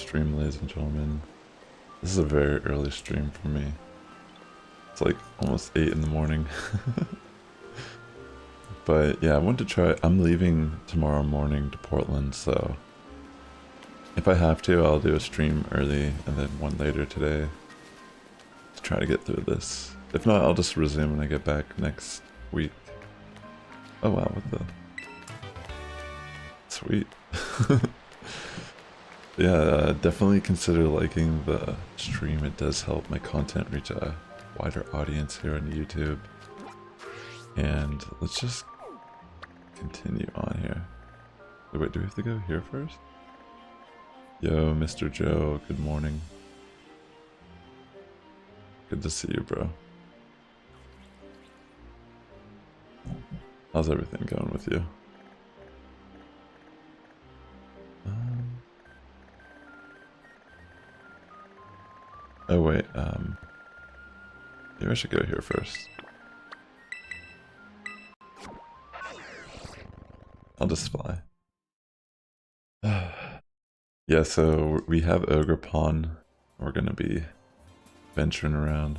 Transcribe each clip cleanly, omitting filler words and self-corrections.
stream, ladies and gentlemen. This is a very early stream for me. It's like almost 8 in the morning. But yeah, I want to try. I'm leaving tomorrow morning to Portland, so if I have to, I'll do a stream early and then one later today to try to get through this. If not, I'll just resume when I get back next week. Oh wow, what the... Sweet. Yeah, definitely consider liking the stream. It does help my content reach a wider audience here on YouTube. And let's just continue on here. Wait, do we have to go here first? Yo, Mr. Joe, good morning. Good to see you, bro. How's everything going with you? Oh wait, maybe I should go here first. I'll just fly. Yeah, so we have Ogerpon. We're gonna be venturing around.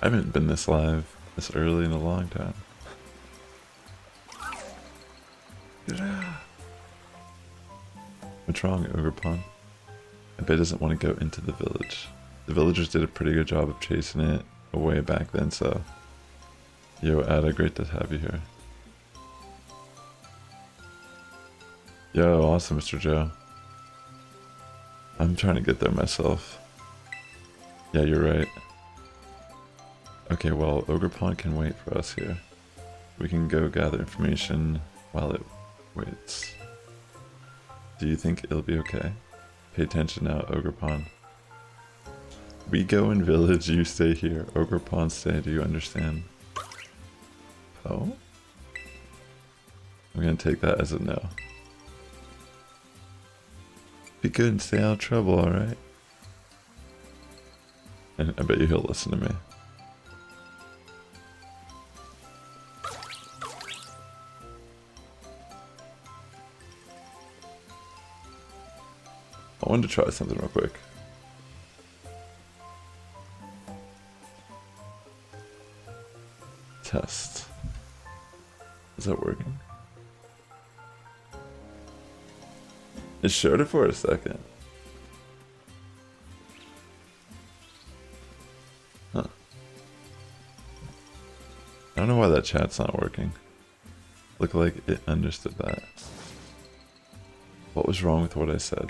I haven't been this live this early in a long time. What's wrong, Ogerpon? I bet it doesn't want to go into the village. The villagers did a pretty good job of chasing it away back then, so... Yo, Ada, great to have you here. Yo, awesome, Mr. Joe. I'm trying to get there myself. Yeah, you're right. Okay, well, Ogerpon can wait for us here. We can go gather information while it waits. Do you think it'll be okay? Pay attention now, Ogerpon. We go in village, you stay here. Ogerpon stay, do you understand? Oh? I'm gonna take that as a no. Be good and stay out of trouble, alright? And I bet you he'll listen to me. I wanted to try something real quick. Test. Is that working? It showed it for a second. Huh. I don't know why that chat's not working. Looked like it understood that. What was wrong with what I said?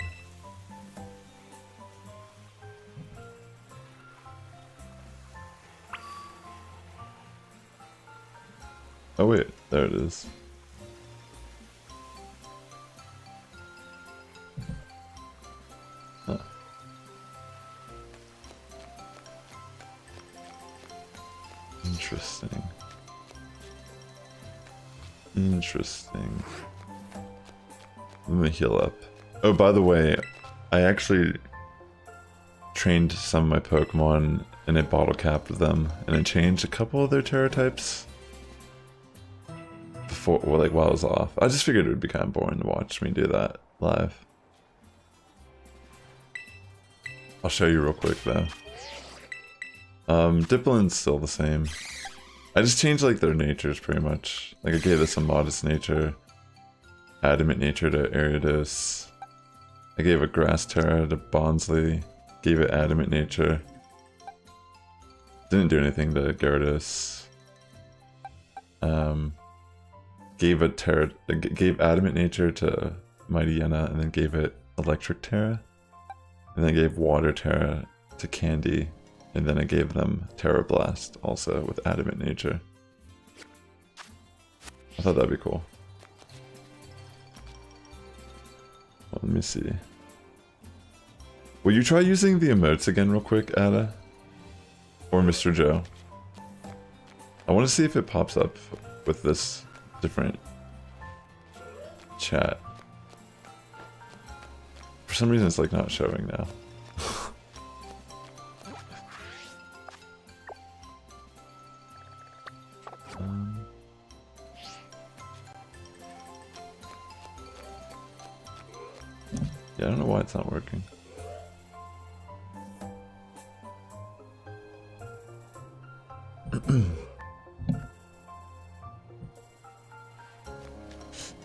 Oh wait, there it is. Huh. Interesting. Interesting. Let me heal up. Oh, by the way, I actually trained some of my Pokemon and I bottle capped them and I changed a couple of their Terra types. Before, well, like while I was off. I just figured it would be kind of boring to watch me do that live. I'll show you real quick though. Diplin's still the same. I just changed like their natures pretty much. Like I gave this a modest nature, adamant nature to Ariados. I gave a grass Terra to Bonsly, gave it adamant nature. Didn't do anything to Gyarados. Gave adamant nature to Mighty Yenna, and then gave it electric Terra, and then gave water Terra to Candy, and then I gave them Terra Blast also with adamant nature. I thought that'd be cool. Well, let me see. Will you try using the emotes again real quick, Ada? Or Mr. Joe? I want to see if it pops up with this different chat. For some reason it's like not showing now. Yeah, I don't know why it's not working.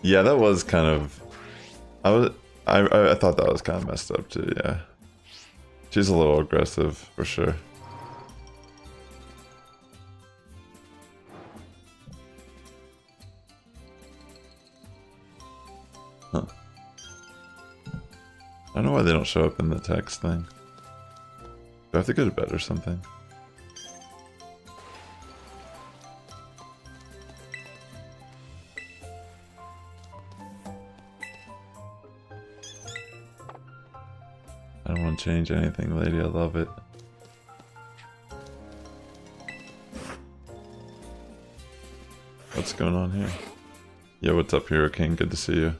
Yeah, that was kind of... I thought that was kind of messed up too, yeah. She's a little aggressive, for sure. Huh. I don't know why they don't show up in the text thing. Do I have to go to bed or something? I don't want to change anything, lady. I love it. What's going on here? Yeah, what's up, Hero King? Good to see you.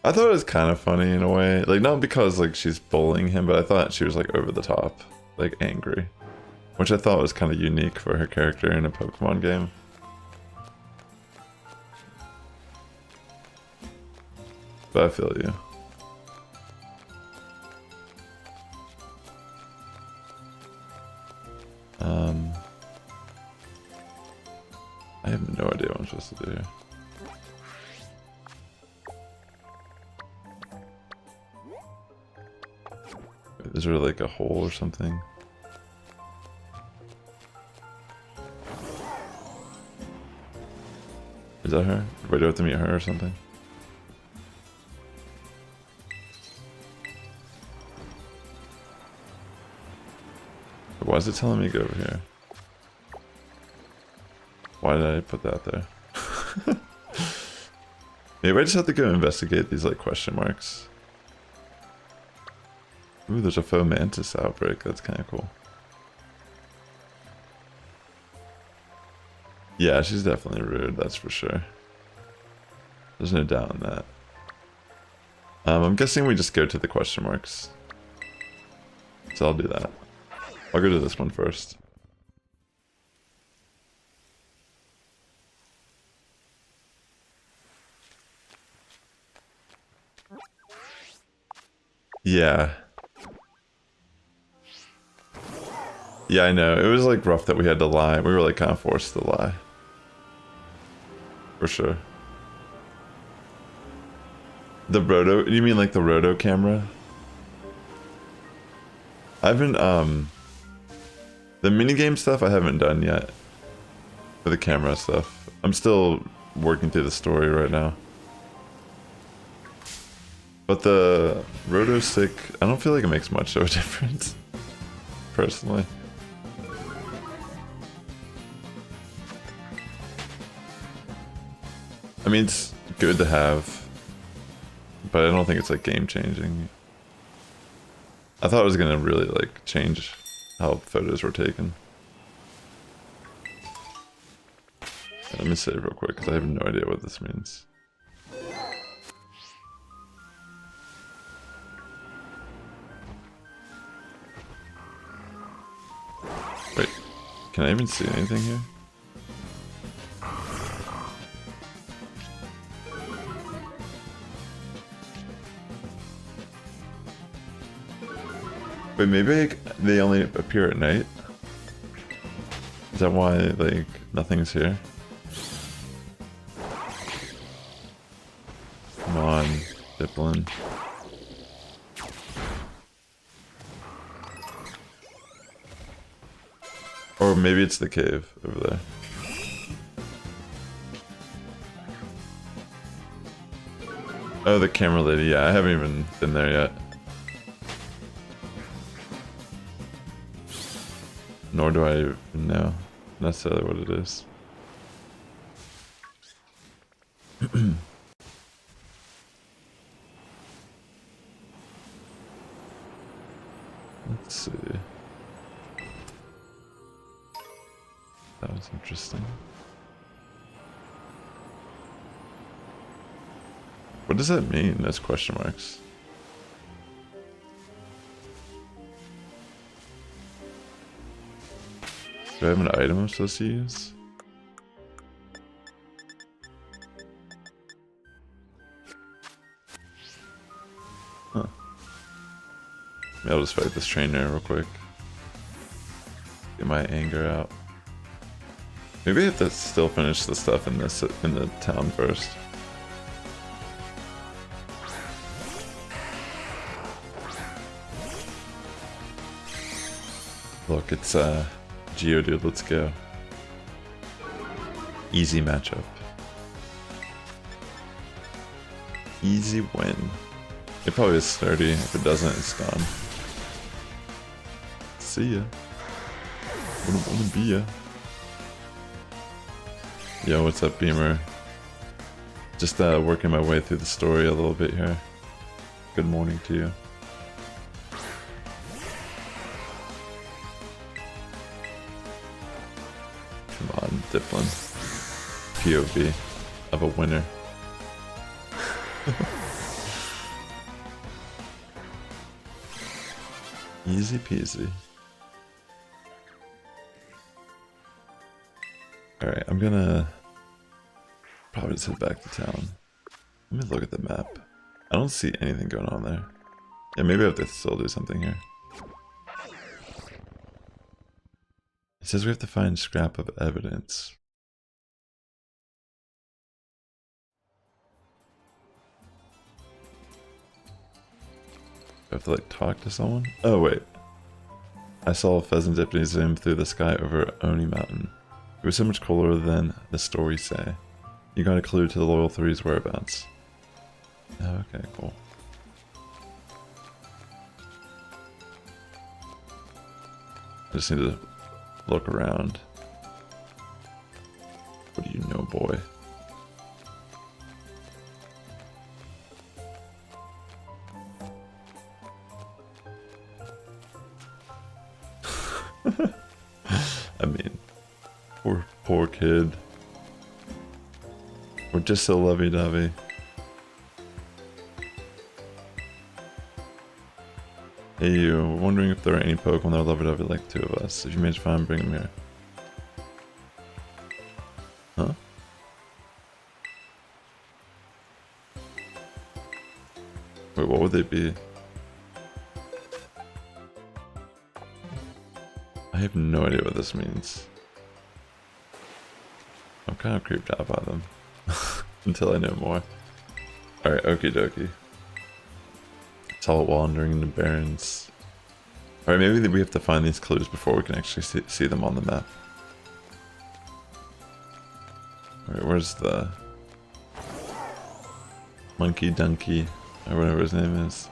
I thought it was kind of funny in a way. Like, not because, like, she's bullying him, but I thought she was, like, over the top. Like, angry. Which I thought was kind of unique for her character in a Pokemon game. But I feel you. I have no idea what I'm supposed to do here. Wait, is there like a hole or something? Is that her? Wait, do I have to meet her or something? Why is it telling me to go over here? Why did I put that there? Maybe I just have to go investigate these like question marks. Ooh, there's a faux mantis outbreak. That's kind of cool. Yeah, she's definitely rude. That's for sure. There's no doubt in that. I'm guessing we just go to the question marks. So I'll do that. I'll go to this one first. Yeah. Yeah, I know. It was like rough that we had to lie. We were like kind of forced to lie. For sure. The roto, you mean like the roto camera? I haven't, the minigame stuff I haven't done yet. For the camera stuff. I'm still working through the story right now. But the roto stick, I don't feel like it makes much of a difference. Personally. I mean, it's good to have, but I don't think it's like game changing. I thought it was gonna really like change how photos were taken. Let me save real quick because I have no idea what this means. Wait, can I even see anything here? Wait, maybe they only appear at night? Is that why, like, nothing's here? Come on, Diplin. Or maybe it's the cave over there. Oh, the camera lady. Yeah, I haven't even been there yet. Nor do I even know necessarily what it is. Let's see. That was interesting. What does that mean, those question marks? Do I have an item I'm supposed to use? Maybe I'll just fight this trainer real quick. Get my anger out. Maybe I have to still finish the stuff in the town first. Look, it's Geodude, let's go. Easy matchup. Easy win. It probably is sturdy. If it doesn't, it's gone. See ya. Wanna be ya. Yo, what's up, Beamer? Just working my way through the story a little bit here. Good morning to you. Come on, Diplin. POV of a winner. Easy peasy. Alright, I'm gonna probably just head back to town. Let me look at the map. I don't see anything going on there. Yeah, maybe I have to still do something here. It says we have to find scrap of evidence. I have to like talk to someone? Oh wait. I saw a pheasant dipping zoom through the sky over Oni Mountain. It was so much cooler than the stories say. You got a clue to the Loyal Three's whereabouts. Oh, okay, cool. I just need to look around. What do you know, boy? I mean, poor kid. We're just so lovey-dovey. Hey you, wondering if there are any Pokemon that are lovey-dovey like the two of us. If you manage to find them, bring them here. Huh? Wait, what would they be? I have no idea what this means. I'm kind of creeped out by them. Until I know more. Alright, okie dokie. Saw it wandering in the barrens. Alright, maybe we have to find these clues before we can actually see them on the map. Alright, where's the Monkey Donkey, or whatever his name is.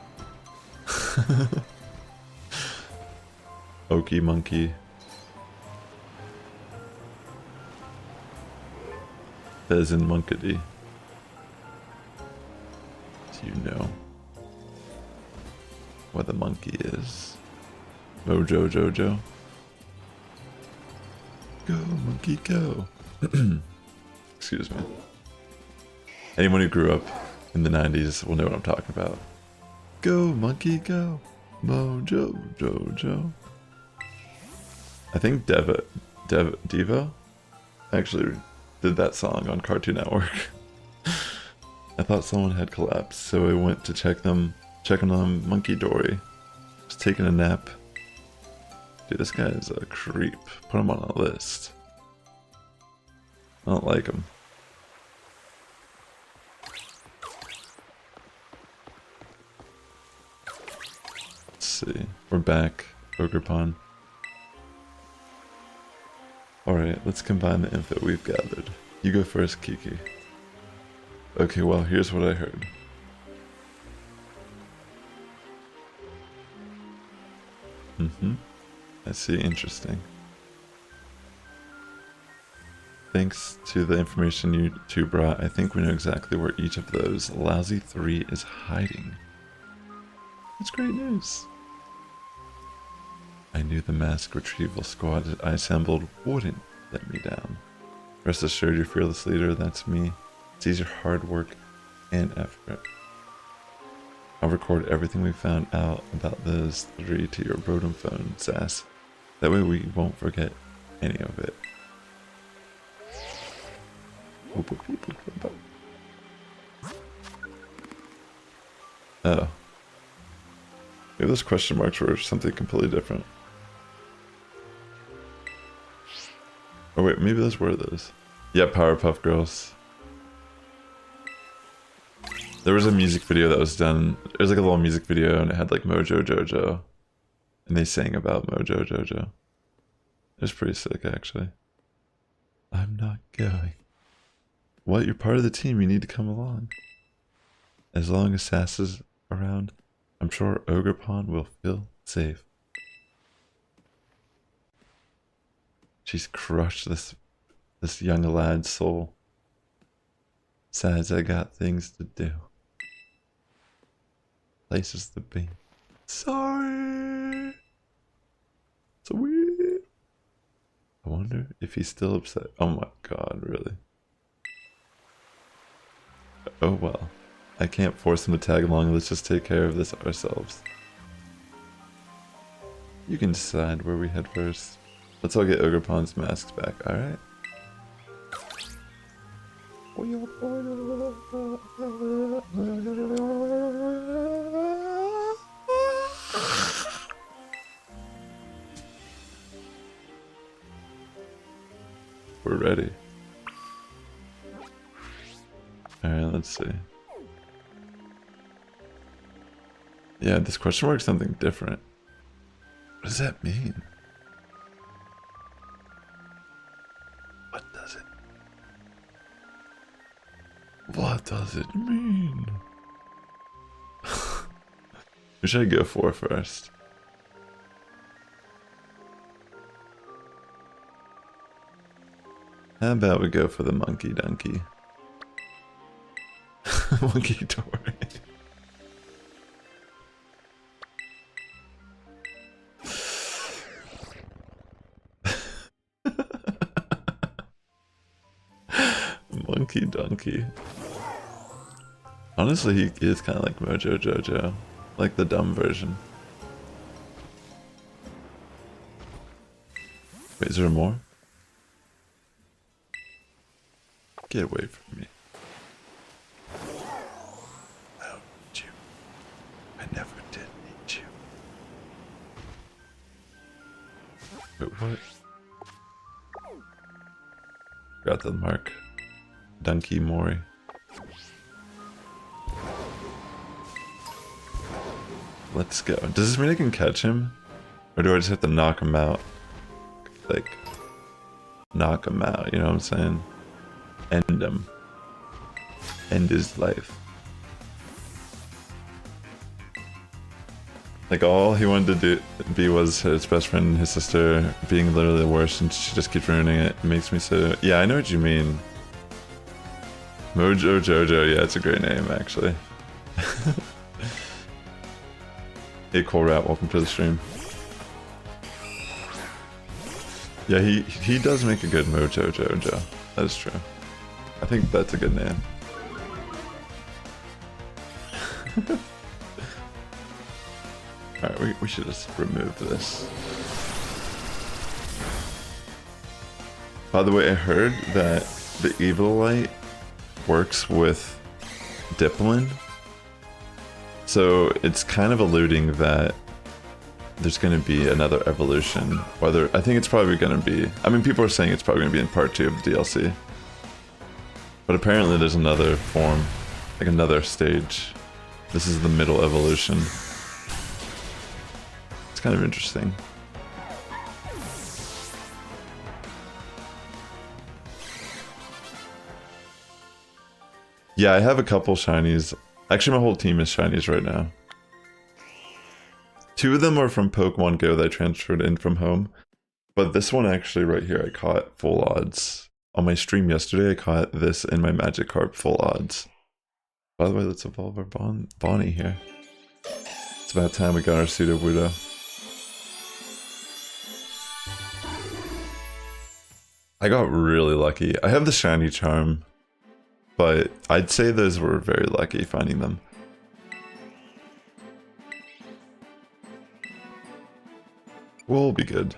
Okie Monkey. Pheasant Monkey. Do you know where the monkey is? Mojo Jojo. Go monkey go. Excuse me. Anyone who grew up in the 90s will know what I'm talking about. Go monkey go. Mojo Jojo. I think Devo actually did that song on Cartoon Network. I thought someone had collapsed, so I went to checking on Monkey Dory. Was taking a nap. Dude, this guy is a creep. Put him on a list. I don't like him. Let's see. We're back. Ogerpon. Alright, let's combine the info we've gathered. You go first, Kiki. Okay, well, here's what I heard. I see, interesting. Thanks to the information you two brought, I think we know exactly where each of those lousy three is hiding. That's great news. I knew the mask retrieval squad I assembled wouldn't let me down. Rest assured, your fearless leader, that's me, sees your hard work and effort. I'll record everything we found out about those three to your Rotom phone, Sass. That way we won't forget any of it. Oh. Maybe those question marks were something completely different. Oh wait, maybe those were those. Yeah, Powerpuff Girls. There was a music video that was done. It was like a little music video and it had like Mojo Jojo. And they sang about Mojo Jojo. It was pretty sick actually. I'm not going. What? You're part of the team, you need to come along. As long as Sass is around, I'm sure Ogerpon will feel safe. She's crushed this young lad's soul. Says I got things to do. Places to be. Sorry. Sweet. I wonder if he's still upset. Oh my god, really? Oh well. I can't force him to tag along. Let's just take care of this ourselves. You can decide where we head first. Let's all get Ogerpon's masks back, alright? We're ready. Alright, let's see. Yeah, this question mark is something different. What does that mean? What does it? What does it mean? Who should I go for first? How about we go for the monkey donkey? Monkey Dory. Monkey donkey. Honestly, he is kind of like Mojo Jojo, like the dumb version. Wait, is there more? Get away from me. I don't need you. I never did need you. Wait, what? Got the mark. Donkey Mori. Let's go. Does this mean I can catch him? Or do I just have to knock him out? Like, knock him out, you know what I'm saying? End him. End his life. Like, all he wanted to be was his best friend and his sister being literally the worst, and she just keeps ruining it. It makes me so... Yeah, I know what you mean. Mojo Jojo, yeah, it's a great name, actually. Hey, Cool Rat, welcome to the stream. Yeah, he does make a good Mojo Jojo. That is true. I think that's a good name. Alright, we should just remove this. By the way, I heard that the Evil Light works with Diplin. So it's kind of alluding that there's going to be another evolution. Whether, I think it's probably going to be, I mean, people are saying it's probably going to be in part 2 of the DLC. But apparently there's another form, like another stage. This is the middle evolution. It's kind of interesting. Yeah, I have a couple shinies. Actually, my whole team is shinies right now. 2 of them are from Pokemon Go that I transferred in from home. But this one actually right here, I caught full odds. On my stream yesterday, I caught this in my Magikarp full odds. By the way, let's evolve our Bonnie here. It's about time we got our Sudowoodo. I got really lucky. I have the shiny charm, but I'd say those were very lucky finding them. We'll be good.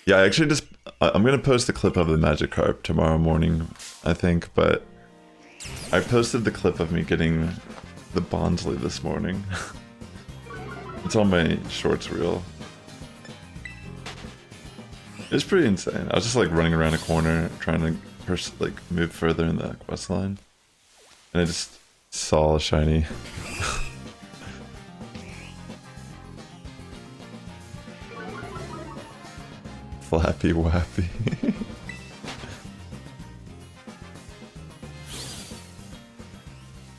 Yeah, I actually just... I'm gonna post a clip of the Magikarp tomorrow morning, I think, but... I posted the clip of me getting the Bondsley this morning. It's on my shorts reel. It's pretty insane. I was just like running around a corner trying to move further in the quest line, and I just saw a shiny. Flappy Wappy.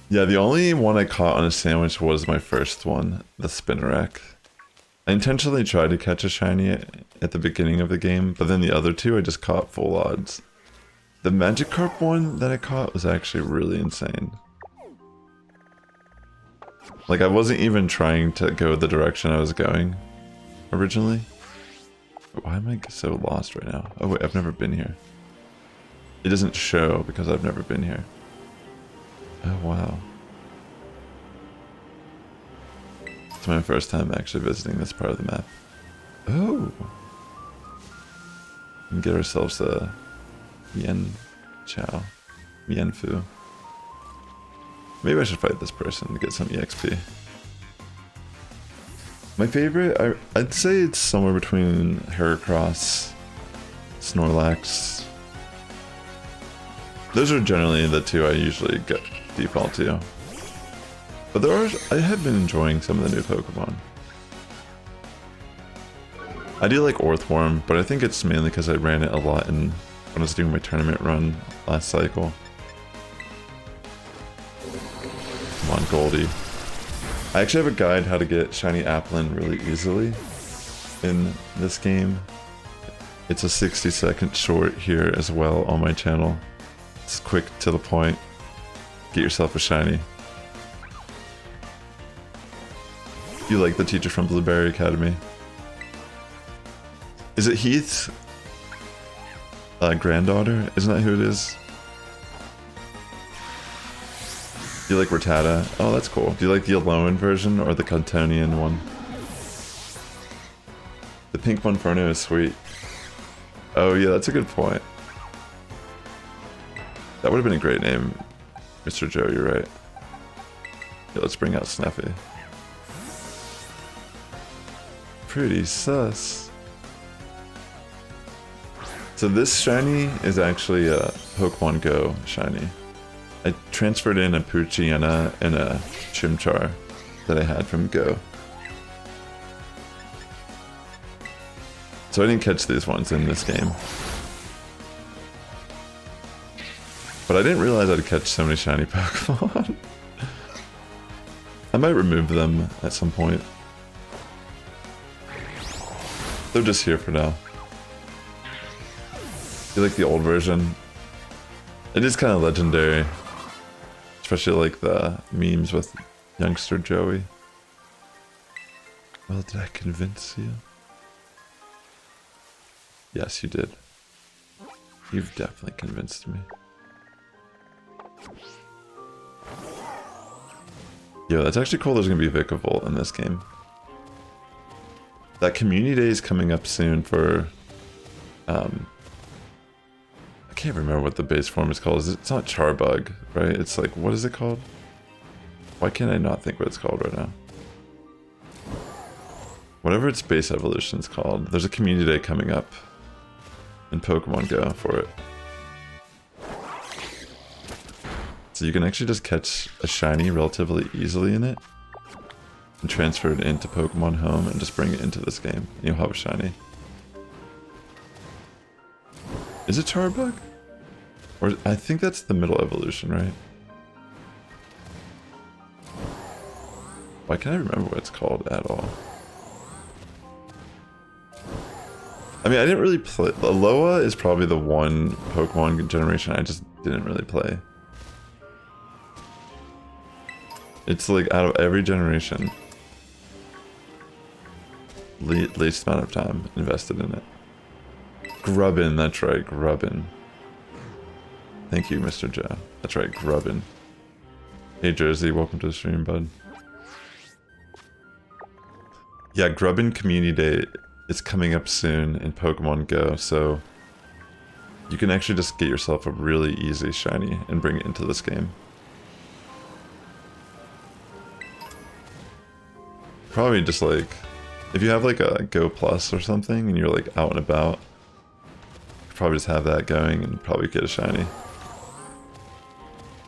Yeah, the only one I caught on a sandwich was my first one, the Spinnerack. I intentionally tried to catch a shiny at the beginning of the game, but then the other two I just caught full odds. The Magikarp one that I caught was actually really insane. Like, I wasn't even trying to go the direction I was going originally. Why am I so lost right now? Oh wait, I've never been here. It doesn't show because I've never been here. Oh wow. It's my first time actually visiting this part of the map. Oh! We can get ourselves a Yen Chow. Yen Fu. Maybe I should fight this person to get some EXP. My favorite, I'd say it's somewhere between Heracross, Snorlax. Those are generally the two I usually get default to. But I have been enjoying some of the new Pokemon. I do like Orthworm, but I think it's mainly because I ran it a lot when I was doing my tournament run last cycle. Come on, Goldie. I actually have a guide how to get shiny Applin really easily in this game. It's a 60-second short here as well on my channel. It's quick to the point. Get yourself a shiny. You like the teacher from Blueberry Academy? Is it Heath's granddaughter? Isn't that who it is? Do you like Rattata? Oh, that's cool. Do you like the Alolan version or the Cantonian one? The pink Monferno is sweet. Oh yeah, that's a good point. That would have been a great name, Mr. Joe, you're right. Yeah, let's bring out Snuffy. Pretty sus. So this shiny is actually a Pokemon Go shiny. I transferred in a Poochyena and a Chimchar that I had from Go. So I didn't catch these ones in this game. But I didn't realize I'd catch so many shiny Pokemon. I might remove them at some point. They're just here for now. You like the old version? It is kind of legendary. Especially like the memes with youngster Joey. Well, did I convince you? Yes, you did. You've definitely convinced me. Yo, that's actually cool. There's gonna be a Vikavolt in this game. That community day is coming up soon for I can't remember what the base form is called. It's not Charbug, right? It's like, what is it called? Why can't I not think what it's called right now? Whatever its base evolution is called. There's a community day coming up in Pokemon Go for it. So you can actually just catch a shiny relatively easily in it and transfer it into Pokemon Home and just bring it into this game. And you'll have a shiny. Is it Charbug? Or I think that's the middle evolution, right? Why can't I remember what it's called at all? I mean, I didn't really play. Alola is probably the one Pokemon generation I just didn't really play. It's like out of every generation, least amount of time invested in it. Grubbin, that's right, Grubbin. Thank you, Mr. Joe. That's right, Grubbin. Hey Jersey, welcome to the stream, bud. Yeah, Grubbin Community Day is coming up soon in Pokemon Go, so you can actually just get yourself a really easy shiny and bring it into this game. Probably just like, if you have like a Go Plus or something and you're like out and about, probably just have that going and probably get a shiny.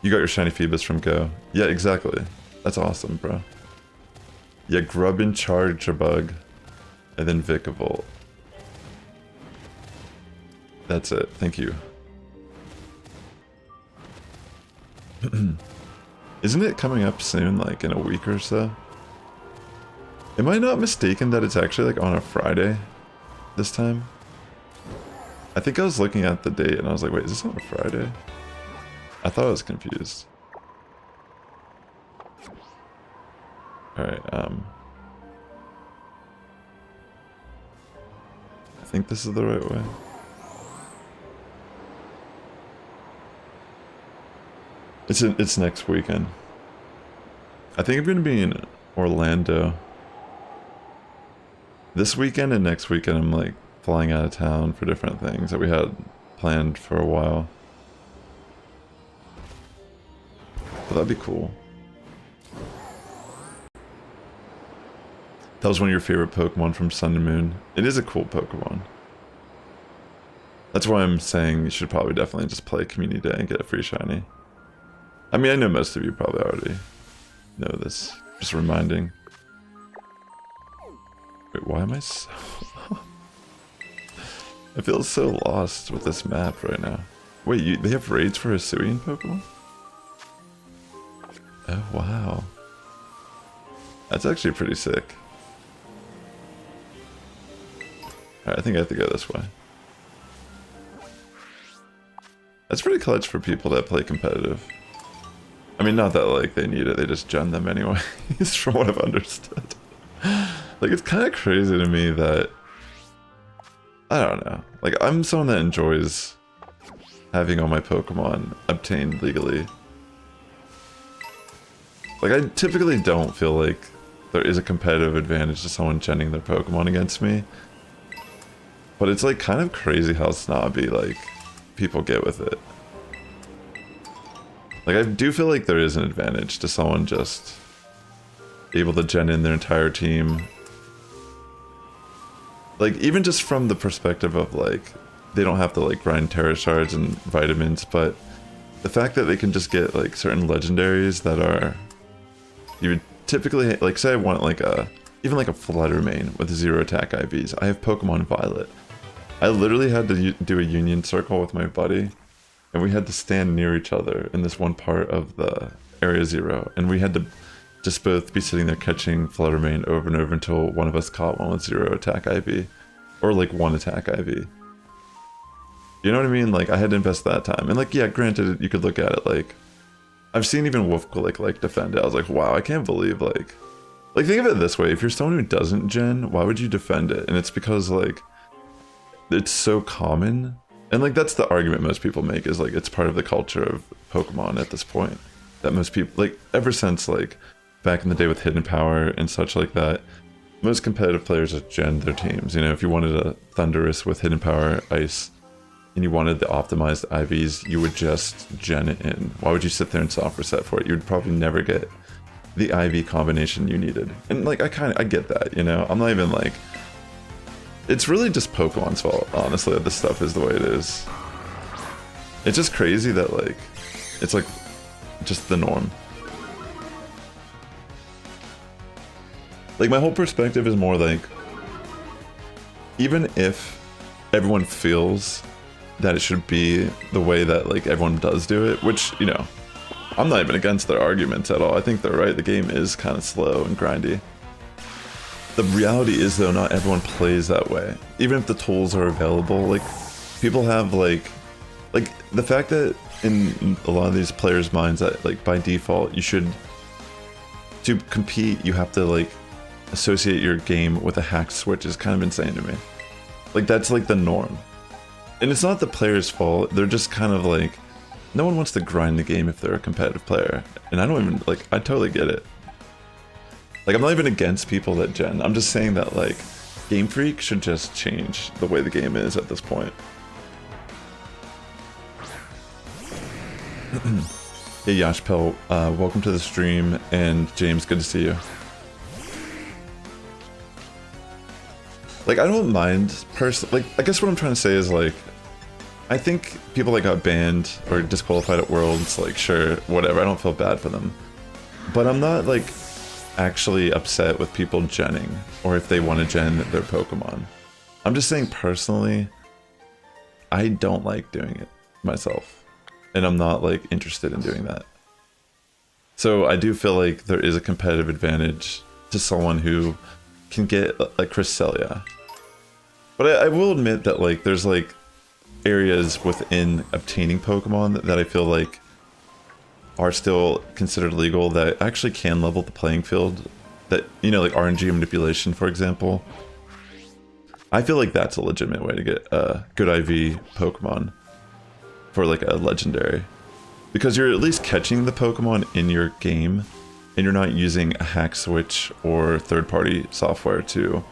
You got your shiny Phoebus from Go. Yeah, exactly. That's awesome, bro. Yeah, Grubbin, Chargebug, and then Vikavolt. That's it. Thank you. Isn't it coming up soon, like in a week or so? Am I not mistaken that it's actually like on a Friday this time? I think I was looking at the date and I was like, wait, is this on a Friday? I thought I was confused. Alright, I think this is the right way. It's next weekend. I think I'm gonna be in Orlando this weekend, and next weekend I'm like flying out of town for different things that we had planned for a while. But that'd be cool. That was one of your favorite Pokemon from Sun and Moon. It is a cool Pokemon. That's why I'm saying you should probably definitely just play Community Day and get a free shiny. I mean, I know most of you probably already know this. Just reminding. Wait, why am I so... I feel so lost with this map right now. Wait, they have raids for Hisuian Pokemon? Oh, wow. That's actually pretty sick. Alright, I think I have to go this way. That's pretty clutch for people that play competitive. I mean, not that like they need it, they just gen them anyway, from what I've understood. Like, it's kind of crazy to me that... I don't know. Like, I'm someone that enjoys having all my Pokemon obtained legally. Like, I typically don't feel like there is a competitive advantage to someone genning their Pokemon against me. But it's like kind of crazy how snobby like people get with it. Like, I do feel like there is an advantage to someone just able to gen in their entire team. Like, even just from the perspective of like, they don't have to like grind Terra Shards and vitamins, but the fact that they can just get like certain legendaries that are, you would typically, like say I want like a, even like a Fluttermane with 0 attack IVs. I have Pokemon Violet. I literally had to do a union circle with my buddy, and we had to stand near each other in this one part of the Area 0, and we had to just both be sitting there catching Fluttermane over and over until one of us caught one with 0 attack IV, or like 1 attack IV. You know what I mean? Like, I had to invest that time, and like, yeah, granted, you could look at it like, I've seen even Wolfquillick like defend it. I was like, wow, I can't believe like think of it this way: if you're someone who doesn't gen, why would you defend it? And it's because like, it's so common. And like, that's the argument most people make, is like, it's part of the culture of Pokemon at this point. That most people, like, ever since like, back in the day with Hidden Power and such like that, most competitive players just gen their teams. You know, if you wanted a Thundurus with Hidden Power Ice, and you wanted the optimized IVs, you would just gen it in. Why would you sit there and soft reset for it? You would probably never get the IV combination you needed. And like, I get that, you know? I'm not even like... It's really just Pokemon's fault, honestly, that this stuff is the way it is. It's just crazy that like, it's like, just the norm. Like, my whole perspective is more like, even if everyone feels that it should be the way that like everyone does do it, which, you know, I'm not even against their arguments at all. I think they're right. The game is kind of slow and grindy. The reality is, though, not everyone plays that way. Even if the tools are available, like, people have like the fact that in a lot of these players' minds that like by default you should, to compete, you have to like associate your game with a hacked switch is kind of insane to me. Like, that's like the norm. And it's not the player's fault, they're just kind of like, no one wants to grind the game if they're a competitive player. And I don't even, like, I totally get it. Like, I'm not even against people that gen, I'm just saying that, like, Game Freak should just change the way the game is at this point. Hey Yashpel, welcome to the stream, and James, good to see you. Like, I don't mind like, I guess what I'm trying to say is, like, I think people that got banned or disqualified at Worlds, like, sure, whatever, I don't feel bad for them. But I'm not, like, actually upset with people genning, or if they want to gen their Pokemon. I'm just saying, personally, I don't like doing it myself. And I'm not, like, interested in doing that. So I do feel like there is a competitive advantage to someone who can get, like, Cresselia. But I will admit that, like, there's, like, areas within obtaining Pokemon that I feel like are still considered legal that actually can level the playing field. That, you know, like RNG manipulation, for example. I feel like that's a legitimate way to get a good IV Pokemon for, like, a legendary. Because you're at least catching the Pokemon in your game, and you're not using a hack switch or third-party software to,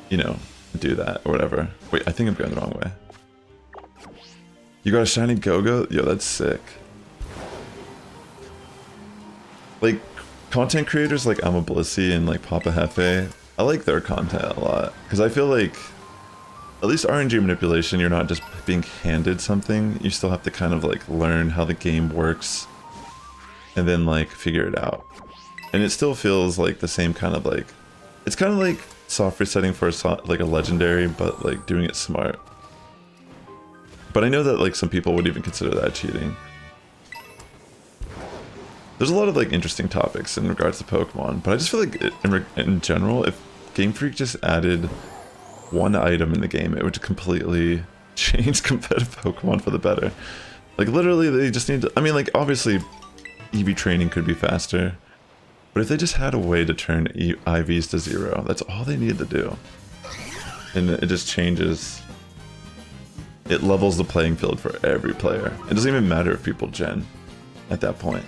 you know, do that or whatever. Wait, I think I'm going the wrong way. You got a shiny Go-Go? Yo, that's sick. Like, content creators like Amablissy and like Papa Hefe, I like their content a lot. Because I feel like, at least RNG manipulation, you're not just being handed something. You still have to kind of like learn how the game works and then like figure it out. And it still feels like the same kind of like, it's kind of like soft resetting for like a legendary, but like doing it smart. But I know that like some people would even consider that cheating. There's a lot of like interesting topics in regards to Pokemon, but I just feel like in general, if Game Freak just added one item in the game, it would completely change competitive Pokemon for the better. Like literally, they just need to, I mean, like obviously EV training could be faster, but if they just had a way to turn IVs to 0, that's all they need to do. And it just changes. It levels the playing field for every player. It doesn't even matter if people gen at that point.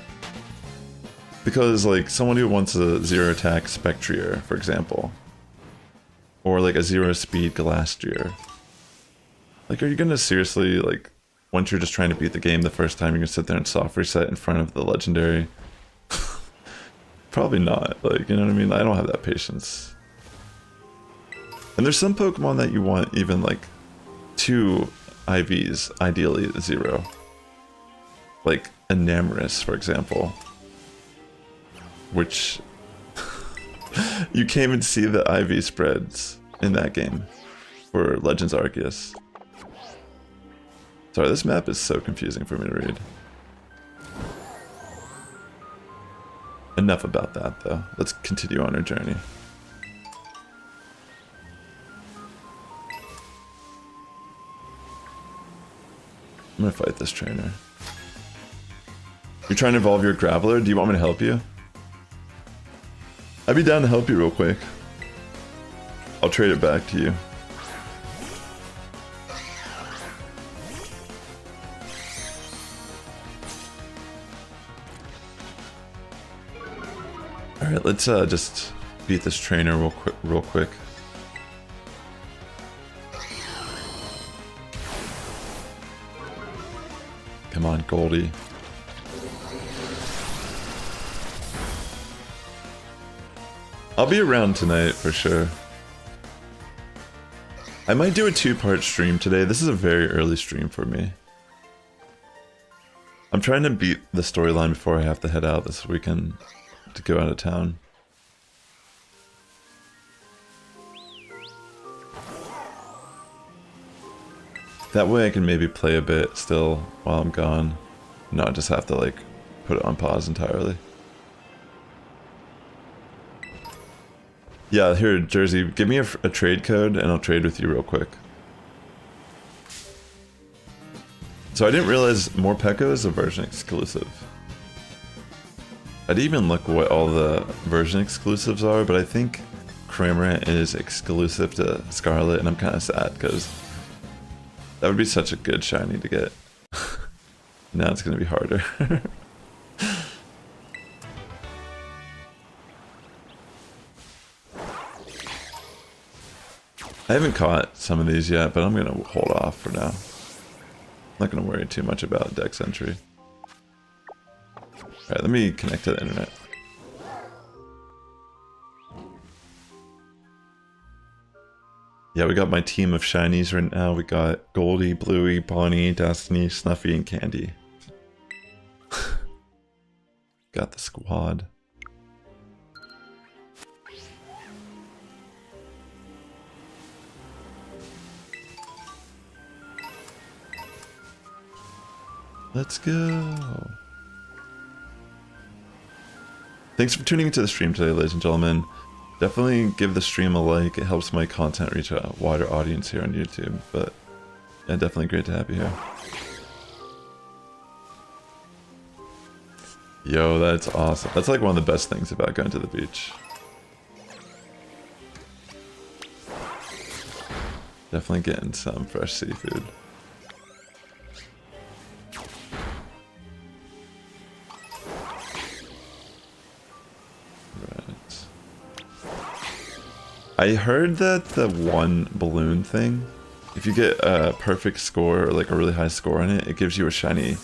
Because like someone who wants a 0 attack Spectrier, for example, or like a 0 speed Glastrier, like are you gonna seriously, like, once you're just trying to beat the game the first time, you're gonna sit there and soft reset in front of the legendary? Probably not, like, you know what I mean? I don't have that patience. And there's some Pokemon that you want even like 2 IVs, ideally 0. Like Enamorus, for example. Which you can't even see the IV spreads in that game for Legends Arceus. Sorry, this map is so confusing for me to read. Enough about that, though. Let's continue on our journey. I'm gonna fight this trainer. You're trying to evolve your Graveler? Do you want me to help you? I'd be down to help you real quick. I'll trade it back to you. Alright, let's just beat this trainer real quick. Come on, Goldie. I'll be around tonight for sure. I might do a 2-part stream today. This is a very early stream for me. I'm trying to beat the storyline before I have to head out this weekend to go out of town. That way I can maybe play a bit still while I'm gone, not just have to like put it on pause entirely. Yeah, here, Jersey, give me a trade code and I'll trade with you real quick. So I didn't realize Morpeko is a version exclusive. I didn't even look what all the version exclusives are, but I think Cramorant is exclusive to Scarlet, and I'm kind of sad because that would be such a good shiny to get. Now it's going to be harder. I haven't caught some of these yet, but I'm going to hold off for now. I'm not going to worry too much about Dex entry. Alright, let me connect to the internet. Yeah, we got my team of shinies right now. We got Goldie, Bluey, Bonnie, Destiny, Snuffy, and Candy. Got the squad. Let's go. Thanks for tuning into the stream today, ladies and gentlemen. Definitely give the stream a like. It helps my content reach a wider audience here on YouTube. But yeah, definitely great to have you here. Yo, that's awesome. That's like one of the best things about going to the beach. Definitely getting some fresh seafood. Right. I heard that the one balloon thing, if you get a perfect score or like a really high score on it, it gives you a shiny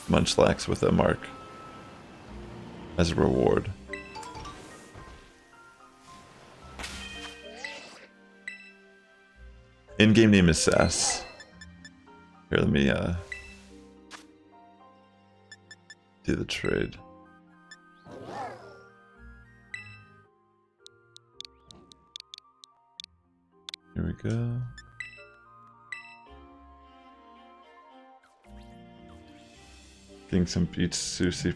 Munchlax with a mark as a reward. In-game name is Sass. Here, let me do the trade. Here we go. Getting some beach sushi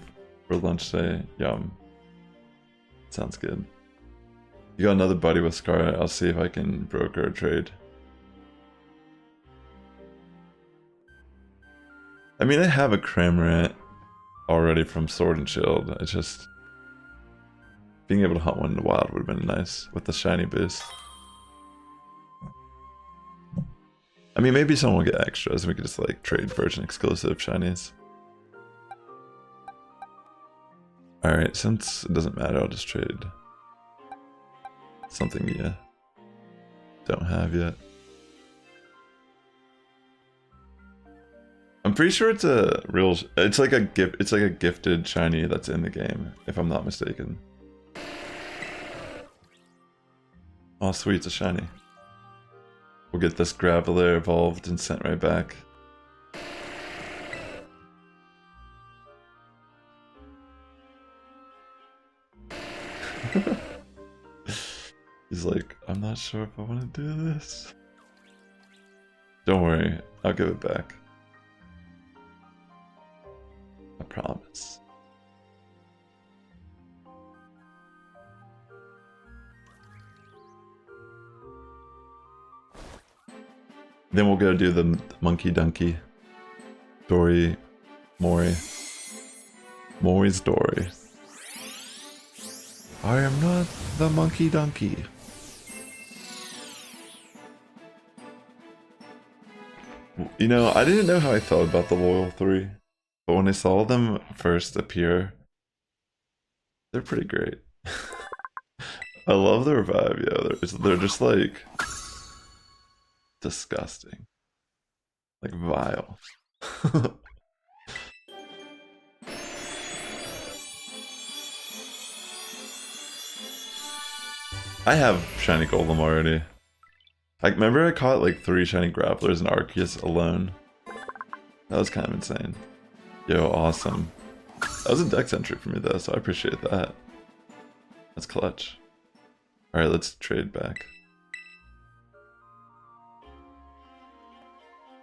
for lunch today. Yum. Sounds good. You got another buddy with Scarlet. I'll see if I can broker a trade. I mean, I have a Cramorant already from Sword and Shield. It's just being able to hunt one in the wild would have been nice with the shiny boost. I mean, maybe someone will get extras and we could just like trade version exclusive shinies. Alright, since it doesn't matter, I'll just trade something you don't have yet. I'm pretty sure it's a real, it's like a gifted shiny that's in the game, if I'm not mistaken. Oh sweet, it's a shiny. We'll get this Graveler evolved and sent right back. He's like, I'm not sure if I want to do this. Don't worry, I'll give it back. I promise. Then we'll go do the monkey donkey. Dory, Mori. Mori's Dory. I am not the monkey donkey. You know, I didn't know how I felt about the Loyal 3, but when I saw them first appear, they're pretty great. I love their vibe, yeah. They're just like disgusting, like vile. I have shiny Golem already. I remember I caught like 3 shiny Grapplers and Arceus alone. That was kind of insane. Yo, awesome. That was a dex entry for me though, so I appreciate that. That's clutch. Alright, let's trade back.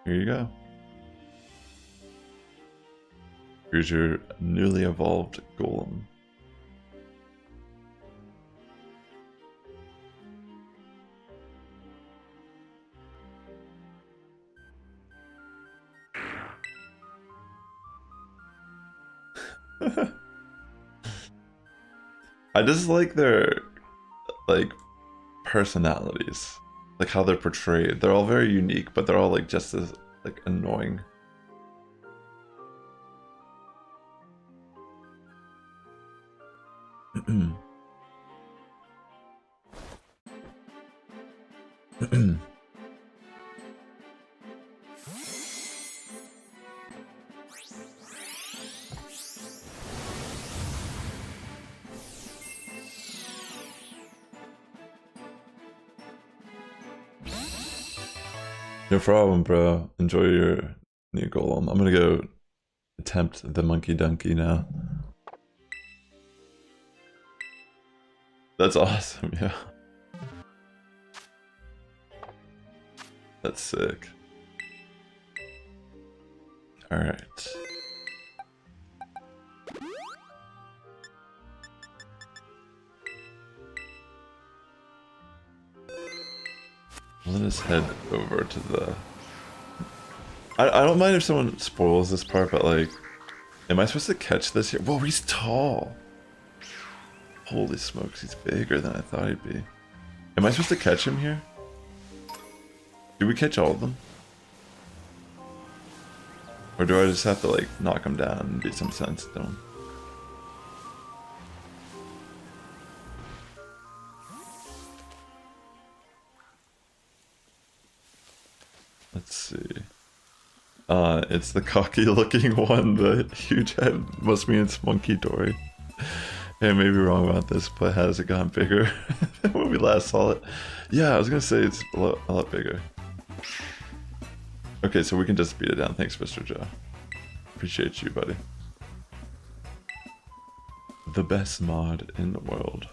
Here you go. Here's your newly evolved Golem. I just like their like personalities, like how they're portrayed. They're all very unique, but they're all like just as like annoying. No problem, bro. Enjoy your new golem. I'm gonna go attempt the monkey donkey now. That's awesome, yeah. That's sick. Alright. Let us head over to the... I don't mind if someone spoils this part, but like... Am I supposed to catch this here? Whoa, he's tall! Holy smokes, he's bigger than I thought he'd be. Am I supposed to catch him here? Do we catch all of them? Or do I just have to like knock him down and do some sense to him? Let's see. It's the cocky looking one, the huge head. Must mean it's Monkey Dory. Hey, I may be wrong about this, but has it gotten bigger when we last saw it? Yeah, I was gonna say it's a lot bigger. Okay, so we can just beat it down. Thanks, Mr. Joe. Appreciate you, buddy. The best mod in the world.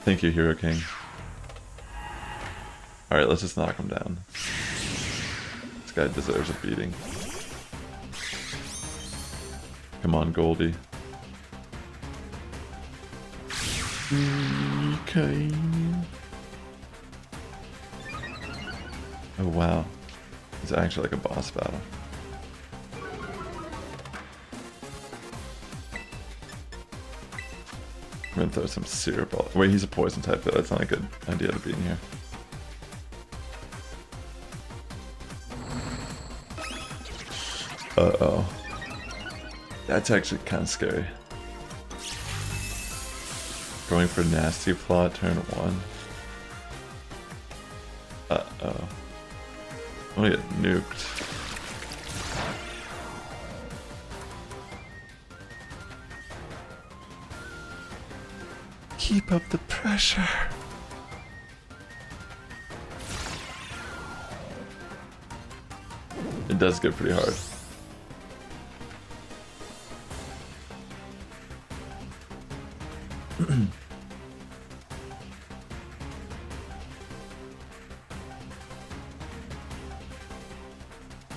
Thank you, Hero King. Alright, let's just knock him down. This guy deserves a beating. Come on, Goldie. Okay. Oh wow. It's actually like a boss battle. I'm gonna throw some syrup all... Wait, he's a poison type though. That's not a good idea to be in here. Uh-oh. That's actually kind of scary. Going for nasty plot, turn 1. Uh-oh. I'm gonna get nuked. Keep up the pressure. It does get pretty hard.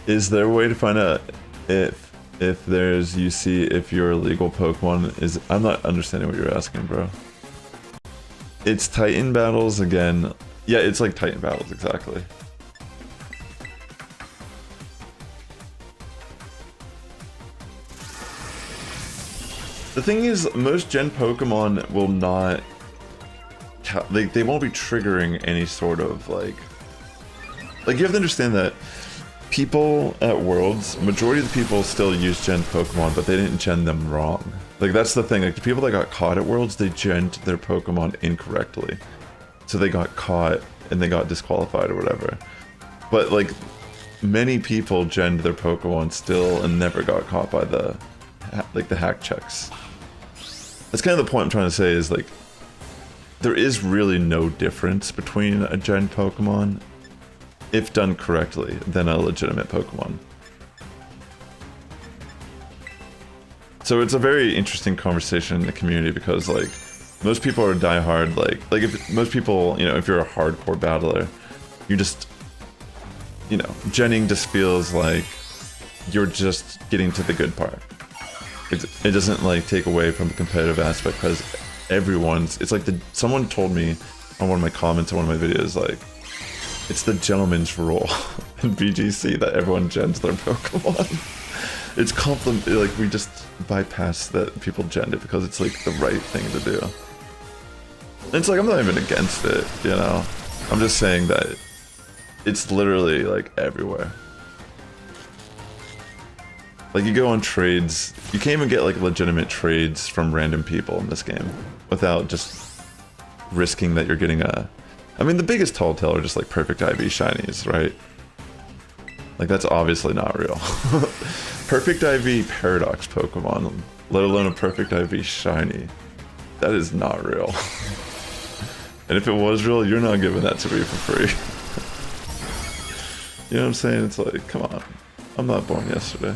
Is there a way to find out if there's UC if your illegal Pokemon is... I'm not understanding what you're asking, bro. It's Titan battles again. Yeah, it's like Titan battles, exactly. The thing is, most Gen Pokemon will not... They won't be triggering any sort of, like... Like, you have to understand that people at Worlds, majority of the people still use Gen Pokemon, but they didn't gen them wrong. Like, that's the thing. Like, the people that got caught at Worlds, they genned their Pokemon incorrectly. So they got caught, and they got disqualified or whatever. But, like, many people genned their Pokemon still and never got caught by the, like, the hack checks. That's kind of the point I'm trying to say is, like, there is really no difference between a Gen Pokemon, if done correctly, than a legitimate Pokemon. So it's a very interesting conversation in the community because, like, most people are diehard, like if most people, you know, if you're a hardcore battler, you just, you know, genning just feels like you're just getting to the good part. It doesn't, like, take away from the competitive aspect because everyone's, it's like someone told me on one of my comments on one of my videos, like, it's the gentleman's rule in BGC that everyone gens their Pokemon. It's like, we just bypass that people gen it because it's, like, the right thing to do. And it's like, I'm not even against it, you know? I'm just saying that it's literally, like, everywhere. Like, you go on trades, you can't even get, like, legitimate trades from random people in this game without just risking that you're getting a... I mean, the biggest tall tale are just, like, perfect IV shinies, right? Like, that's obviously not real. Perfect IV Paradox Pokemon, let alone a perfect IV shiny. That is not real. And if it was real, you're not giving that to me for free. You know what I'm saying? It's like, come on. I'm not born yesterday.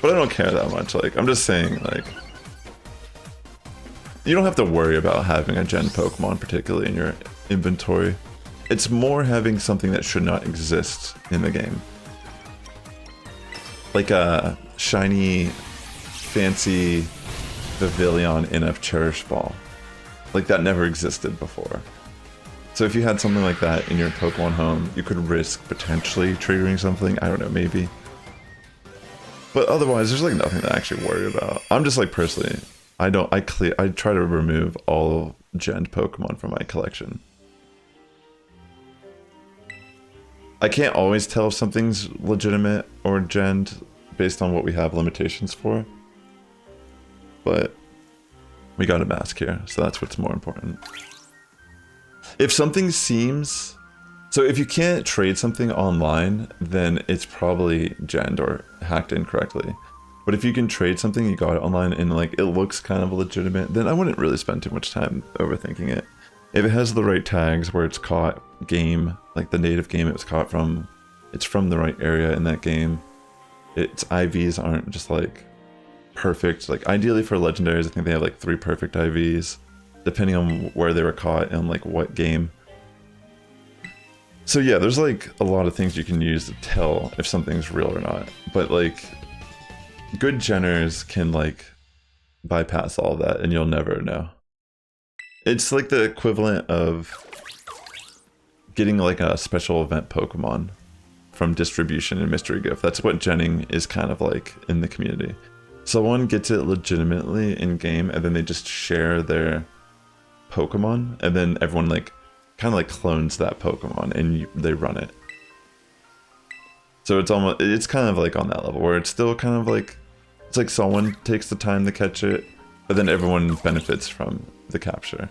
But I don't care that much. Like, I'm just saying, like, you don't have to worry about having a gen Pokemon, particularly in your inventory. It's more having something that should not exist in the game. Like a shiny, fancy Vivillon NF Cherish Ball. Like, that never existed before. So if you had something like that in your Pokemon home, you could risk potentially triggering something. I don't know, maybe. But otherwise, there's like nothing to actually worry about. I'm just like, personally, I try to remove all gen Pokemon from my collection. I can't always tell if something's legitimate or gen based on what we have limitations for. But we got a mask here, so that's what's more important. If something seems... So if you can't trade something online, then it's probably genned or hacked incorrectly. But if you can trade something, you got it online, and like it looks kind of legitimate, then I wouldn't really spend too much time overthinking it. If it has the right tags where it's caught game, like the native game it was caught from, it's from the right area in that game. Its IVs aren't just like perfect. Like ideally for legendaries, I think they have like 3 perfect IVs, depending on where they were caught and like what game. So yeah, there's like a lot of things you can use to tell if something's real or not. But like good genners can like bypass all that and you'll never know. It's like the equivalent of getting like a special event Pokemon from distribution and mystery gift. That's what genning is kind of like in the community. Someone gets it legitimately in game and then they just share their Pokemon and then everyone like kind of like clones that Pokemon and they run it. So it's kind of like on that level where it's still kind of like, it's like someone takes the time to catch it, but then everyone benefits from the capture.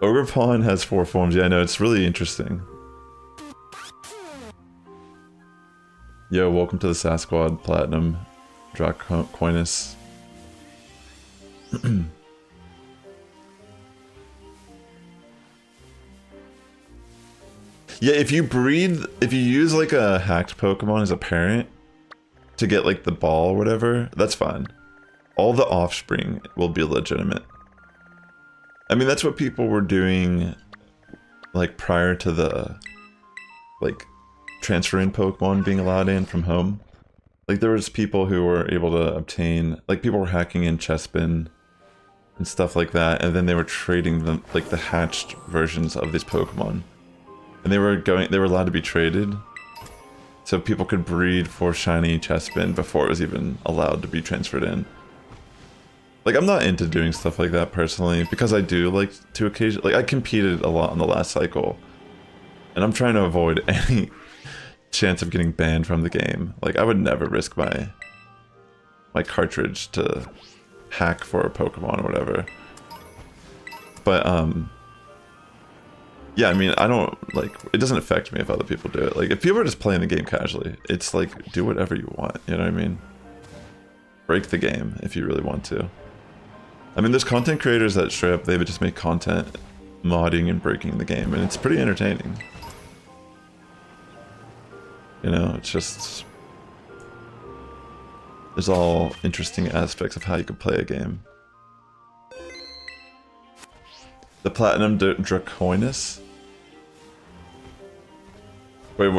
Ogerpon has 4 forms. Yeah, I know, it's really interesting. Yo, welcome to the SAS Squad, Platinum, Dracoinus. Yeah, if you use like a hacked Pokemon as a parent to get like the ball or whatever, that's fine. All the offspring will be legitimate. I mean, that's what people were doing like prior to the like transferring Pokemon being allowed in from home. Like there was people who were able to obtain, like people were hacking in Chespin and stuff like that, and then they were trading them like the hatched versions of these Pokemon. And they were allowed to be traded, so people could breed for shiny Chespin before it was even allowed to be transferred in. Like, I'm not into doing stuff like that personally, because I do like to occasionally, like I competed a lot in the last cycle, and I'm trying to avoid any chance of getting banned from the game. Like, I would never risk my cartridge to hack for a Pokemon or whatever. But yeah, I mean, I don't, like, it doesn't affect me if other people do it. Like, if people are just playing the game casually, it's like, do whatever you want, you know what I mean? Break the game if you really want to. I mean, there's content creators that straight up, they would just make content modding and breaking the game, and it's pretty entertaining. You know, it's just... there's all interesting aspects of how you can play a game. The Platinum Dracoinus? Wait,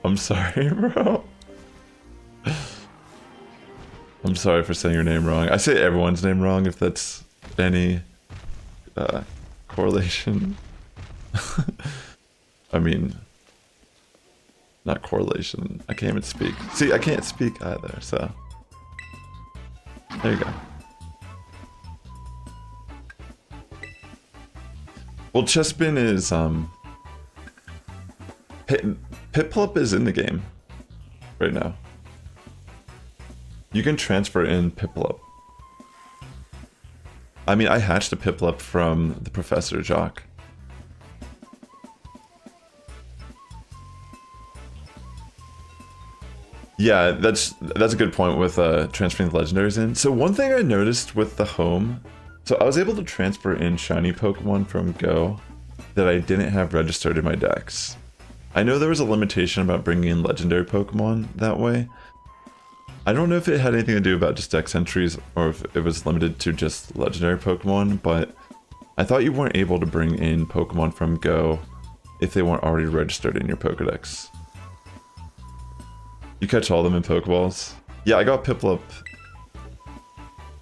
I'm sorry, bro. I'm sorry for saying your name wrong. I say everyone's name wrong if that's any correlation. I mean, not correlation. I can't even speak. See, I can't speak either, so. There you go. Well, Chespin is, Piplup is in the game right now. You can transfer in Piplup. I mean, I hatched a Piplup from the Professor Jock. Yeah, that's a good point with transferring the legendaries in. So one thing I noticed with the home So I was able to transfer in shiny Pokemon from Go that I didn't have registered in my decks. I know there was a limitation about bringing in legendary Pokemon that way. I don't know if it had anything to do about just dex entries or if it was limited to just legendary Pokemon, but I thought you weren't able to bring in Pokemon from Go if they weren't already registered in your Pokedex. You catch all of them in Pokeballs? Yeah, I got Piplup.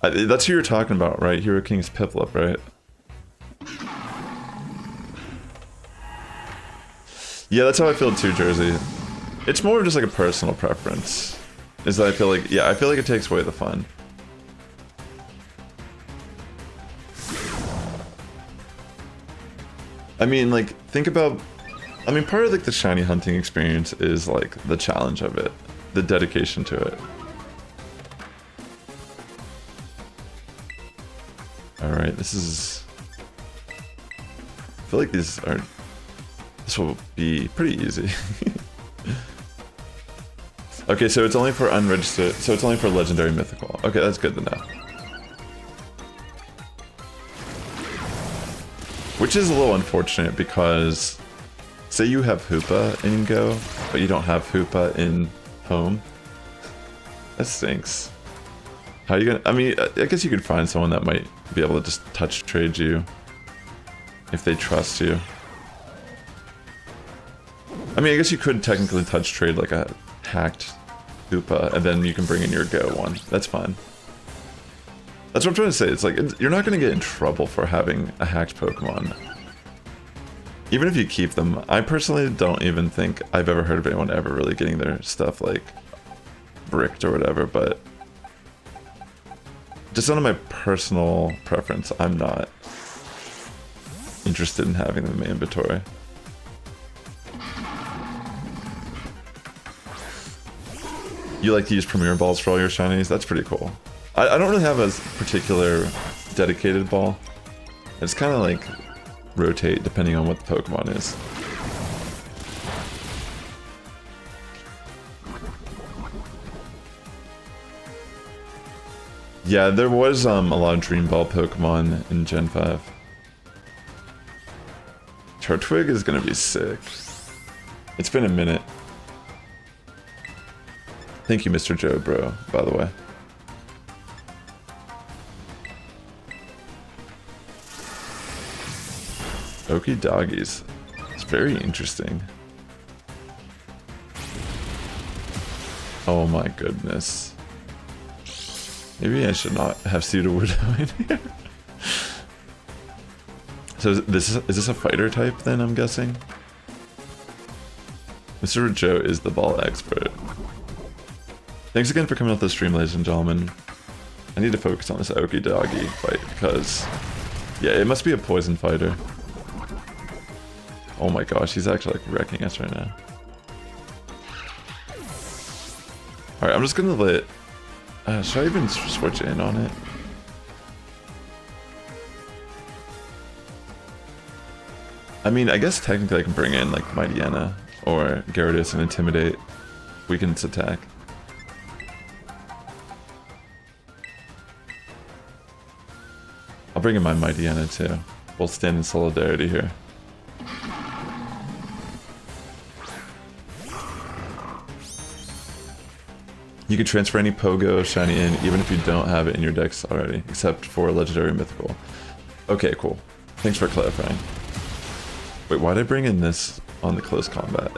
That's who you're talking about, right? Hero King's Piplup, right? Yeah, that's how I feel too, Jersey. It's more of just like a personal preference. Is that I feel like, yeah, I feel like it takes away the fun. I mean, like, think about, I mean, part of like the shiny hunting experience is like the challenge of it, the dedication to it. Alright, this I feel like this will be pretty easy. Okay, so it's only for unregistered, so it's only for legendary mythical. Okay, that's good to know. Which is a little unfortunate because, say you have Hoopa in Go, but you don't have Hoopa in Home. That stinks. How are you gonna, I mean, I guess you could find someone that might be able to just touch trade you if they trust you. I mean, I guess you could technically touch trade like a hacked Hoopa, and then you can bring in your Go one. That's fine. That's what I'm trying to say. It's like, you're not going to get in trouble for having a hacked Pokemon. Even if you keep them. I personally don't even think I've ever heard of anyone ever really getting their stuff, like, bricked or whatever, but just out of my personal preference, I'm not interested in having them in my inventory. You like to use Premier Balls for all your shinies? That's pretty cool. I don't really have a particular dedicated ball. It's kind of like rotate depending on what the Pokemon is. Yeah, there was a lot of Dream Ball Pokemon in Gen 5. Turtwig is gonna be sick. It's been a minute. Thank you, Mr. Joe, bro, by the way. Okie doggies. It's very interesting. Oh my goodness. Maybe I should not have Sudowoodo in here. So is this a fighter type then, I'm guessing? Mr. Joe is the ball expert. Thanks again for coming out the stream, ladies and gentlemen. I need to focus on this Okie Doggy fight because, yeah, it must be a poison fighter. Oh my gosh, he's actually like wrecking us right now. Alright, I'm just gonna let... should I even switch in on it? I mean, I guess technically I can bring in like Mightyena or Gyarados and Intimidate. Weakens attack. I'll bring in my Mightyena too. We'll stand in solidarity here. You can transfer any Pogo shiny in even if you don't have it in your decks already, except for legendary mythical. Okay, cool. Thanks for clarifying. Wait, why did I bring in this on the close combat?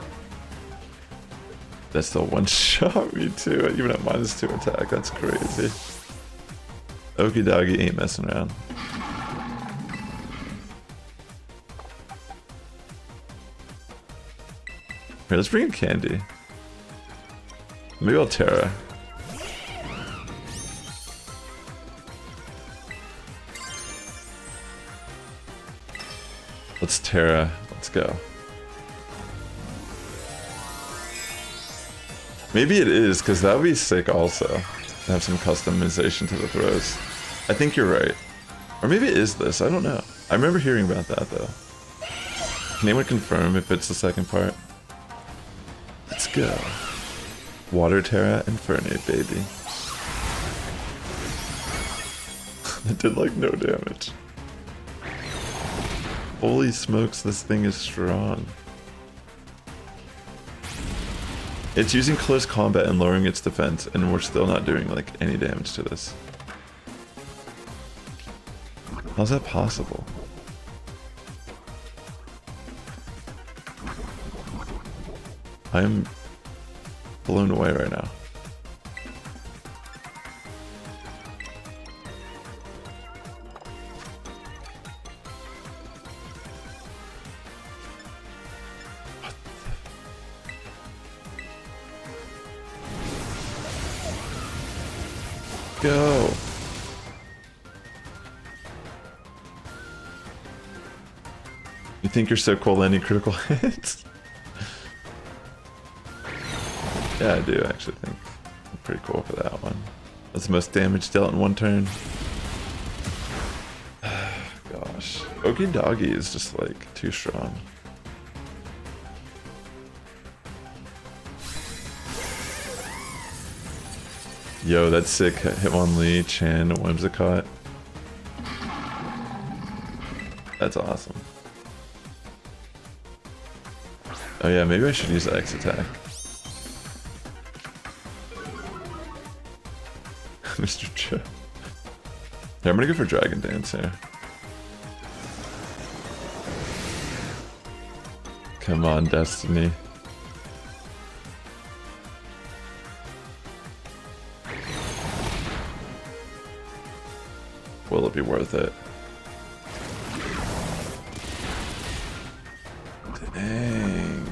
That still one-shot me too, even at -2 attack. That's crazy. Okie Doggy ain't messing around. Here, let's bring in Candy. Maybe I'll Terra. Let's Terra. Let's go. Maybe it is, because that would be sick also. To have some customization to the throws. I think you're right. Or maybe it is this. I don't know. I remember hearing about that though. Can anyone confirm if it's the second part? Let's go. Water Terra Infernape, baby. It did like no damage. Holy smokes, this thing is strong. It's using close combat and lowering its defense, and we're still not doing like any damage to this. How's that possible? I am blown away right now. Go. You think you're so cool landing critical hits? Yeah, I do actually think I'm pretty cool for that one. That's the most damage dealt in one turn. Gosh. Okie Doggy is just like too strong. Yo, that's sick. Hitmonlee, Chan, Whimsicott. That's awesome. Oh yeah, maybe I should use X attack. Mr. Cho. Yeah, I'm gonna go for Dragon Dance here. Come on, Destiny. Will it be worth it? Dang.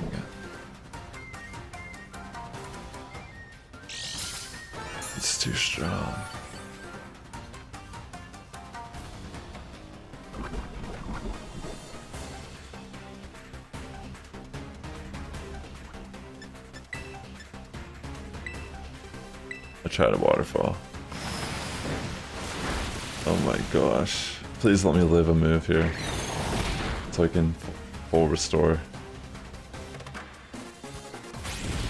It's too strong. I tried a waterfall. Oh my gosh. Please let me live a move here. So I can full restore.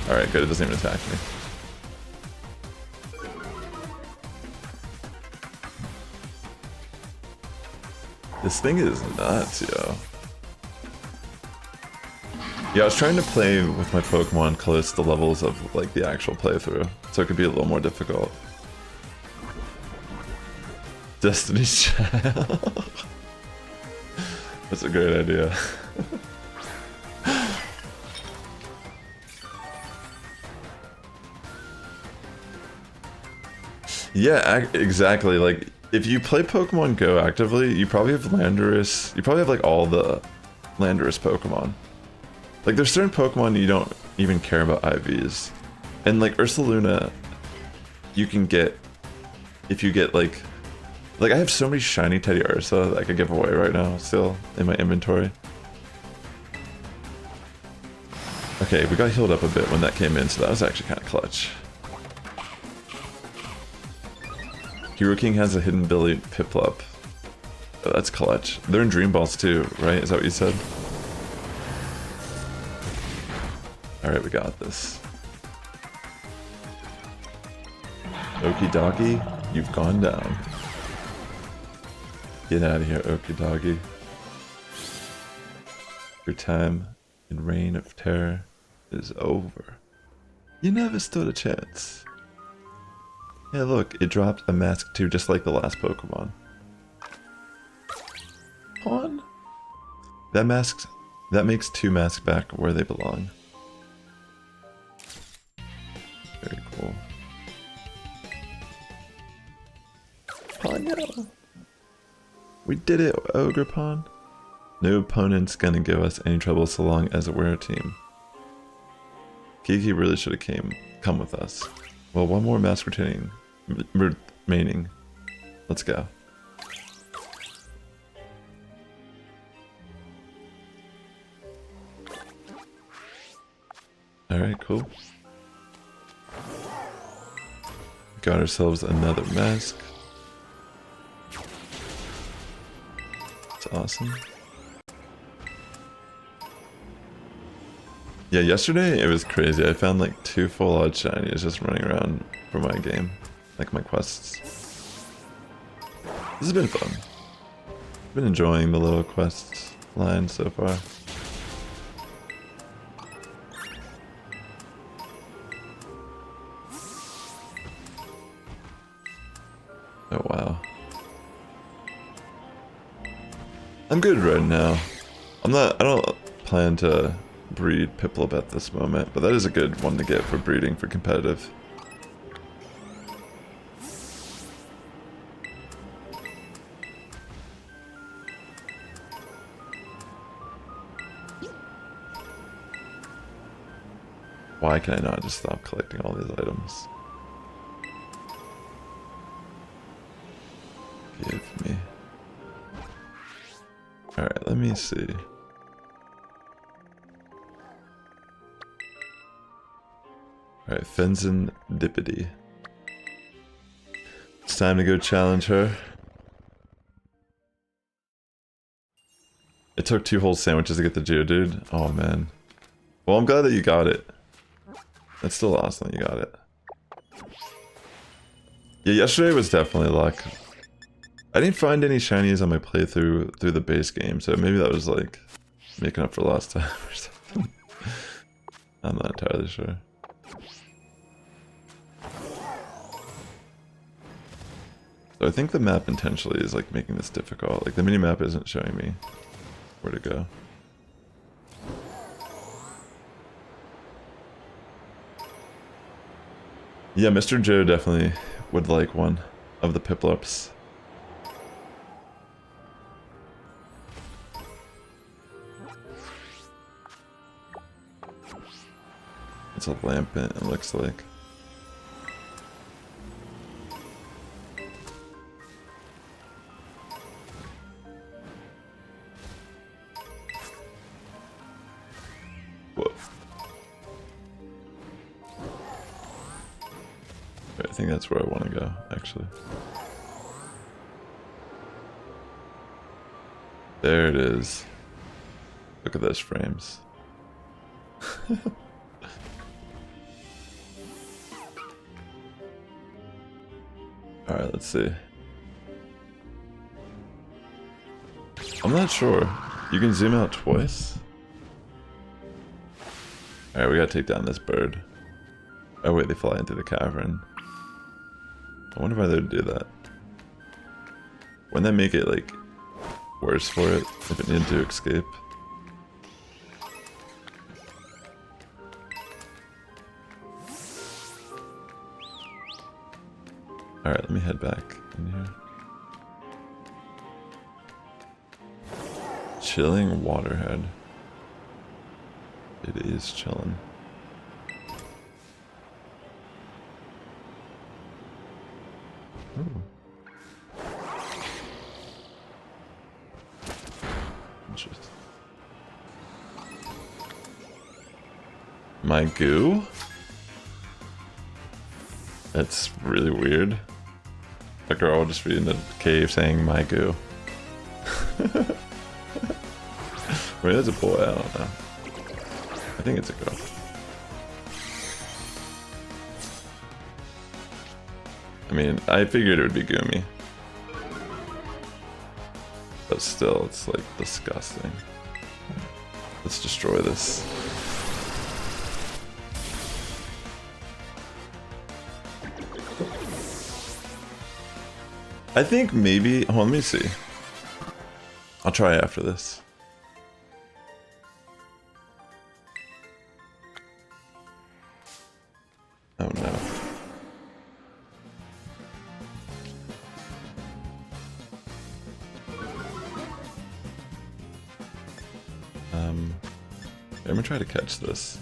Alright, good. It doesn't even attack me. This thing is nuts, yo. Yeah, I was trying to play with my Pokemon close to the levels of like the actual playthrough, so it could be a little more difficult. Destiny's Child. That's a great idea. Yeah, exactly. Like, if you play Pokemon Go actively, you probably have Landorus. You probably have like all the Landorus Pokemon. Like, there's certain Pokemon you don't even care about IVs, and like Ursaluna, you can get if you get like I have so many shiny Teddy Ursa that I could give away right now still in my inventory. Okay, we got healed up a bit when that came in, so that was actually kind of clutch. Hero King has a hidden Billy Piplup. Oh, that's clutch. They're in Dream Balls too, right? Is that what you said? Alright, we got this. Okie Doggy, you've gone down. Get out of here, Okie Doggy. Your time in Reign of Terror is over. You never stood a chance. Yeah, look, it dropped a mask too, just like the last Pokemon. On. That makes two masks back where they belong. Very cool. Oh no! We did it, Ogerpon. No opponent's gonna give us any trouble so long as we're a team. Kiki really should have come with us. Well, one more mask remaining. Let's go. Alright, cool. Got ourselves another mask. That's awesome. Yeah, yesterday it was crazy. I found like 2 full odd shinies just running around for my game. Like my quests. This has been fun. Been enjoying the little quest line so far. Oh wow. I'm good right now. I don't plan to breed Piplup at this moment, but that is a good one to get for breeding for competitive. Why can I not just stop collecting all these items? Give me. Alright, let me see. Alright, Fenzen Dippity. It's time to go challenge her. It took 2 whole sandwiches to get the Geodude. Oh man. Well, I'm glad that you got it. That's still awesome that you got it. Yeah, yesterday was definitely luck. I didn't find any shinies on my playthrough through the base game, so maybe that was like making up for lost time or something. I'm not entirely sure. So I think the map intentionally is like making this difficult. Like the mini-map isn't showing me where to go. Yeah, Mr. Joe definitely would like one of the Piplups. It's a lampant, it looks like. Whoa. I think that's where I want to go, actually. There it is. Look at those frames. Alright, let's see. I'm not sure. You can zoom out twice? Alright, we gotta take down this bird. Oh wait, they fly into the cavern. I wonder why they would do that. Wouldn't that make it, like, worse for it if it needed to escape? Alright, let me head back in here. Chilling waterhead. It is chilling. Ooh. Interesting. My goo? That's really weird. A girl will just be in the cave saying my goo. Maybe that's a boy, I don't know. I think it's a girl. I mean, I figured it would be Goomy. But still, it's like disgusting. Let's destroy this. I think maybe, oh, let me see. I'll try after this. Oh no. I'm gonna try to catch this.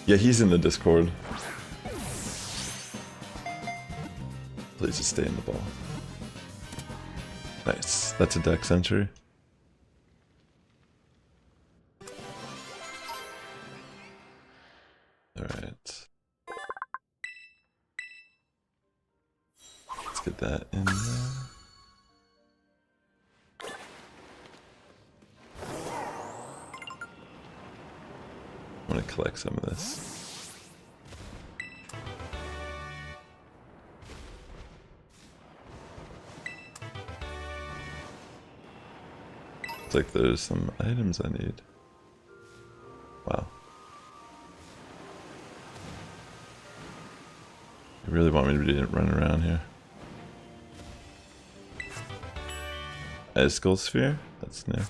Yeah, he's in the Discord. Please just stay in the ball. Nice. That's a dex entry. Alright. Let's get that in there. I want to collect some of this. It's like there's some items I need. Wow. You really want me to run around here? A skull sphere? That's new.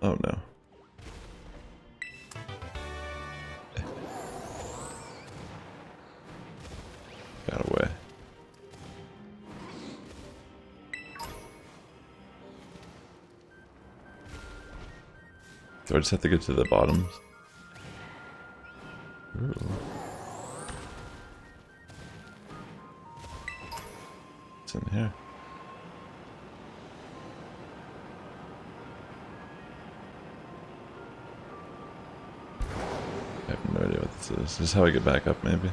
Oh no. Got away. Do I just have to get to the bottoms? Ooh. What's in here? I have no idea what this is. This is how I get back up, maybe.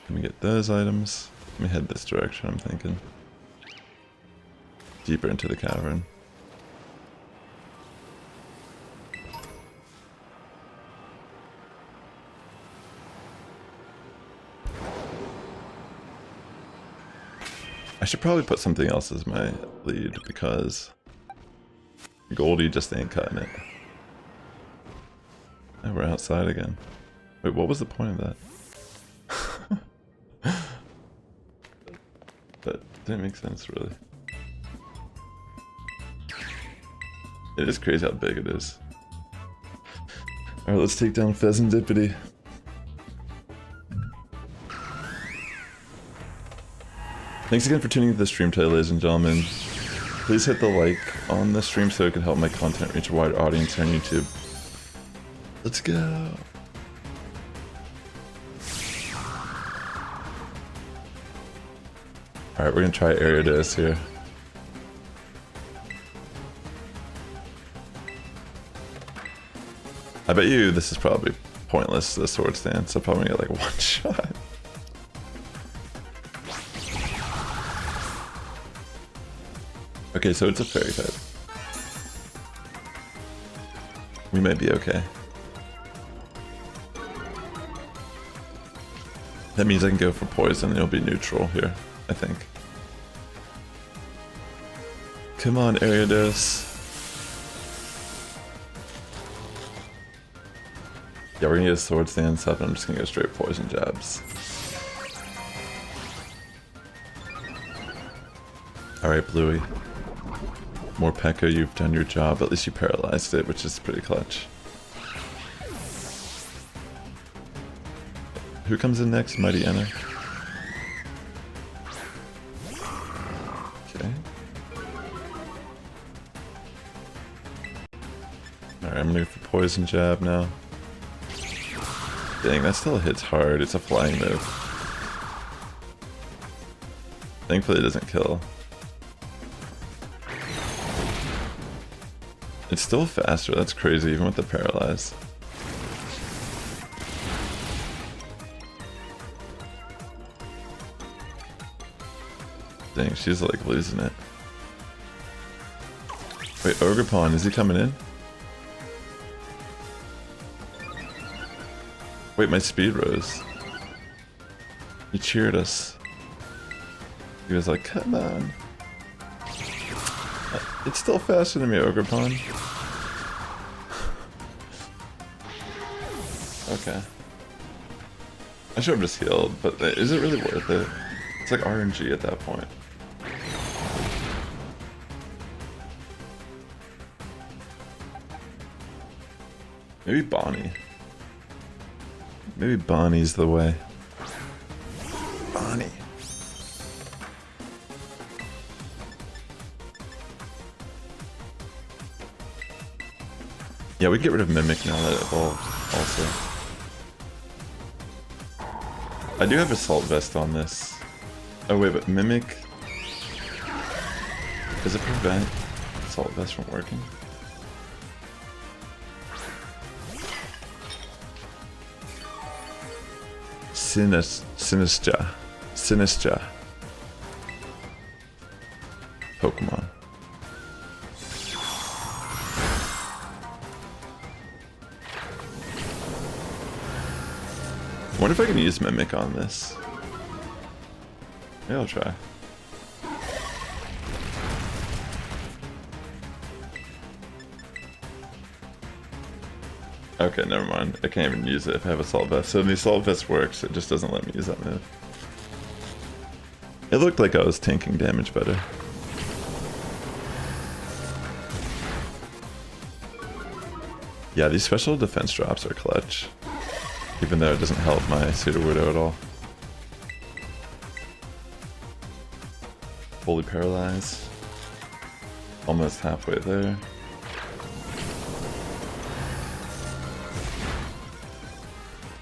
Let me get those items. Let me head this direction, I'm thinking. Deeper into the cavern. I should probably put something else as my lead because Goldie just ain't cutting it. And we're outside again. Wait, what was the point of that? That didn't make sense, really. It is crazy how big it is. Alright, let's take down Pheasantipity. Thanks again for tuning into the stream today, ladies and gentlemen. Please hit the like on the stream so it can help my content reach a wider audience here on YouTube. Let's go! Alright, we're gonna try Ariados here. I bet you this is probably pointless, the sword stance. I'm probably gonna get like one shot. Okay, so it's a fairy type. We might be okay. That means I can go for poison and it'll be neutral here, I think. Come on, Ariados. Yeah, we're gonna get a sword stance up and I'm just gonna go straight poison jabs. Alright, Bluey. More Pekka, you've done your job. At least you paralyzed it, which is pretty clutch. Who comes in next? Mighty Anna. Okay. Alright, I'm gonna go for poison jab now. Dang, that still hits hard. It's a flying move. Thankfully it doesn't kill. It's still faster, that's crazy, even with the paralyze. Dang, she's like losing it. Wait, Ogerpon, is he coming in? Wait, my speed rose. He cheered us. He was like, come on. It's still faster than me, Ogerpon. Okay. I should have just healed, but is it really worth it? It's like RNG at that point. Maybe Bonnie. Maybe Bonnie's the way. Bonnie. Yeah, we can get rid of Mimic now that it evolved, also. I do have Assault Vest on this. Oh wait, but Mimic... Does it prevent Assault Vest from working? Sinistra. Pokemon. wonder if I can use Mimic on this. Maybe I'll try. Okay, never mind. I can't even use it if I have Assault Vest. So when the Assault Vest works, it just doesn't let me use that move. It looked like I was tanking damage better. Yeah, these special defense drops are clutch. Even though it doesn't help my Sudowoodo at all. Fully paralyzed. Almost halfway there.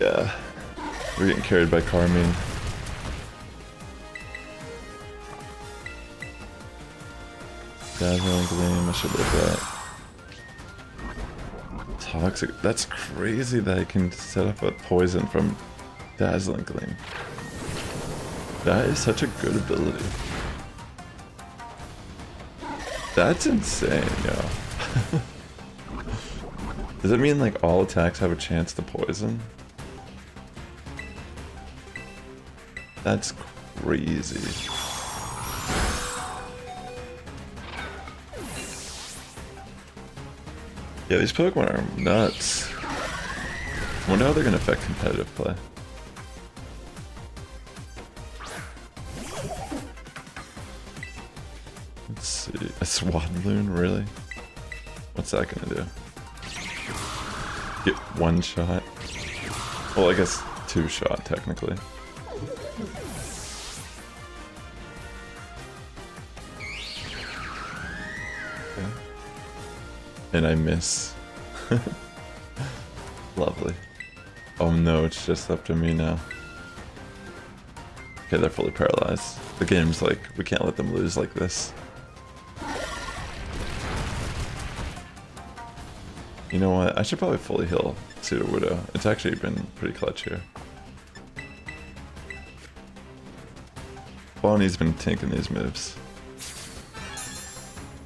Yeah. We're getting carried by Carmine. Dazzling Gleam, I should look at. Toxic. That's crazy that I can set up a poison from Dazzling Gleam. That is such a good ability. That's insane, yo. Does it mean like all attacks have a chance to poison? That's crazy. Yeah, these Pokemon are nuts. I wonder how they're gonna affect competitive play. Let's see. A Swadloon, really? What's that gonna do? Get one shot? Well, I guess two shot, technically. Okay. And I miss. Lovely. Oh no, it's just up to me now. Okay, they're fully paralyzed. The game's like, we can't let them lose like this. You know what? I should probably fully heal Sudowoodo. It's actually been pretty clutch here. Bonnie's been tanking these moves.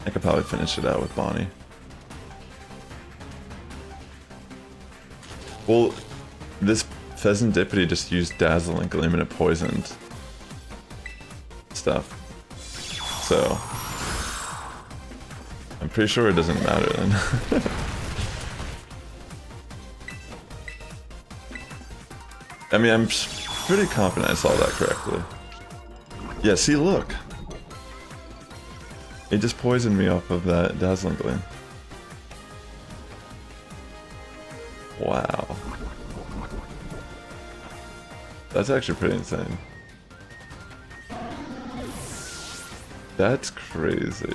I could probably finish it out with Bonnie. Well, this Pheasantipity just used Dazzling Gleam and it poisoned stuff. So, I'm pretty sure it doesn't matter then. I mean, I'm pretty confident I saw that correctly. Yeah, see, look. It just poisoned me off of that Dazzling Gleam. Wow. That's actually pretty insane. That's crazy.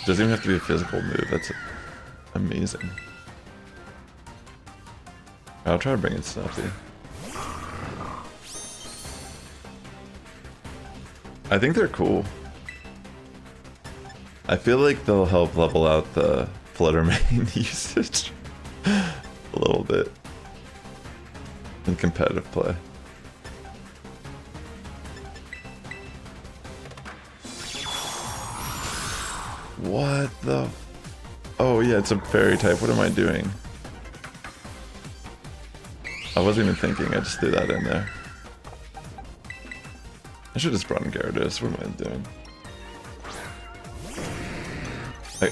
Doesn't even have to be a physical move, that's amazing. I'll try to bring in Snuffy. I think they're cool. I feel like they'll help level out the Fluttermane usage a little bit in competitive play. What the? Oh yeah, it's a fairy type. What am I doing? I wasn't even thinking, I just threw that in there. I should have just brought in Gyarados, what am I doing?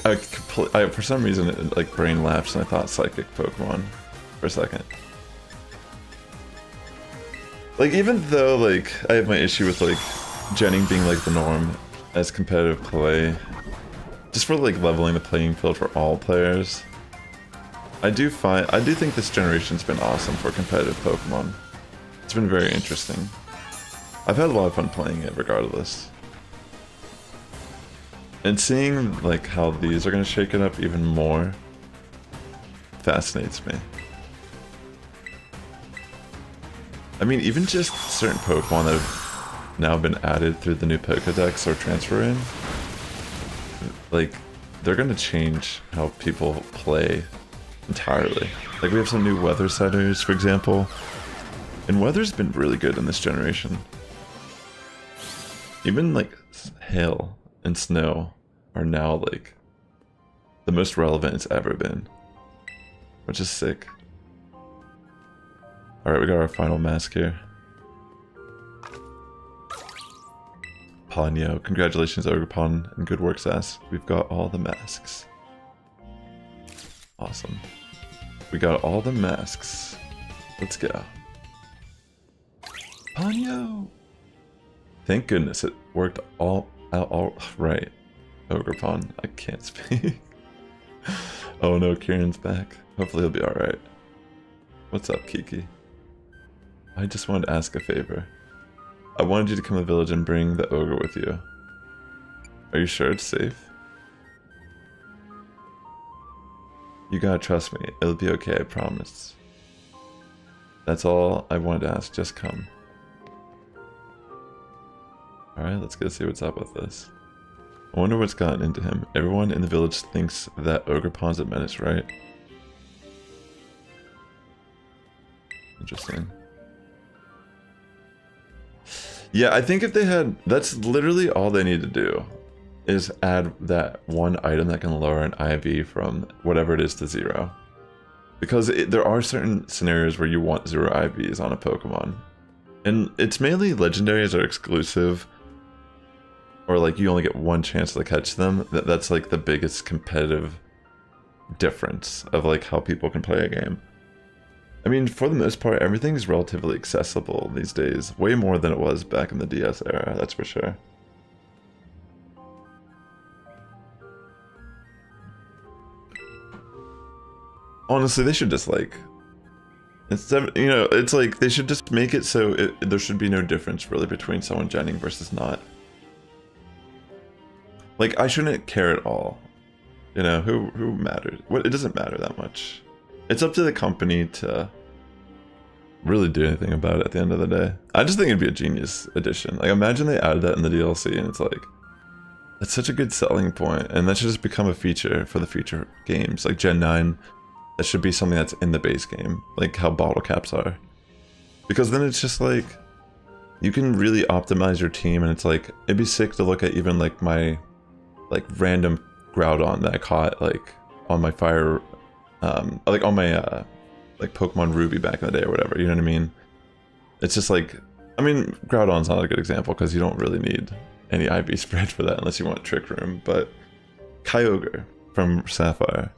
I for some reason, it, like, brain lapsed and I thought Psychic Pokemon for a second. Like, even though, like, I have my issue with, like, genning being, like, the norm as competitive play, just for, like, leveling the playing field for all players, I do think this generation's been awesome for competitive Pokemon. It's been very interesting. I've had a lot of fun playing it regardless. And seeing like how these are gonna shake it up even more fascinates me. I mean, even just certain Pokemon that have now been added through the new Pokédex or transfer in, like, they're gonna change how people play entirely. Like, we have some new weather setters, for example, and weather's been really good in this generation. Even like hail and snow are now like the most relevant it's ever been, which is sick. Alright, we got our final mask here. Ponyo. Congratulations, Ogerpon, and good work, Sass. We've got all the masks. Awesome. We got all the masks. Let's go. Ponyo! Thank goodness it worked all right. Ogerpon, I can't speak. Oh no, Kieran's back. Hopefully he'll be alright. What's up, Kiki? I just wanted to ask a favor. I wanted you to come to the village and bring the ogre with you. Are you sure it's safe? You gotta trust me. It'll be okay, I promise. That's all I wanted to ask. Just come. Alright, let's go see what's up with this. I wonder what's gotten into him. Everyone in the village thinks that Ogerpon's a menace, right? Interesting. Yeah, I think if they had... That's literally all they need to do. Is add that one item that can lower an IV from whatever it is to 0. Because there are certain scenarios where you want 0 IVs on a Pokemon. And it's mainly legendaries or exclusive. Or like you only get one chance to catch them. That's like the biggest competitive difference of like how people can play a game. I mean, for the most part, everything is relatively accessible these days. Way more than it was back in the DS era, that's for sure. Honestly, they should just like... Instead, you know, it's like they should just make it so there should be no difference really between someone genning versus not. Like, I shouldn't care at all. You know, who matters? It doesn't matter that much. It's up to the company to really do anything about it at the end of the day. I just think it'd be a genius addition. Like, imagine they added that in the DLC and it's like... That's such a good selling point, and that should just become a feature for the future games. Like Gen 9, that should be something that's in the base game. Like how bottle caps are. Because then it's just like... You can really optimize your team, and it's like... It'd be sick to look at even like my... Like random Groudon that I caught like on my fire... like on my like Pokemon Ruby back in the day or whatever, you know what I mean? It's just like, I mean, Groudon's not a good example because you don't really need any IV spread for that unless you want Trick Room, but Kyogre from Sapphire.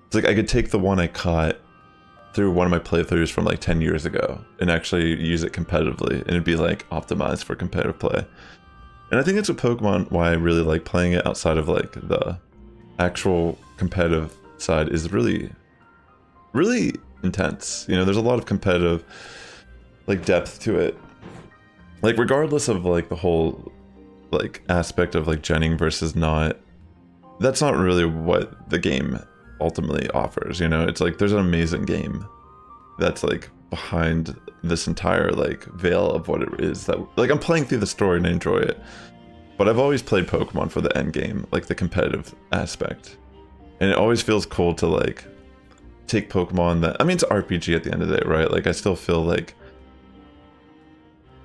It's like I could take the one I caught through one of my playthroughs from like 10 years ago and actually use it competitively, and it'd be like optimized for competitive play. And I think it's a Pokemon why I really like playing it outside of like the actual competitive side is really intense. You know, there's a lot of competitive like depth to it. Like regardless of like the whole like aspect of like genning versus not, that's not really what the game ultimately offers, you know? It's like there's an amazing game that's like behind this entire like veil of what it is that like I'm playing through the story and I enjoy it. But I've always played Pokemon for the end game, like the competitive aspect. And it always feels cool to like take Pokemon that, I mean, it's RPG at the end of the day, right? Like I still feel like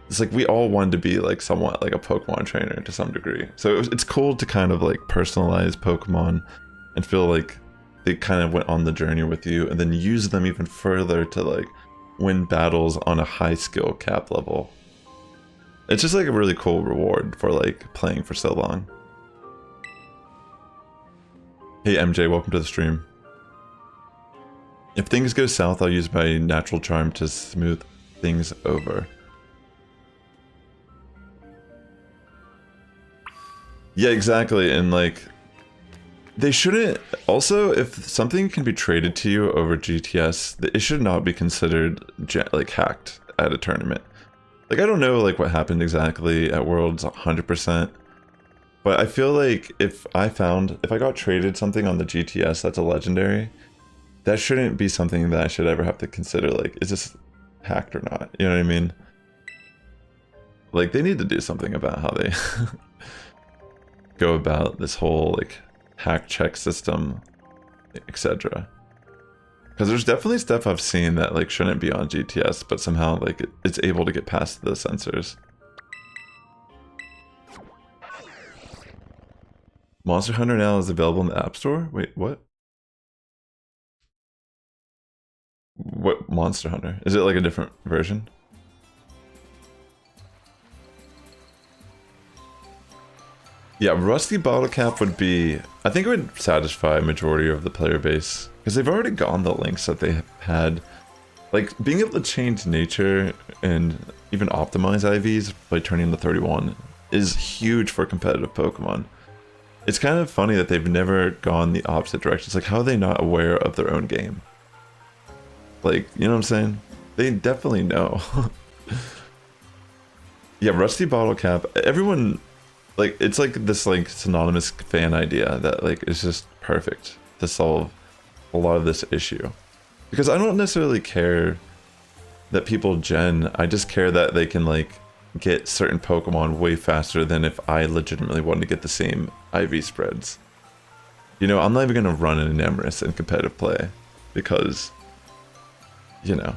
it's like we all wanted to be like somewhat like a Pokemon trainer to some degree. So it's cool to kind of like personalize Pokemon and feel like they kind of went on the journey with you and then use them even further to like win battles on a high skill cap level. It's just like a really cool reward for like playing for so long. Hey MJ, welcome to the stream. If things go south, I'll use my natural charm to smooth things over. Yeah, exactly, and like, they shouldn't, also, if something can be traded to you over GTS, it should not be considered, like, hacked at a tournament. Like, I don't know, like, what happened exactly at Worlds 100%, but I feel like if I got traded something on the GTS that's a legendary, that shouldn't be something that I should ever have to consider, like, is this hacked or not? You know what I mean? Like, they need to do something about how they go about this whole, like, hack check system, etc. Because there's definitely stuff I've seen that, like, shouldn't be on GTS, but somehow, like, it's able to get past the sensors. Monster Hunter now is available in the App Store? Wait, what? What Monster Hunter? Is it like a different version? Yeah, Rusty Bottle Cap would be... I think it would satisfy a majority of the player base. Because they've already gone the lengths that they had. Like, being able to change nature and even optimize IVs by turning them to 31 is huge for competitive Pokemon. It's kind of funny that they've never gone the opposite direction. It's like, how are they not aware of their own game? Like, you know what I'm saying? They definitely know. Yeah, Rusty Bottle Cap, everyone... Like, it's like this, like, synonymous fan idea that, like, is just perfect to solve a lot of this issue. Because I don't necessarily care that people gen, I just care that they can, like, get certain Pokemon way faster than if I legitimately wanted to get the same IV spreads. You know, I'm not even going to run an Enemorus in competitive play because, you know,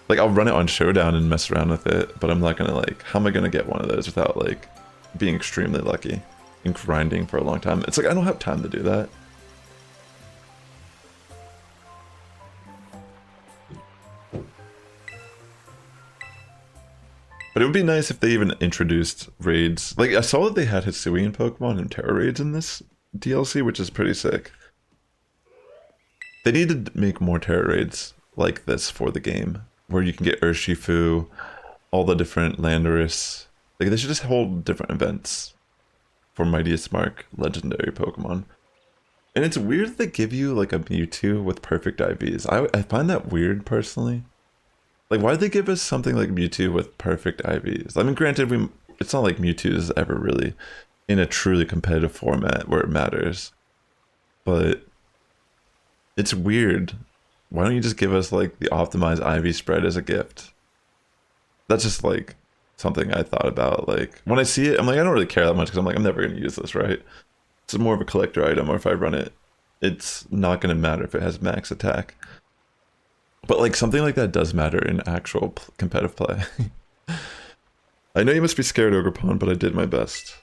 like, I'll run it on Showdown and mess around with it, but I'm not going to, like, how am I going to get one of those without, like, being extremely lucky and grinding for a long time? It's like, I don't have time to do that. But it would be nice if they even introduced raids. Like, I saw that they had Hisuian Pokemon and Terra raids in this DLC, which is pretty sick. They need to make more Terra raids like this for the game, where you can get Urshifu, all the different Landorus. Like, they should just hold different events for Mightiest Mark legendary Pokemon. And it's weird that they give you, like, a Mewtwo with perfect IVs. I find that weird, personally. Like, why'd they give us something like Mewtwo with perfect IVs? I mean, granted, it's not like Mewtwo is ever really in a truly competitive format where it matters. But it's weird. Why don't you just give us, like, the optimized IV spread as a gift? That's just, like... something I thought about. Like, when I see it, I'm like, I don't really care that much because I'm like, I'm never going to use this, right? It's more of a collector item, or if I run it, it's not going to matter if it has max attack. But like, something like that does matter in actual competitive play. I know you must be scared, Ogerpon, but I did my best.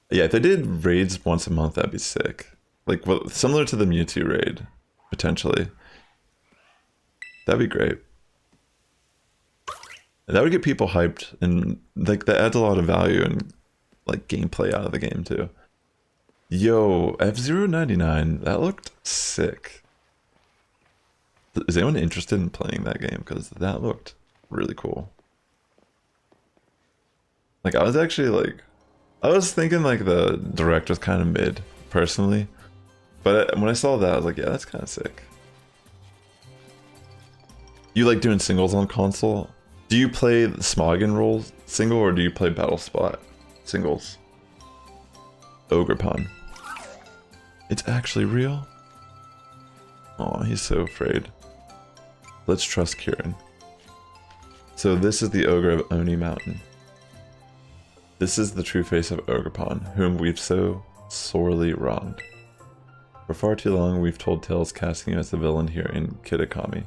Yeah, if they did raids once a month, that'd be sick. Like, well, similar to the Mewtwo raid, potentially. That'd be great. That would get people hyped, and like that adds a lot of value and like gameplay out of the game too. Yo, F-099, that looked sick. Is anyone interested in playing that game? Because that looked really cool. Like, I was actually like, I was thinking like the direct was kind of mid, personally. But when I saw that, I was like, yeah, that's kind of sick. You like doing singles on console? Do you play the Smoggin roll single, or do you play Battle Spot singles? Ogerpon. It's actually real? Oh, he's so afraid. Let's trust Kieran. So this is the Ogre of Oni Mountain. This is the true face of Ogerpon, whom we've so sorely wronged. For far too long, we've told tales casting you as the villain here in Kitakami.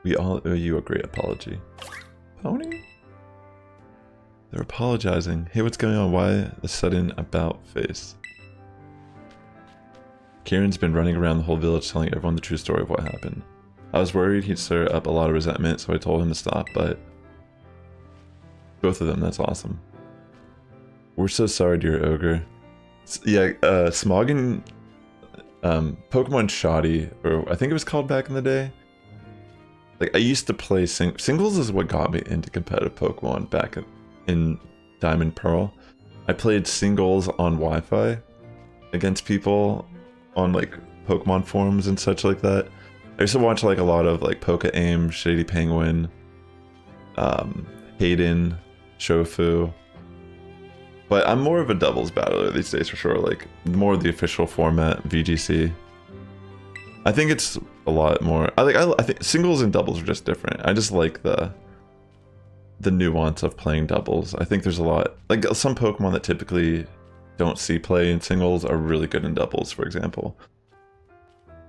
We all owe you a great apology. Pony? They're apologizing. Hey, what's going on? Why the sudden about face? Kieran's been running around the whole village telling everyone the true story of what happened. I was worried he'd stir up a lot of resentment, so I told him to stop, but... both of them, that's awesome. We're so sorry, dear Ogre. Yeah, Smoggin... Pokemon Shoddy, or I think it was called back in the day. Like, I used to play singles is what got me into competitive Pokemon back in Diamond Pearl. I played singles on Wi-Fi against people on like Pokemon forums and such like that. I used to watch like a lot of like Poke-Aim, Shady Penguin, Hayden, Shofu. But I'm more of a doubles battler these days for sure, like more of the official format, VGC. I think it's a lot more. I think singles and doubles are just different. I just like the nuance of playing doubles. I think there's a lot, like some Pokemon that typically don't see play in singles are really good in doubles, for example.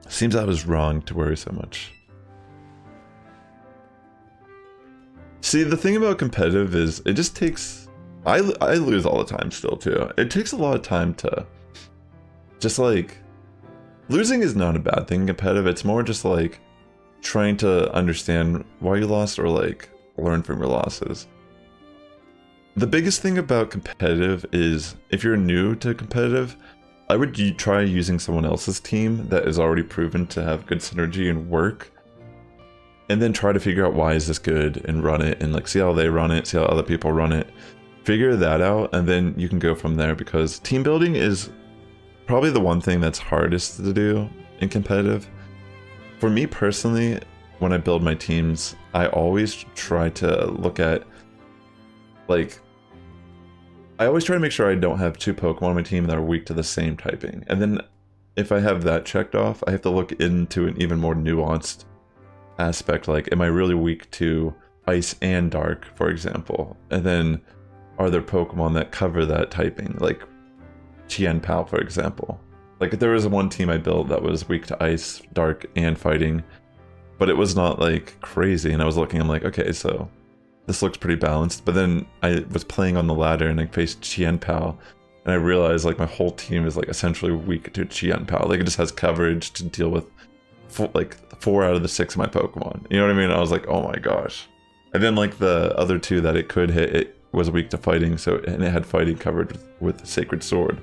Seems I was wrong to worry so much. See, the thing about competitive is it just takes... I lose all the time still too. It takes a lot of time to just like losing is not a bad thing in competitive. It's more just like trying to understand why you lost or like learn from your losses. The biggest thing about competitive is if you're new to competitive, I would try using someone else's team that is already proven to have good synergy and work, and then try to figure out why is this good and run it and like see how they run it, see how other people run it, figure that out, and then you can go from there, because team building is probably the one thing that's hardest to do in competitive. For me personally, when I build my teams, I always try to look at like, I always try to make sure I don't have two Pokemon on my team that are weak to the same typing. And then if I have that checked off, I have to look into an even more nuanced aspect. Like, am I really weak to Ice and Dark, for example? And then are there Pokemon that cover that typing? Like Pal, for example. Like there was one team I built that was weak to Ice, Dark, and Fighting, but it was not like crazy. And I was looking, I'm like, okay, so this looks pretty balanced. But then I was playing on the ladder and I faced Pal, and I realized like my whole team is like essentially weak to Pal. Like it just has coverage to deal with like 4 out of the 6 of my Pokemon. You know what I mean? I was like, oh my gosh. And then like the other 2 that it could hit, it was weak to Fighting, and it had Fighting covered with Sacred Sword.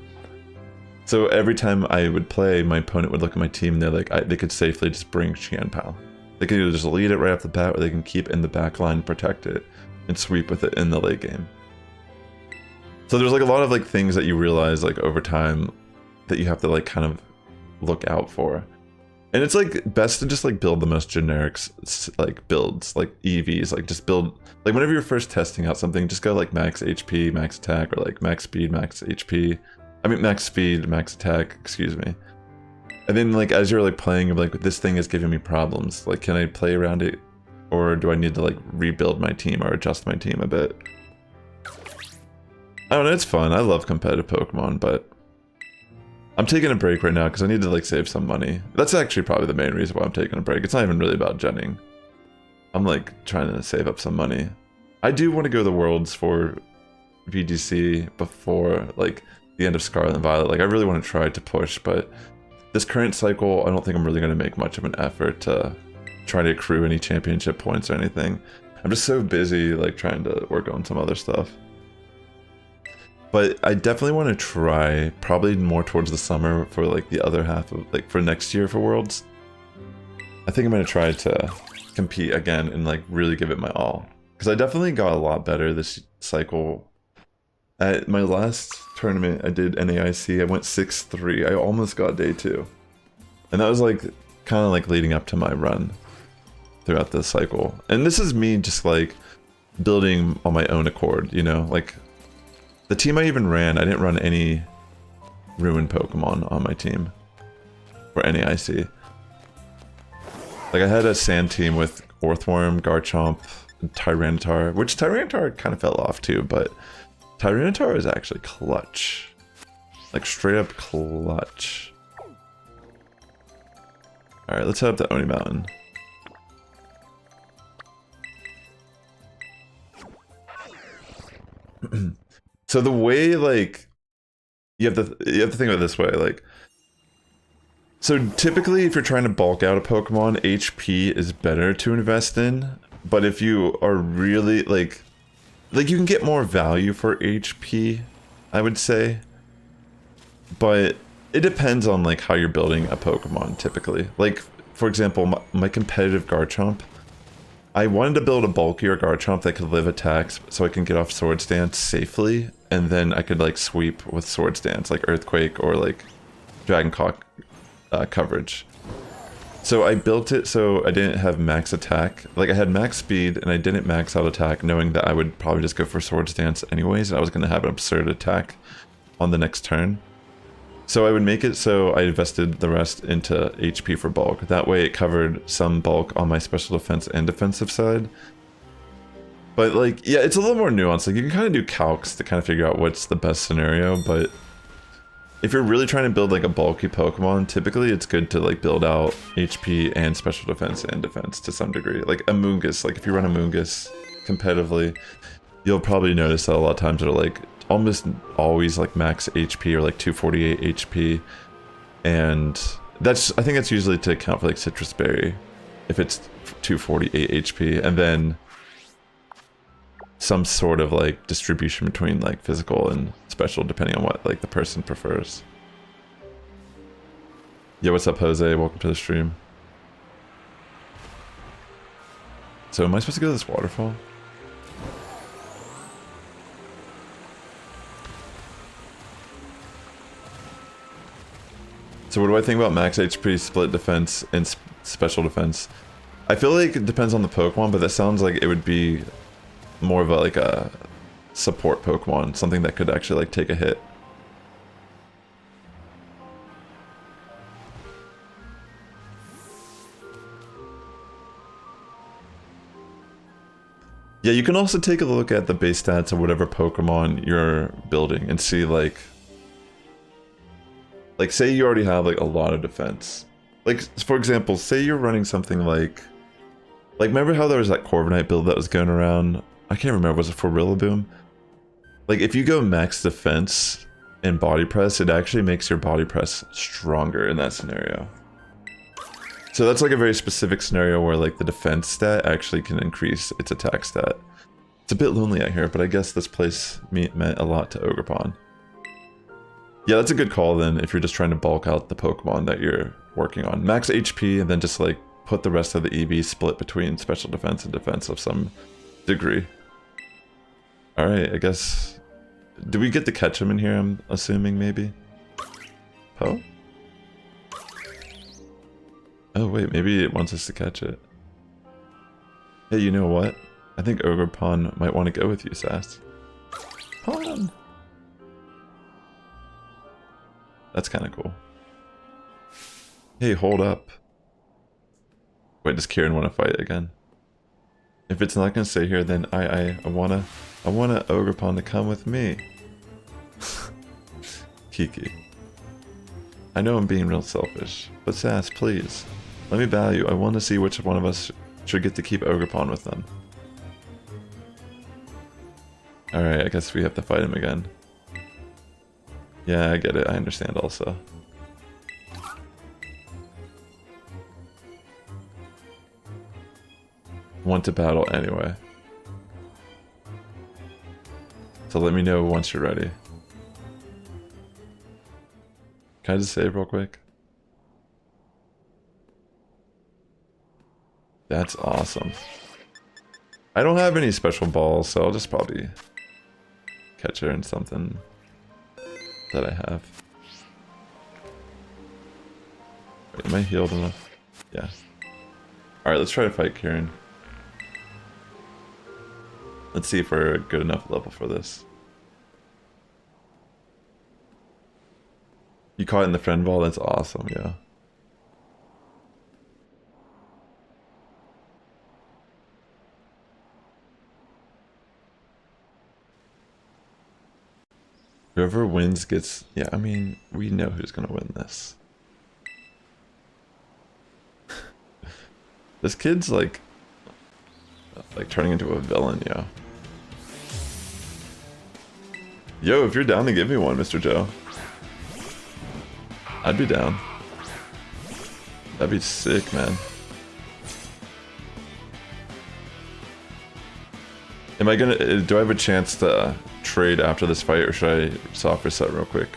So every time I would play, my opponent would look at my team and they're like, they could safely just bring Pal. They can either just lead it right off the bat, or they can keep in the back line, protect it, and sweep with it in the late game. So there's like a lot of like things that you realize like over time that you have to like kind of look out for. And it's like best to just like build the most generic like builds, like EVs, like just build, like whenever you're first testing out something, just go like max HP, max attack, or like max speed, max HP. I mean max speed, max attack, excuse me. And then like as you're like playing, you're like, this thing is giving me problems. Like, can I play around it, or do I need to like rebuild my team or adjust my team a bit? I don't know, it's fun. I love competitive Pokemon, but I'm taking a break right now because I need to like save some money. That's actually probably the main reason why I'm taking a break. It's not even really about genning. I'm like trying to save up some money. I do want to go to the Worlds for VGC before like the end of Scarlet and Violet. Like I really want to try to push, but this current cycle, I don't think I'm really going to make much of an effort to try to accrue any championship points or anything. I'm just so busy like trying to work on some other stuff. But I definitely want to try, probably more towards the summer for like the other half of like for next year for Worlds. I think I'm going to try to compete again and like really give it my all. Because I definitely got a lot better this cycle. At my last tournament I did NAIC, I went 6-3. I almost got day 2. And that was like kind of like leading up to my run throughout the cycle. And this is me just like building on my own accord, you know? Like the team I even ran, I didn't run any Ruin Pokemon on my team for NAIC. Like I had a sand team with Orthworm, Garchomp, and Tyranitar, which Tyranitar kind of fell off too, but Tyranitar is actually clutch. Like straight up clutch. Alright, let's head up to Oni Mountain. So the way like you have to think of it this way, like, so typically if you're trying to bulk out a Pokemon, HP is better to invest in, but if you are really like you can get more value for HP, I would say, but it depends on like how you're building a Pokemon typically. Like for example, my competitive Garchomp, I wanted to build a bulkier Garchomp that could live attacks so I can get off Swords Dance safely, and then I could like sweep with Swords Dance, like Earthquake or like Dragon Cock coverage. So I built it so I didn't have max attack. Like I had max speed and I didn't max out attack, knowing that I would probably just go for Swords Dance anyways, and I was going to have an absurd attack on the next turn. So I would make it so I invested the rest into HP for bulk. That way it covered some bulk on my special defense and defensive side. But like, yeah, it's a little more nuanced. Like you can kind of do calcs to kind of figure out what's the best scenario, but if you're really trying to build like a bulky Pokemon, typically it's good to like build out HP and special defense and defense to some degree. Like a Moongus, like if you run a Moongus competitively, you'll probably notice that a lot of times they're like almost always like max HP or like 248 HP, and I think that's usually to account for like Citrus Berry, if it's 248 HP, and then some sort of like distribution between like physical and special depending on what like the person prefers. Yeah, what's up, Jose? Welcome to the stream. So am I supposed to go to this waterfall? So what do I think about max HP, split defense, and special defense? I feel like it depends on the Pokemon, but that sounds like it would be more of a, like a support Pokemon, something that could actually like take a hit. Yeah, you can also take a look at the base stats of whatever Pokemon you're building and see like say you already have like a lot of defense. Like for example, say you're running something like remember how there was that Corviknight build that was going around? I can't remember, was it for Rillaboom? Like if you go max defense and body press, it actually makes your body press stronger in that scenario. So that's like a very specific scenario where like the defense stat actually can increase its attack stat. It's a bit lonely out here, but I guess this place meant a lot to Ogerpon. Yeah, that's a good call then if you're just trying to bulk out the Pokemon that you're working on. Max HP and then just like put the rest of the EV split between special defense and defense of some degree. Alright, I guess... Do we get to catch him in here, I'm assuming, maybe? Oh? Oh wait, maybe it wants us to catch it. Hey, you know what? I think Ogerpon might want to go with you, Sass. Pon! That's kind of cool. Hey, hold up. Wait, does Kieran want to fight again? If it's not gonna stay here, then I wanna Ogerpon to come with me. Kiki. I know I'm being real selfish, but Sass, please. Let me battle you. I want to see which one of us should get to keep Ogerpon with them. Alright, I guess we have to fight him again. Yeah, I get it. I understand also. Want to battle anyway. So let me know once you're ready. Can I just save real quick? That's awesome. I don't have any special balls, so I'll just probably catch her in something that I have. Wait, am I healed enough? Yeah. Alright, let's try to fight Kieran. Let's see if we're a good enough level for this. You caught it in the friend ball? That's awesome, yeah. Whoever wins gets... Yeah, I mean, we know who's gonna win this. This kid's like turning into a villain, yo. Yo, if you're down to give me one, Mr. Joe. I'd be down. That'd be sick, man. Am I gonna... Do I have a chance to trade after this fight, or should I soft reset real quick?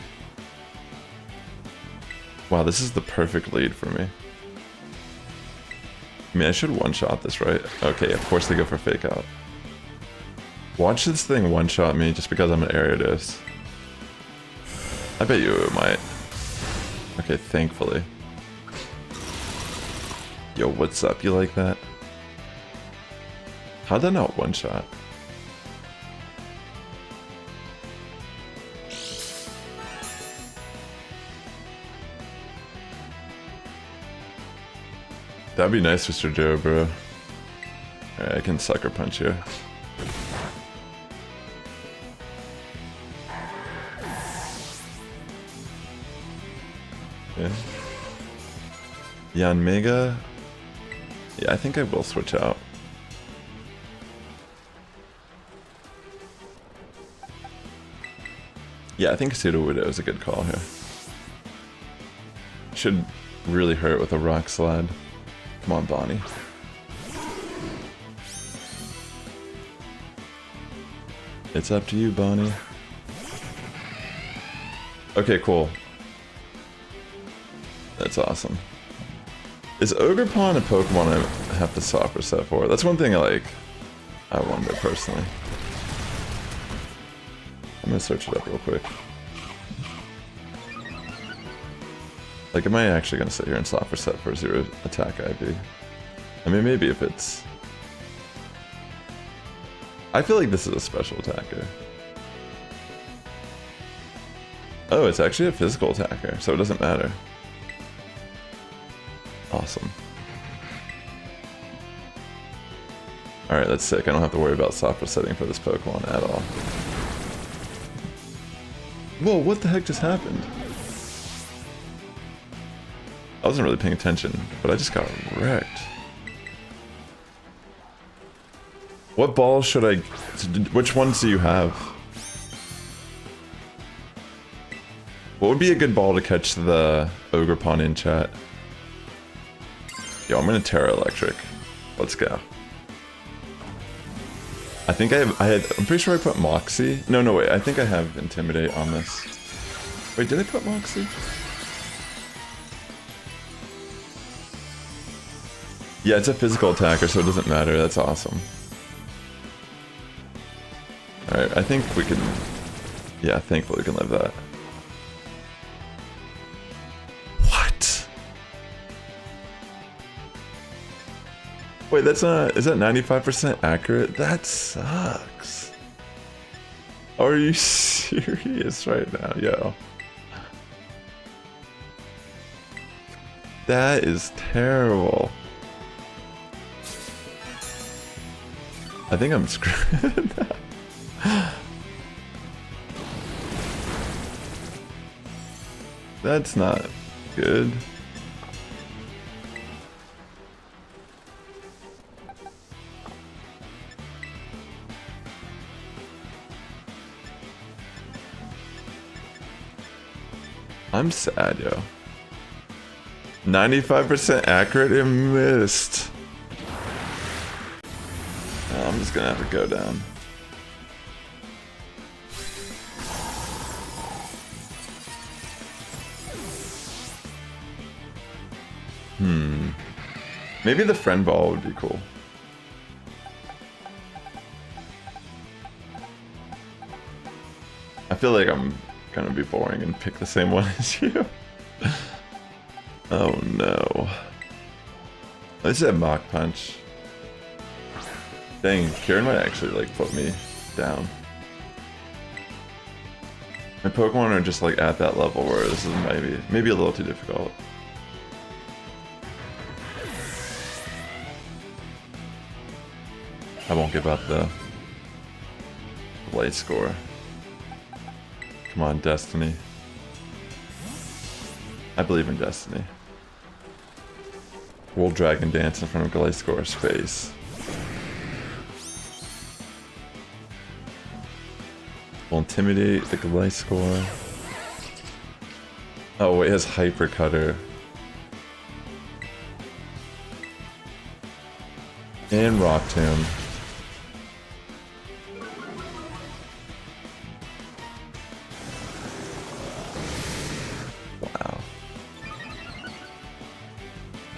Wow, this is the perfect lead for me. I mean, I should one-shot this, right? Okay, of course they go for fake out. Watch this thing one-shot me just because I'm an Ariados. I bet you it might. Okay, thankfully. Yo, what's up? You like that? How'd that not one-shot? That'd be nice, Mr. Joe, bro. Alright, I can sucker punch you. Okay. Yanmega? Yeah, I think I will switch out. Yeah, I think Sudowoodo is a good call here. Should really hurt with a rock slide. Come on, Bonnie. It's up to you, Bonnie. Okay, cool. That's awesome. Is Ogerpon a Pokemon I have to soft reset for? That's one thing I wonder personally. I'm gonna search it up real quick. Like, am I actually gonna sit here and soft reset for 0 attack IV? I mean, maybe if it's... I feel like this is a special attacker. Oh, it's actually a physical attacker, so it doesn't matter. Awesome. Alright, that's sick. I don't have to worry about soft resetting for this Pokemon at all. Whoa, what the heck just happened? I wasn't really paying attention, but I just got wrecked. What balls should I... Which ones do you have? What would be a good ball to catch the Ogerpon in, chat? Yo, I'm gonna Terra Electric. Let's go. I think I'm pretty sure I put Moxie. No, wait, I think I have Intimidate on this. Wait, did I put Moxie? Yeah, it's a physical attacker, so it doesn't matter. That's awesome. Alright, I think we can... Yeah, thankfully we can live that. What? Wait, that's not... Is that 95% accurate? That sucks. Are you serious right now, yo? That is terrible. I think I'm screwed. That's not good. I'm sad, yo. 95% accurate and missed. I'm just gonna have to go down. Maybe the friend ball would be cool. I feel like I'm gonna be boring and pick the same one as you. Oh no. I said Mach Punch. Dang, Kieran might actually like put me down. My Pokemon are just like at that level where this is maybe a little too difficult. I won't give up the light score. Come on, Destiny. I believe in Destiny. World Dragon Dance in front of Gliscor's face. We'll intimidate the Gliscor. Oh wait, it has Hyper Cutter. And Rock Tomb. Wow.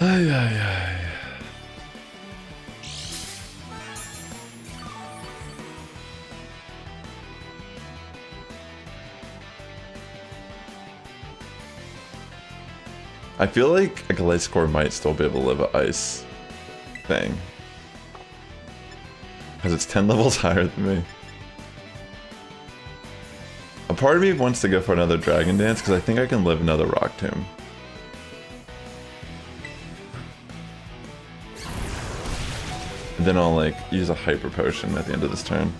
Ay, ay, ay. I feel like a Gliscor might still be able to live an ice thing. Because it's 10 levels higher than me. A part of me wants to go for another Dragon Dance because I think I can live another Rock Tomb. And then I'll like use a Hyper Potion at the end of this turn.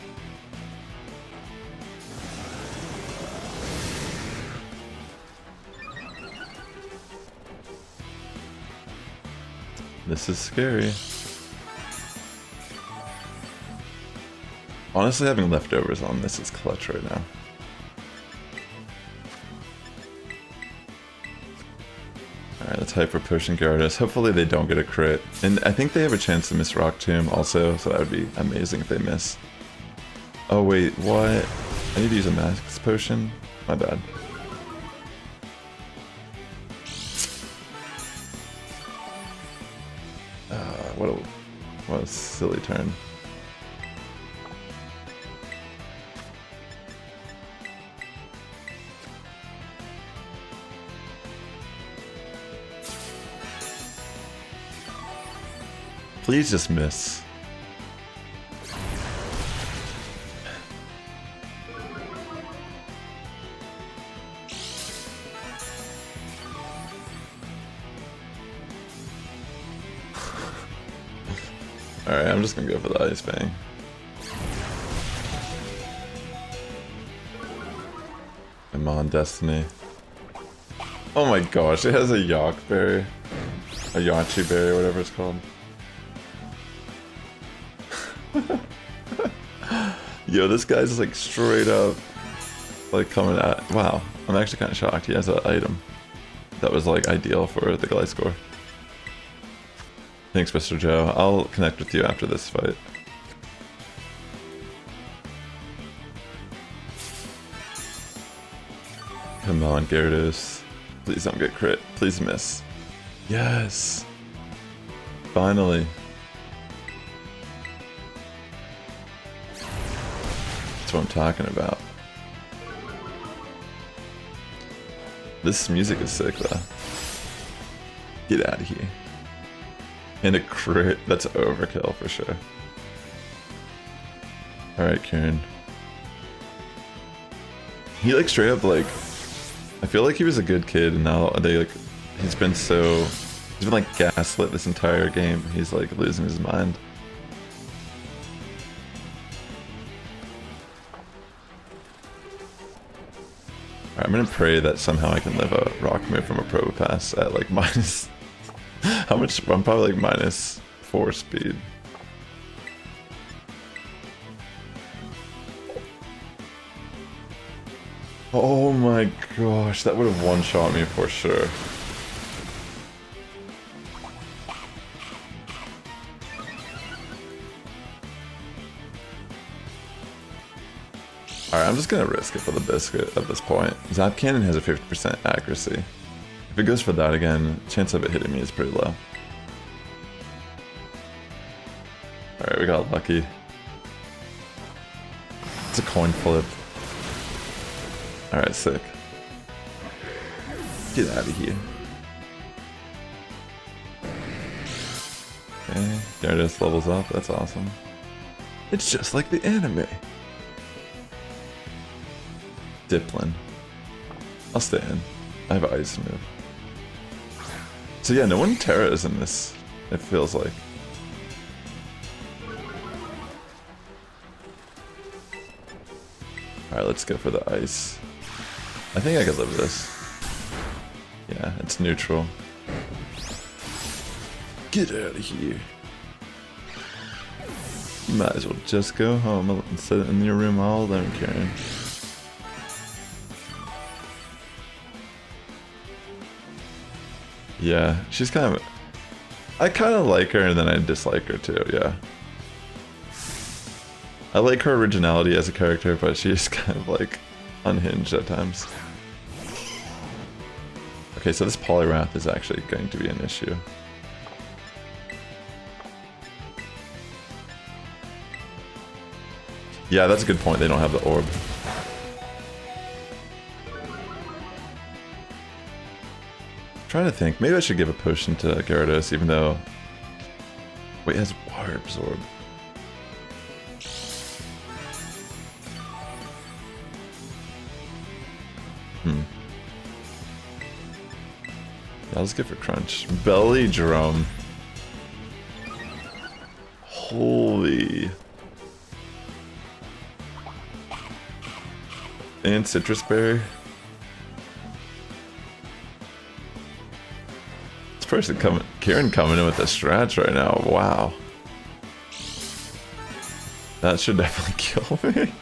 This is scary. Honestly, having leftovers on this is clutch right now. Alright, let's type for pushing Gyarados. Hopefully they don't get a crit. And I think they have a chance to miss Rock Tomb also, so that would be amazing if they miss. Oh wait, what? I need to use a Max Potion? My bad. What a silly turn. Please just miss. Alright, I'm just gonna go for the Ice Fang. I'm on Destiny. Oh my gosh, it has a Yak Berry. A Yachi Berry, whatever it's called. Yo, this guy's just like straight up like coming at. Wow, I'm actually kind of shocked. He has an item that was like ideal for the Gliscor. Thanks, Mr. Joe. I'll connect with you after this fight. Come on, Gyarados. Please don't get crit. Please miss. Yes! Finally. That's what I'm talking about. This music is sick though. Get out of here. And a crit, that's overkill for sure. Alright, Kieran. He like straight up like, I feel like he was a good kid and now they like, he's been like gaslit this entire game. He's like losing his mind. Alright, I'm gonna pray that somehow I can live a rock move from a Probopass at like minus... How much? I'm probably like -4 speed. Oh my gosh, that would have one-shot me for sure. Alright, I'm just gonna risk it for the biscuit at this point. Zap Cannon has a 50% accuracy. If it goes for that again, chance of it hitting me is pretty low. Alright, we got lucky. It's a coin flip. Alright, sick. Get out of here. Okay, Gyarados levels up, that's awesome. It's just like the anime. Diplin. I'll stay in. I have an ice move. So yeah, no one Terra is in this, it feels like. Alright, let's go for the ice. I think I could live this. Yeah, it's neutral. Get out of here. You might as well just go home and sit in your room all alone, Karen. Yeah, she's kind of... I kind of like her and then I dislike her too, yeah. I like her originality as a character, but she's kind of like unhinged at times. Okay, so this Poliwrath is actually going to be an issue. Yeah, that's a good point, they don't have the orb. Trying to think, maybe I should give a potion to Gyarados, even though... Wait, it has Water Absorb. Yeah, let's go for Crunch. Belly Drum. Holy... And Citrus Berry. Person coming, Kieran coming in with the strats right now. Wow, that should definitely kill me.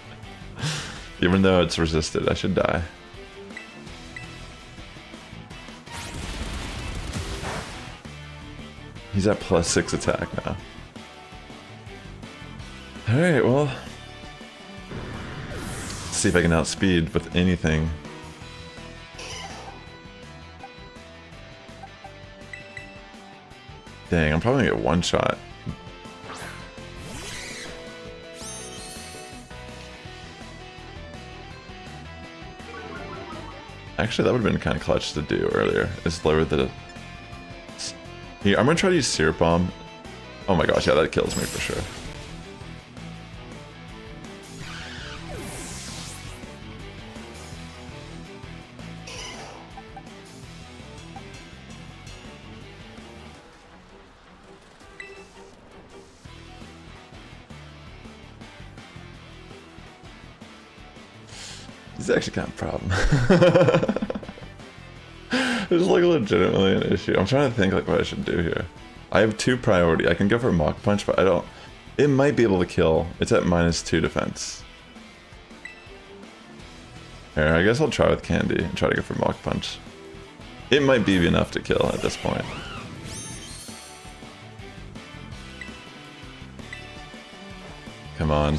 Even though it's resisted, I should die. He's at +6 attack now. Alright, well. Let's see if I can outspeed with anything. Dang, I'm probably gonna get one shot. Actually, that would have been kind of clutch to do earlier. Is lower the... Here, I'm gonna try to use Syrup Bomb. Oh my gosh, yeah, that kills me for sure. It's actually kind of a problem. It's like legitimately an issue. I'm trying to think like what I should do here. I have 2 priority. I can go for Mach Punch, but I don't... It might be able to kill. It's at -2 defense. Here, I guess I'll try with Candy and try to go for Mach Punch. It might be enough to kill at this point. Come on.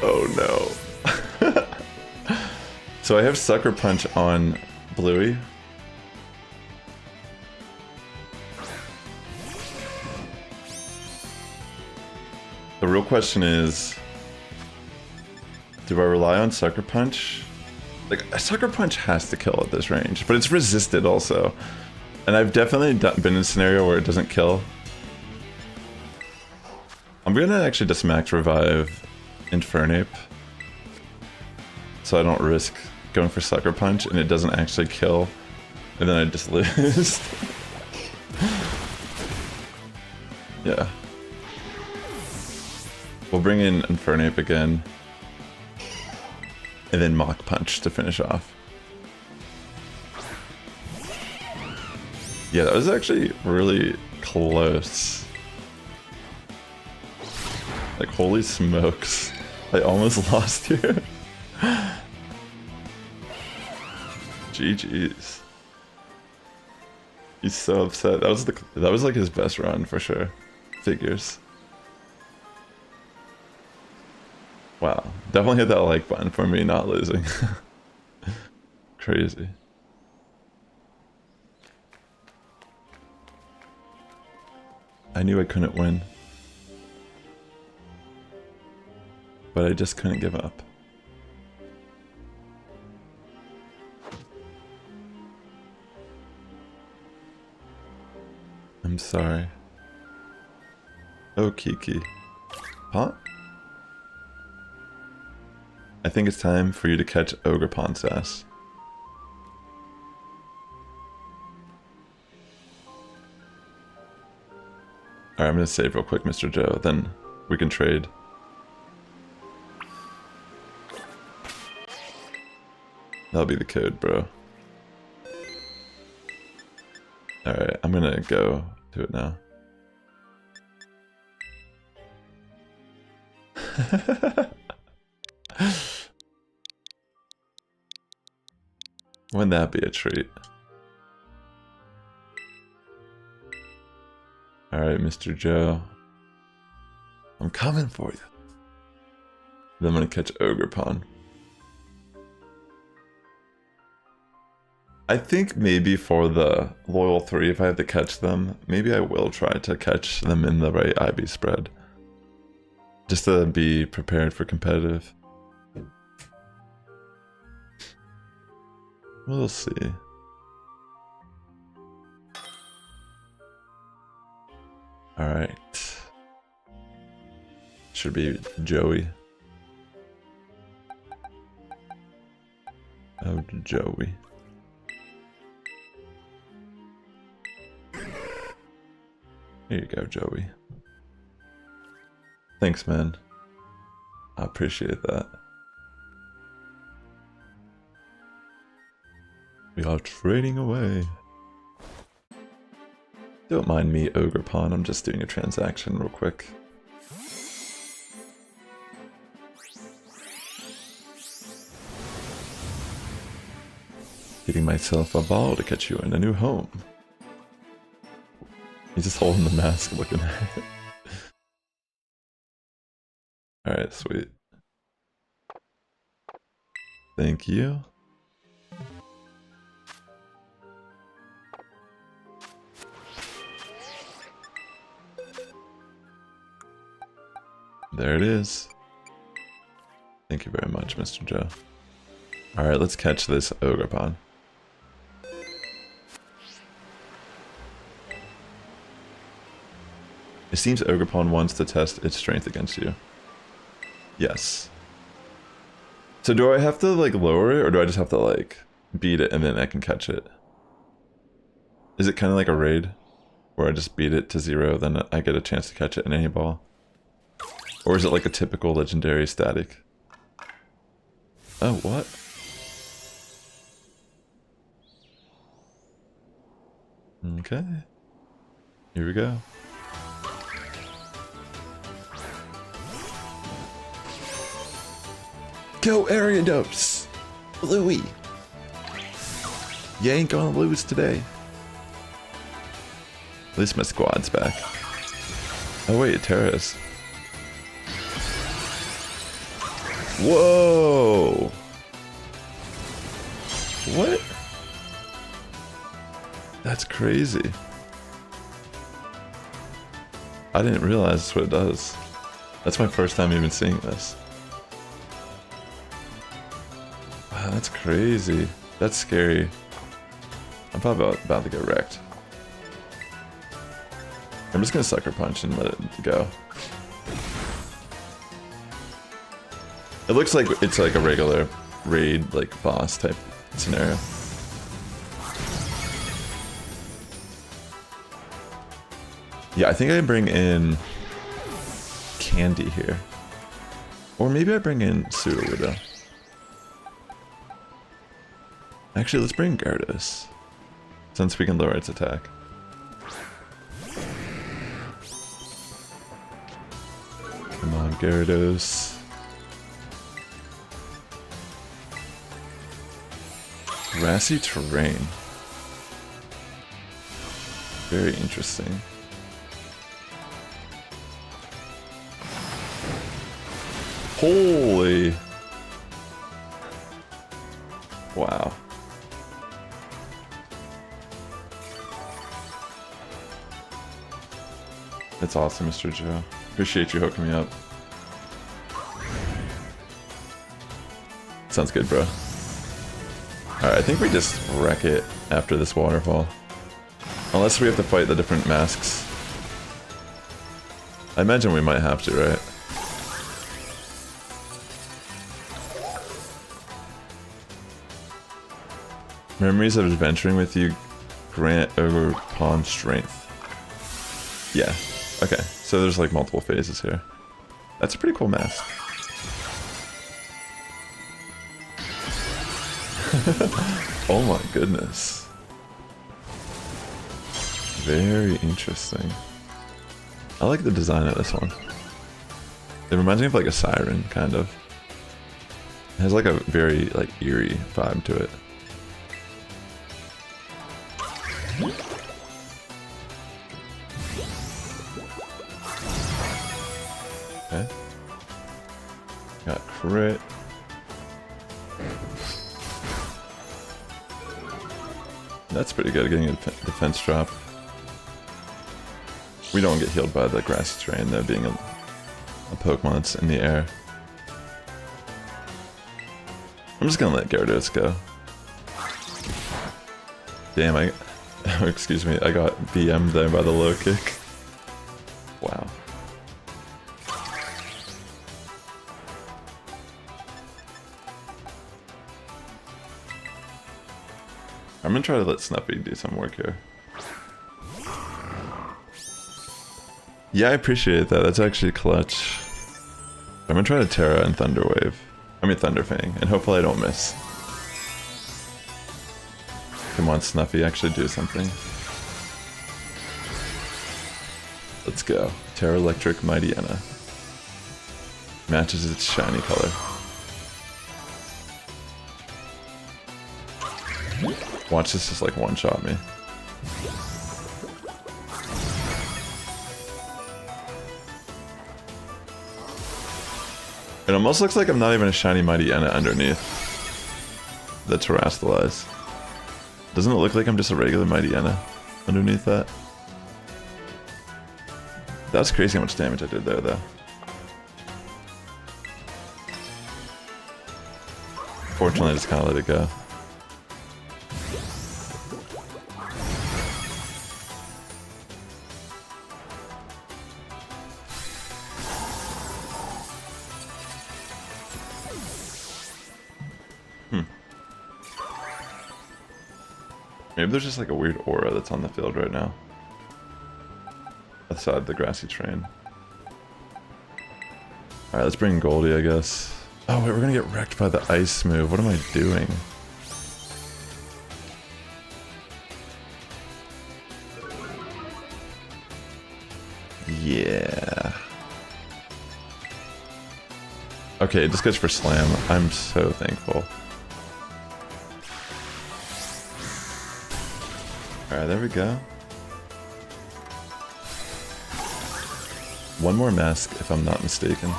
Oh no. So I have Sucker Punch on Bluey. The real question is, do I rely on Sucker Punch? Like, a Sucker Punch has to kill at this range, but it's resisted also. And I've definitely been in a scenario where it doesn't kill. I'm gonna actually just max revive Infernape, so I don't risk going for Sucker Punch and it doesn't actually kill, and then I just lose. Yeah. We'll bring in Infernape again, and then Mach Punch to finish off. Yeah, that was actually really close. Like, holy smokes. I almost lost here. GG's. He's so upset. That was like his best run for sure. Figures. Wow. Definitely hit that like button for me not losing. Crazy. I knew I couldn't win. But I just couldn't give up. I'm sorry. Oh, Kiki. Huh? I think it's time for you to catch Ogerpon Sass. Alright, I'm gonna save real quick, Mr. Joe, then we can trade. That'll be the code, bro. Alright, I'm gonna go to it now. Wouldn't that be a treat? Alright, Mr. Joe. I'm coming for you. Then I'm gonna catch Ogerpon. I think maybe for the loyal 3, if I have to catch them, maybe I will try to catch them in the right IB spread. Just to be prepared for competitive. We'll see. Alright. Should be Joey. Oh, Joey. Here you go, Joey. Thanks, man. I appreciate that. We are trading away. Don't mind me, Ogerpon. I'm just doing a transaction real quick. Getting myself a ball to catch you in a new home. He's just holding the mask looking at it. Alright, sweet. Thank you. There it is. Thank you very much, Mr. Joe. Alright, let's catch this Ogerpon. It seems Ogerpon wants to test its strength against you. Yes. So do I have to like lower it, or do I just have to like beat it and then I can catch it? Is it kind of like a raid? Where I just beat it to 0, then I get a chance to catch it in any ball? Or is it like a typical legendary static? Oh, what? Okay. Here we go. Go Ariados! Bluey! You ain't gonna lose today. At least my squad's back. Oh wait, Terra's. Whoa! What? That's crazy. I didn't realize that's what it does. That's my first time even seeing this. Wow, that's crazy. That's scary. I'm probably about to get wrecked. I'm just gonna sucker punch and let it go. It looks like it's like a regular raid, like boss type scenario. Yeah, I think I bring in Candy here. Or maybe I bring in Sudowoodo. Actually, let's bring Gyarados, since we can lower its attack. Come on, Gyarados. Grassy terrain. Very interesting. Holy! Wow. That's awesome, Mr. Joe. Appreciate you hooking me up. Sounds good, bro. Alright, I think we just wreck it after this waterfall. Unless we have to fight the different masks. I imagine we might have to, right? Memories of adventuring with you grant Ogerpon strength. Yeah. Okay, so there's like multiple phases here. That's a pretty cool mask. Oh my goodness. Very interesting. I like the design of this one. It reminds me of like a siren, kind of. It has like a very like eerie vibe to it. Okay. Got crit. That's pretty good, getting a defense drop. We don't get healed by the grassy terrain, though, being a Pokemon that's in the air. I'm just gonna let Gyarados go. Damn, excuse me, I got BM'd there by the low kick. Wow. I'm gonna try to let Snuffy do some work here. Yeah, I appreciate that. That's actually clutch. I'm gonna try to Terra and Thunder Wave. I mean Thunder Fang, and hopefully I don't miss. Come on, Snuffy, actually do something. Let's go. Terra Electric Mightyena. Matches its shiny color. Watch this just like one-shot me. It almost looks like I'm not even a shiny Mighty Enna underneath the Terrastalize. Doesn't it look like I'm just a regular Mighty Enna underneath that? That's crazy how much damage I did there, though. Fortunately, I just kind of let it go. Maybe there's just like a weird aura that's on the field right now. Outside the grassy terrain. Alright, let's bring Goldie, I guess. Oh wait, we're gonna get wrecked by the ice move. What am I doing? Yeah. Okay, it just goes for slam. I'm so thankful. Alright, there we go. One more mask, if I'm not mistaken.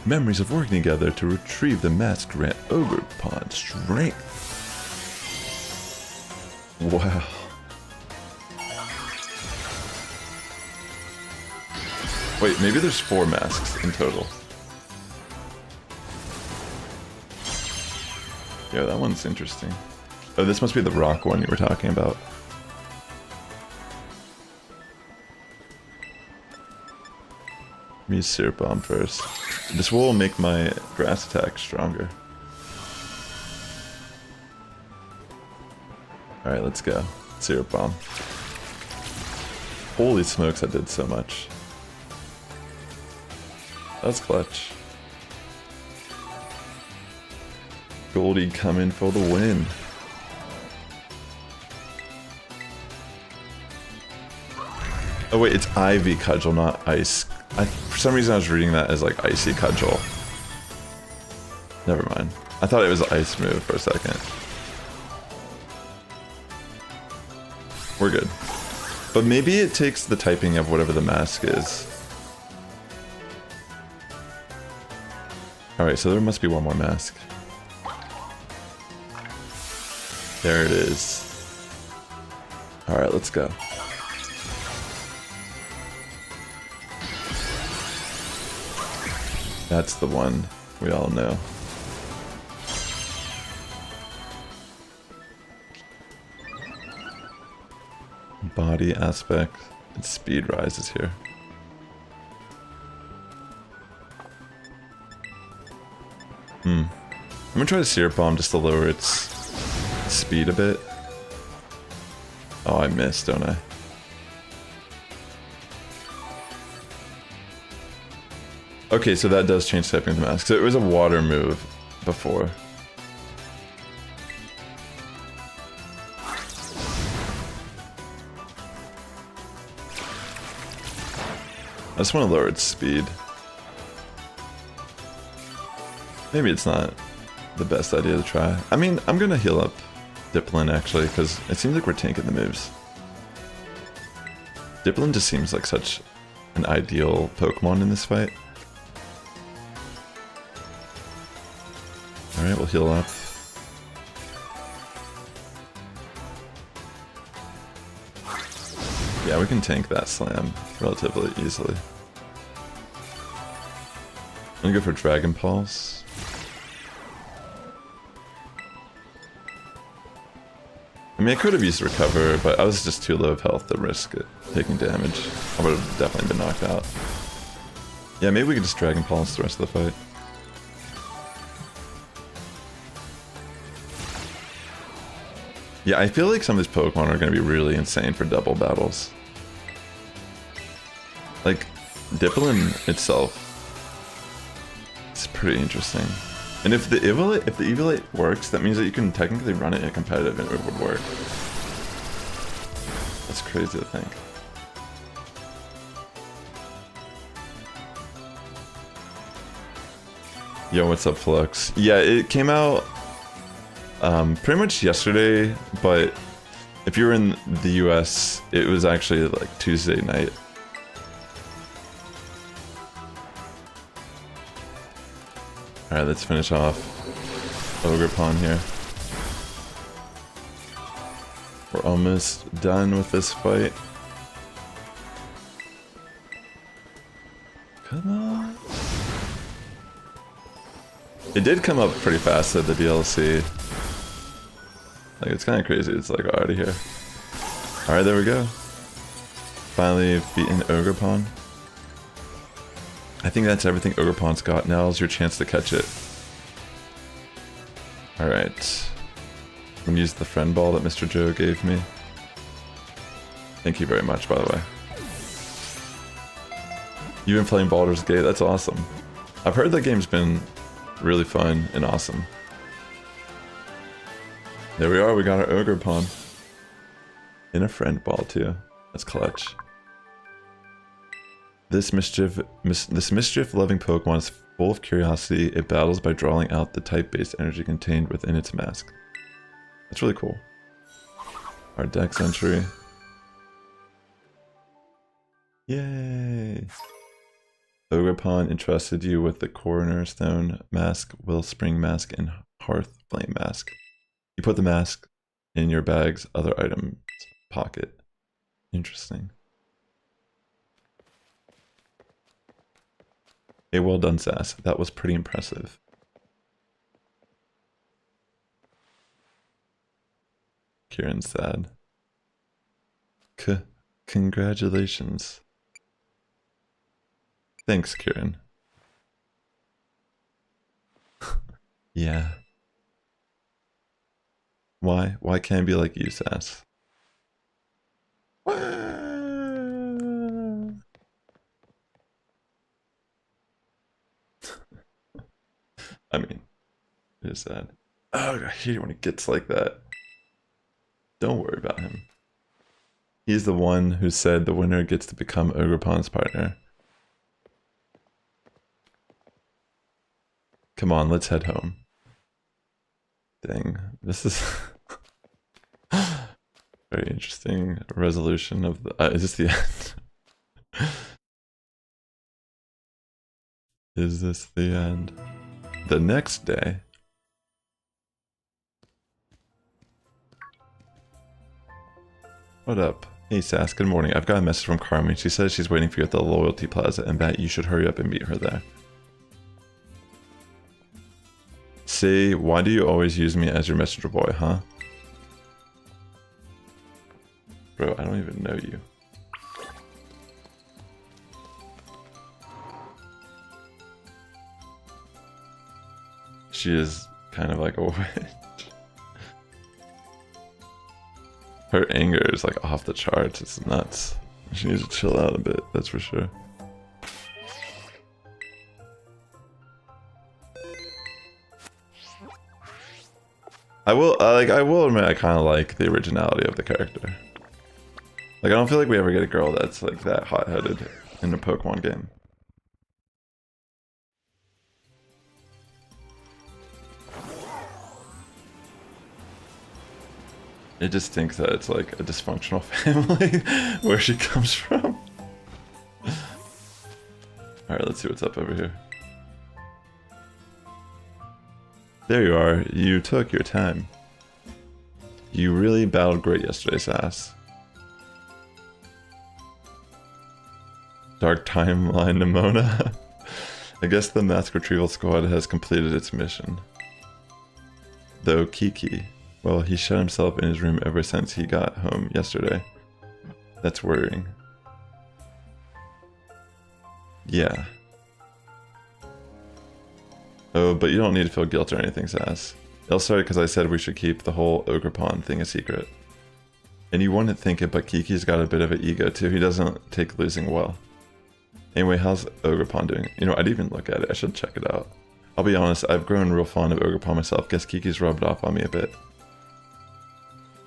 Memories of working together to retrieve the mask grant Ogerpon strength. Wow. Wait, maybe there's 4 masks in total. Yeah, that one's interesting. Oh, this must be the rock one you were talking about. Let me use Syrup Bomb first. This will make my grass attack stronger. Alright, let's go. Syrup Bomb. Holy smokes, I did so much. That's clutch. Goldie coming for the win. Oh wait, it's Ivy Cudgel, not Ice. For some reason I was reading that as like Icy Cudgel. Never mind. I thought it was an Ice move for a second. We're good. But maybe it takes the typing of whatever the mask is. Alright, so there must be one more mask. There it is. Alright, let's go. That's the one we all know. Body aspect. Its speed rises here. I'm gonna try the Syrup Bomb just to lower its speed a bit. Oh, I missed, don't I? Okay, so that does change typing of the mask. So it was a water move before. I just want to lower its speed. Maybe it's not the best idea to try. I mean, I'm gonna heal up Dipplin actually, because it seems like we're tanking the moves. Dipplin just seems like such an ideal Pokemon in this fight. Alright, we'll heal up. Yeah, we can tank that slam relatively easily. I'm gonna go for Dragon Pulse. I mean, I could have used Recover, but I was just too low of health to risk it taking damage. I would have definitely been knocked out. Yeah, maybe we could just Dragon Pulse the rest of the fight. Yeah, I feel like some of these Pokemon are going to be really insane for double battles. Like, Dipplin itself is pretty interesting. And if the Evolate works, that means that you can technically run it in competitive and it would work. That's crazy to think. Yo, what's up, Flux? Yeah, it came out Pretty much yesterday, but if you were in the US, it was actually like Tuesday night. Alright, let's finish off Ogerpon here. We're almost done with this fight. Come on. It did come up pretty fast at the DLC. Like, it's kind of crazy. It's like already here. Alright, there we go. Finally beaten Ogerpon. I think that's everything Ogerpon's got. Now's your chance to catch it. Alright. I'm gonna use the friend ball that Mr. Joe gave me. Thank you very much, by the way. You've been playing Baldur's Gate? That's awesome. I've heard that game's been really fun and awesome. There we are, we got our Ogerpon. In a friend ball too. That's clutch. This mischief-loving Pokemon is full of curiosity. It battles by drawing out the type-based energy contained within its mask. That's really cool. Our dex entry. Yay! Ogerpon entrusted you with the Coroner Stone Mask, Wellspring Mask, and Hearth Flame Mask. You put the mask in your bag's other items pocket. Interesting. Hey, well done, Sass. That was pretty impressive. Kieran's sad. Congratulations. Thanks, Kieran. Yeah. Why? Why can't I be like you, Sass? I mean, it is sad. Oh, I hate it when it gets like that. Don't worry about him. He's the one who said the winner gets to become Ogerpon's partner. Come on, let's head home. Dang, this is very interesting resolution of the. Is this the end? Is this the end? The next day. What up? Hey Sass, good morning. I've got a message from Carmen. She says she's waiting for you at the Loyalty Plaza and that you should hurry up and meet her there. Say, why do you always use me as your messenger boy, huh? Bro, I don't even know you. She is kind of like a witch. Her anger is like off the charts. It's nuts. She needs to chill out a bit, that's for sure. I will admit I kind of like the originality of the character. Like, I don't feel like we ever get a girl that's like that hot-headed in a Pokemon game. It just thinks that it's like a dysfunctional family where she comes from. Alright, let's see what's up over here. There you are. You took your time. You really battled great yesterday, Sass. Dark Timeline Nimona. I guess the Mask Retrieval Squad has completed its mission. Though Kiki, well, he shut himself in his room ever since he got home yesterday. That's worrying. Yeah. Oh, but you don't need to feel guilt or anything, Sass. It all started because I said we should keep the whole Ogerpon thing a secret. And you wouldn't think it, but Kiki's got a bit of an ego too. He doesn't take losing well. Anyway, how's Ogerpon doing? You know, I'd even look at it. I should check it out. I'll be honest, I've grown real fond of Ogerpon myself. Guess Kiki's rubbed off on me a bit.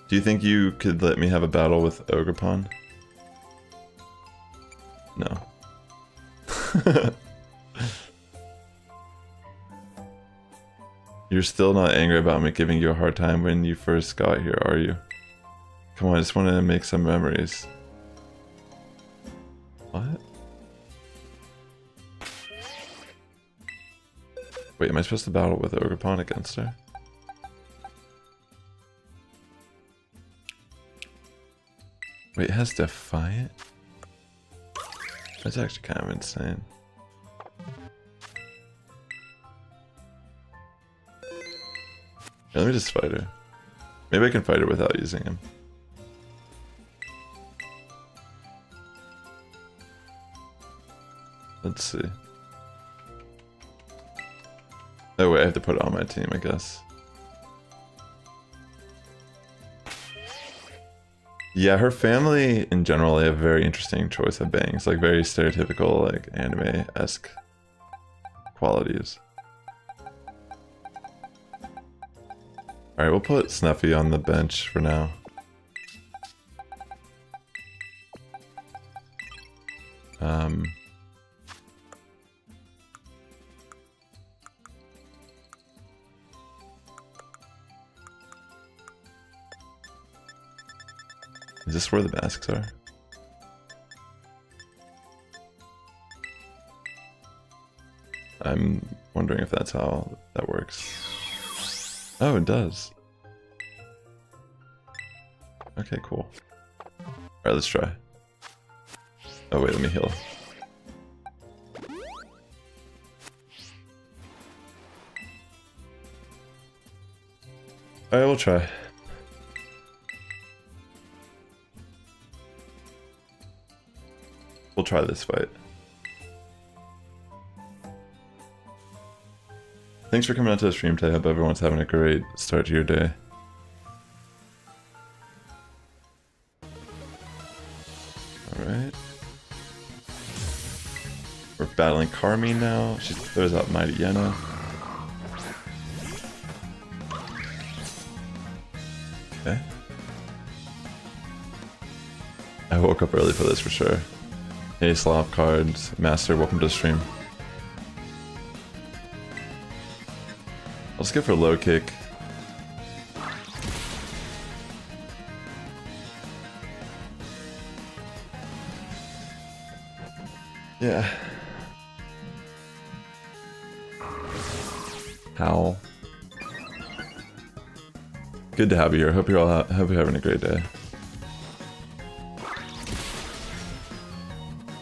Do you think you could let me have a battle with Ogerpon? No. You're still not angry about me giving you a hard time when you first got here, are you? Come on, I just want to make some memories. What? Wait, am I supposed to battle with Ogerpon against her? Wait, it has Defiant? That's actually kind of insane. Yeah, let me just fight her. Maybe I can fight her without using him. Let's see. Oh wait, I have to put it on my team, I guess. Yeah, her family in general, they have a very interesting choice of bangs, like very stereotypical, like anime-esque qualities. Alright, we'll put Snuffy on the bench for now. Is this where the masks are? I'm wondering if that's how that works. Oh, it does. Okay, cool. Alright, let's try. Oh wait, let me heal. Alright, we'll try. We'll try this fight. Thanks for coming out to the stream today. I hope everyone's having a great start to your day. Alright. We're battling Carmine now. She throws out Mighty Yenna. Okay. I woke up early for this for sure. Hey, Slop Cards, Master, welcome to the stream. Let's go for low kick. Yeah. Howl. Good to have you here. Hope you're having a great day.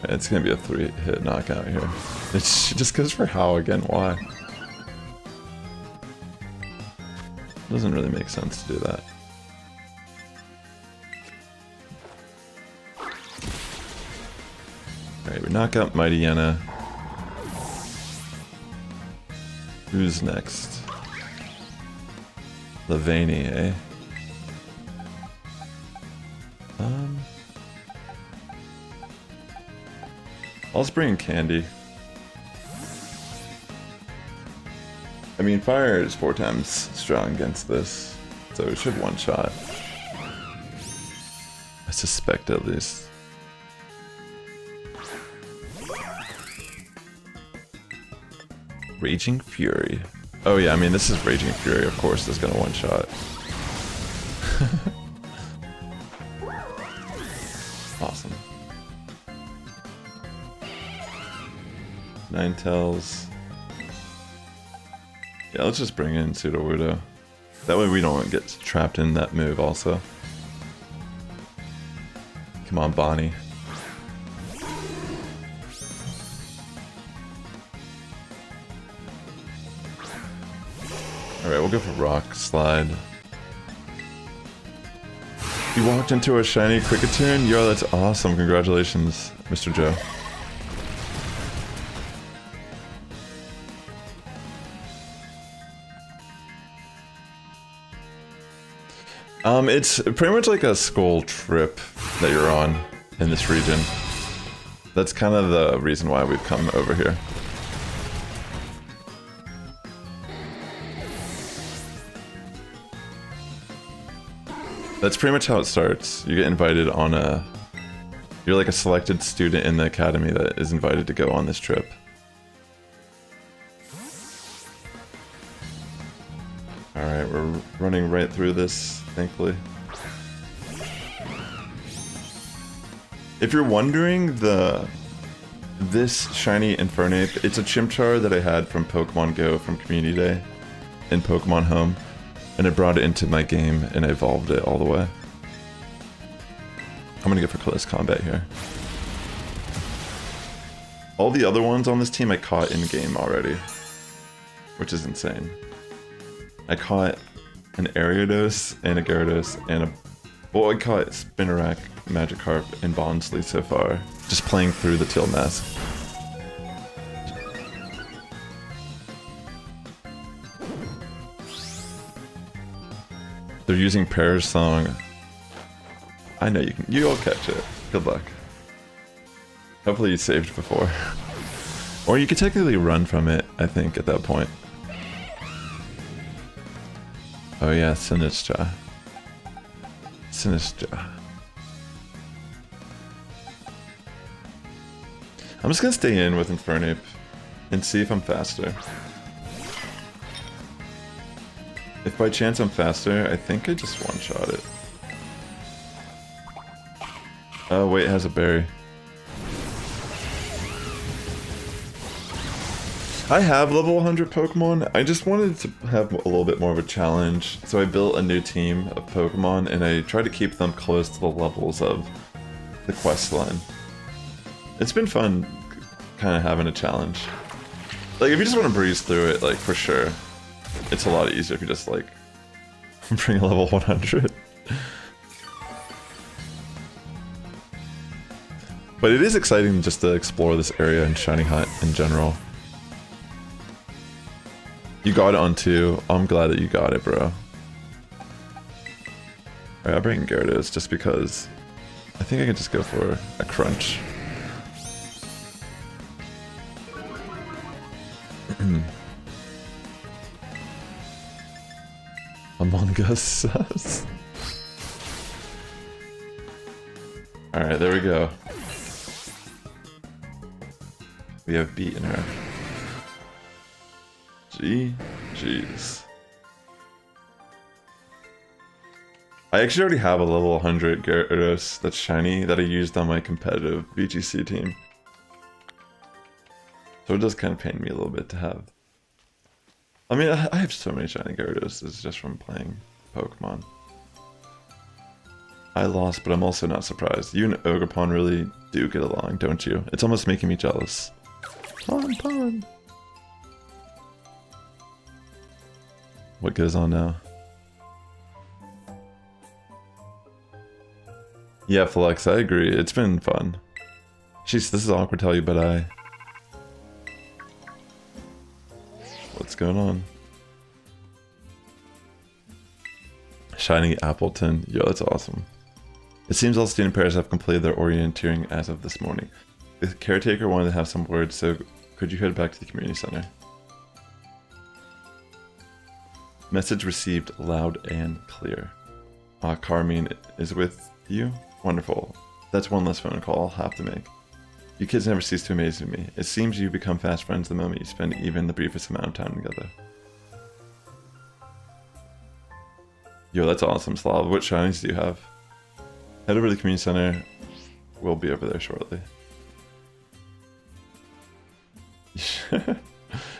It's gonna be a 3-hit knockout here. She just goes for Howl again. Why? Doesn't really make sense to do that. Alright, we knock out Mighty Yenna. Who's next? Levani, eh? I'll just bring in Candy. I mean, fire is 4 times strong against this, so it should one-shot. I suspect at least. Raging Fury. Oh yeah, I mean, this is Raging Fury, of course, it's gonna one-shot. Awesome. Ninetales. Yeah, let's just bring in Sudowoodo. That way we don't get trapped in that move also. Come on, Bonnie. Alright, we'll go for Rock Slide. You walked into a shiny Cricketune? Yo, that's awesome. Congratulations, Mr. Joe. It's pretty much like a school trip that you're on in this region. That's kind of the reason why we've come over here. That's pretty much how it starts. You get invited on a... You're like a selected student in the academy that is invited to go on this trip. Alright, we're running right through this, thankfully. If you're wondering, this shiny Infernape, it's a Chimchar that I had from Pokemon Go from Community Day in Pokemon Home, and I brought it into my game and I evolved it all the way. I'm gonna go for close combat here. All the other ones on this team I caught in game already, which is insane. I caught an Ariados and a Gyarados and a... Well, I caught Spinarak, Magikarp, and Bonsly so far, just playing through the Teal Mask. They're using Pear's Song. I know you'll catch it. Good luck. Hopefully you saved before. Or you could technically run from it, I think, at that point. Oh yeah, Sinistra. Sinistra. I'm just gonna stay in with Infernape and see if I'm faster. If by chance I'm faster, I think I just one-shot it. Oh wait, it has a berry. I have level 100 Pokemon. I just wanted to have a little bit more of a challenge, so I built a new team of Pokemon and I tried to keep them close to the levels of the quest line. It's been fun kind of having a challenge. Like, if you just want to breeze through it, like, for sure, it's a lot easier if you just, like, bring a level 100. But it is exciting just to explore this area and Shiny Hunt in general. You got it on 2. I'm glad that you got it, bro. Alright, I'll bring Gyarados just because I think I can just go for a crunch. Among Us. Alright, there we go. We have beaten her. Jeez. I actually already have a level 100 Gyarados that's shiny that I used on my competitive VGC team. So it does kind of pain me a little bit to have. I mean, I have so many shiny Gyarados just from playing Pokemon. I lost, but I'm also not surprised. You and Ogerpon really do get along, don't you? It's almost making me jealous. Pon. What goes on now? Yeah, Flex, I agree. It's been fun. Jeez, this is awkward to tell you, but what's going on? Shining Appleton. Yo, that's awesome. It seems all student pairs have completed their orienteering as of this morning. The caretaker wanted to have some words, so could you head back to the community center? Message received loud and clear. Carmine is with you? Wonderful. That's one less phone call I'll have to make. You kids never cease to amaze me. It seems you become fast friends the moment you spend even the briefest amount of time together. Yo, that's awesome, Slav. What shinies do you have? Head over to the community center. We'll be over there shortly.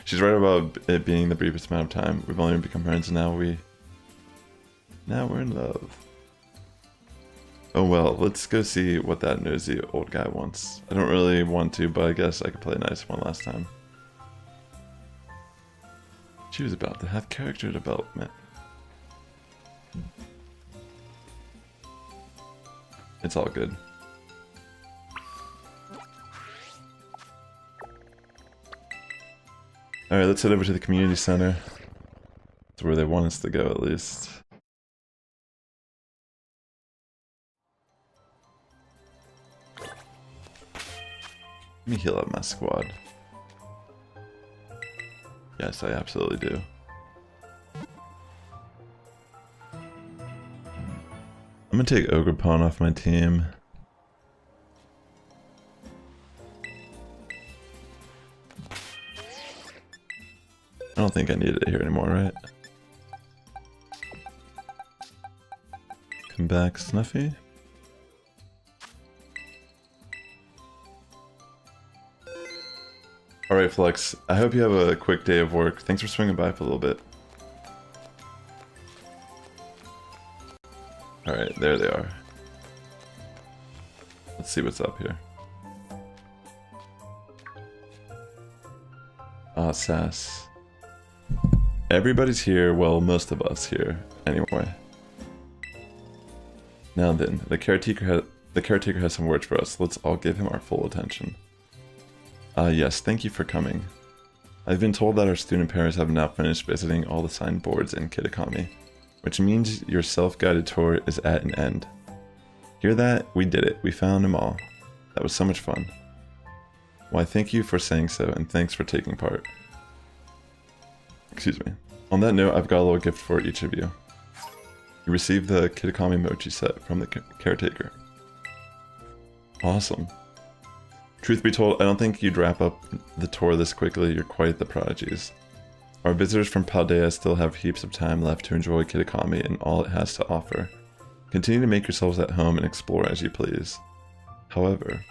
She's right about it being the briefest amount of time. We've only become friends and now we're in love. Oh well, let's go see what that nosy old guy wants. I don't really want to, but I guess I could play nice one last time. She was about to have character development. It's all good. Alright, let's head over to the community center. It's where they want us to go, at least. Let me heal up my squad. Yes, I absolutely do. I'm gonna take Ogerpon off my team. I don't think I need it here anymore, right? Welcome back, Snuffy. Alright, Flux, I hope you have a quick day of work. Thanks for swinging by for a little bit. Alright, there they are. Let's see what's up here. Ah, Sass. Everybody's here, well, most of us here, anyway. Now then, the caretaker has some words for us. Let's all give him our full attention. Yes, thank you for coming. I've been told that our student parents have now finished visiting all the signed boards in Kitakami, which means your self-guided tour is at an end. Hear that? We did it. We found them all. That was so much fun. Why, thank you for saying so, and thanks for taking part. Excuse me. On that note, I've got a little gift for each of you. You received the Kitakami Mochi set from the caretaker. Awesome. Truth be told, I don't think you'd wrap up the tour this quickly. You're quite the prodigies. Our visitors from Paldea still have heaps of time left to enjoy Kitakami and all it has to offer. Continue to make yourselves at home and explore as you please. However,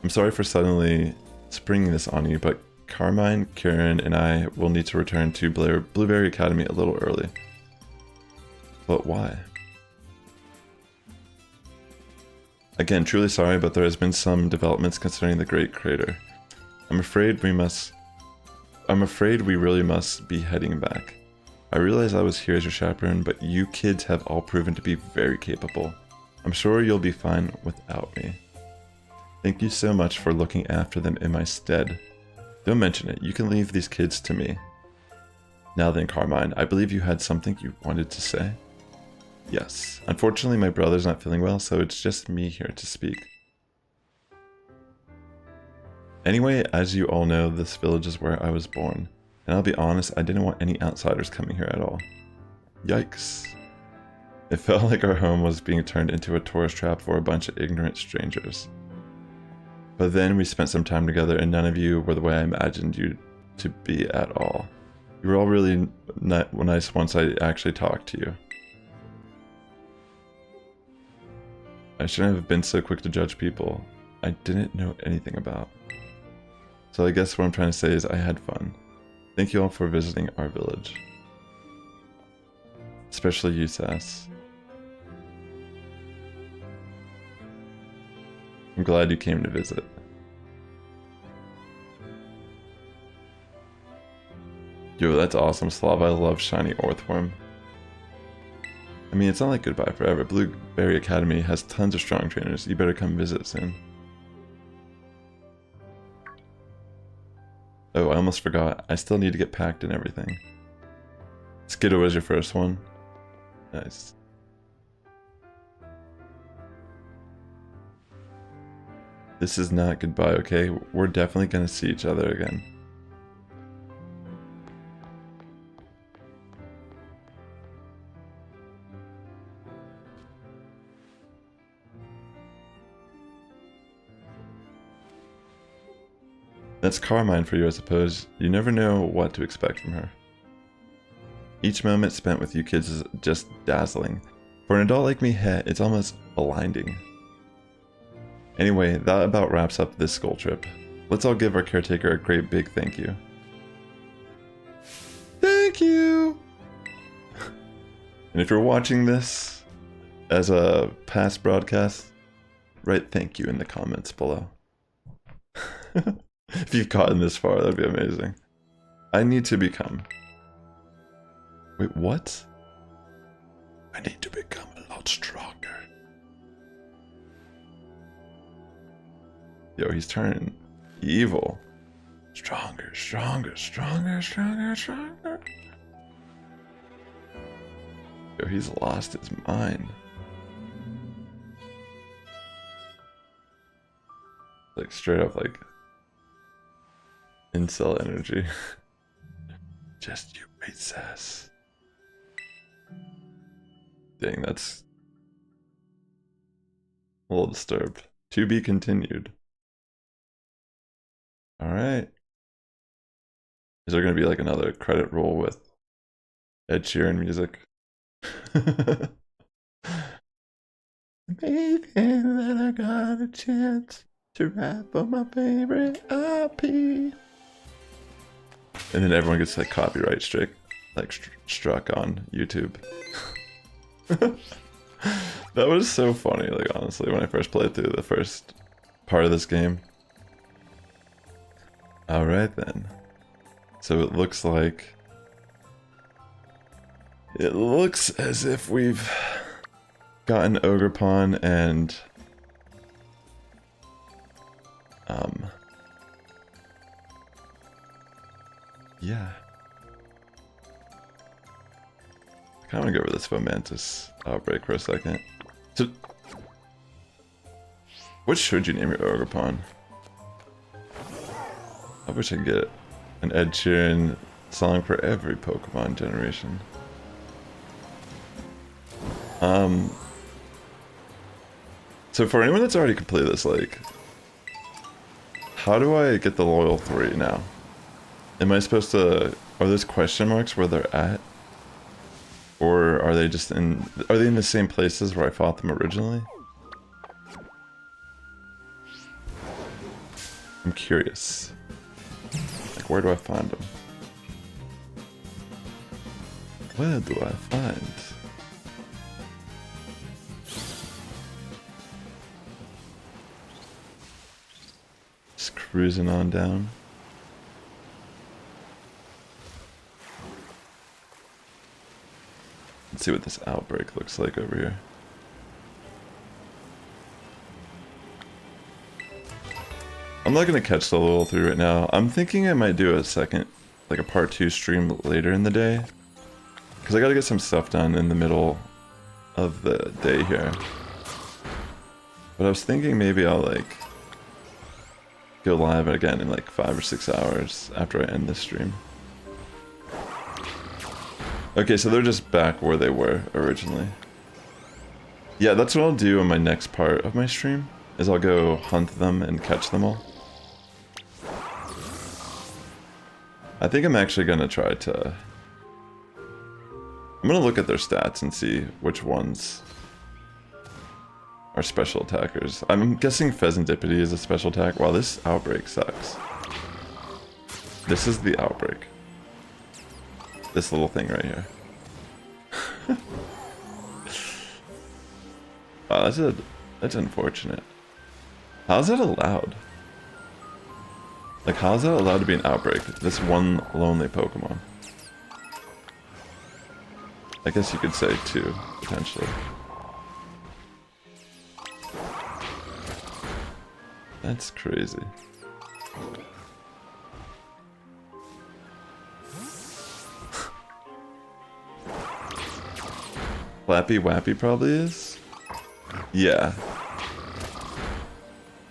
I'm sorry for suddenly springing this on you, but Carmine, Karen, and I will need to return to Blueberry Academy a little early. But why? Again, truly sorry, but there has been some developments concerning the Great Crater. I'm afraid we really must be heading back. I realize I was here as your chaperone, but you kids have all proven to be very capable. I'm sure you'll be fine without me. Thank you so much for looking after them in my stead. Don't mention it, you can leave these kids to me. Now then, Carmine, I believe you had something you wanted to say? Yes. Unfortunately, my brother's not feeling well, so it's just me here to speak. Anyway, as you all know, this village is where I was born. And I'll be honest, I didn't want any outsiders coming here at all. Yikes. It felt like our home was being turned into a tourist trap for a bunch of ignorant strangers. But then we spent some time together and none of you were the way I imagined you to be at all. You were all really nice once I actually talked to you. I shouldn't have been so quick to judge people I didn't know anything about. So I guess what I'm trying to say is I had fun. Thank you all for visiting our village. Especially you, Sass. I'm glad you came to visit. Yo, that's awesome, Slav. I love shiny Orthworm. I mean, it's not like goodbye forever. Blueberry Academy has tons of strong trainers. You better come visit soon. Oh, I almost forgot. I still need to get packed and everything. Skiddo was your first one. Nice. This is not goodbye, okay? We're definitely gonna see each other again. That's Carmine for you, I suppose. You never know what to expect from her. Each moment spent with you kids is just dazzling. For an adult like me, heh, it's almost blinding. Anyway, that about wraps up this school trip. Let's all give our caretaker a great big thank you. Thank you! And if you're watching this as a past broadcast, write thank you in the comments below. If you've gotten this far, that'd be amazing. I need to become... Wait, what? I need to become a lot stronger. Yo, he's turning evil. Stronger, stronger, stronger, stronger, stronger. Yo, he's lost his mind. Like, straight up, like... incel energy. Just you wait, Sass. Dang, that's a little disturbed. To be continued. Alright. Is there gonna be like another credit roll with Ed Sheeran music? Maybe that I got a chance to rap on my favorite IP. And then everyone gets like copyright struck on YouTube. That was so funny, like honestly, when I first played through the first part of this game. Alright then. So it looks as if we've gotten Ogerpon and yeah. I kinda wanna go over this Fomantis outbreak for a second. So what should you name your Ogerpon? I wish I could get an Ed Sheeran song for every Pokemon generation. So for anyone that's already completed this, like, how do I get the loyal 3 now? Am I supposed to, are those question marks where they're at? Or are they just in, are they in the same places where I fought them originally? I'm curious. Like, where do I find them? Where do I find? Just cruising on down. Let's see what this outbreak looks like over here. I'm not gonna catch the level 3 right now. I'm thinking I might do a second, like a part 2 stream later in the day. Because I gotta get some stuff done in the middle of the day here. But I was thinking maybe I'll like go live again in like 5 or 6 hours after I end this stream. Okay, so they're just back where they were originally. Yeah, that's what I'll do in my next part of my stream, is I'll go hunt them and catch them all. I think I'm actually gonna try to... I'm gonna look at their stats and see which ones are special attackers. I'm guessing Pheasantipity is a special attack. Wow, this outbreak sucks. This is the outbreak. This little thing right here. Wow, that's unfortunate. How's that allowed? Like, how is that allowed to be an outbreak? This one lonely Pokemon. I guess you could say 2, potentially. That's crazy. Flappy Wappy probably is? Yeah.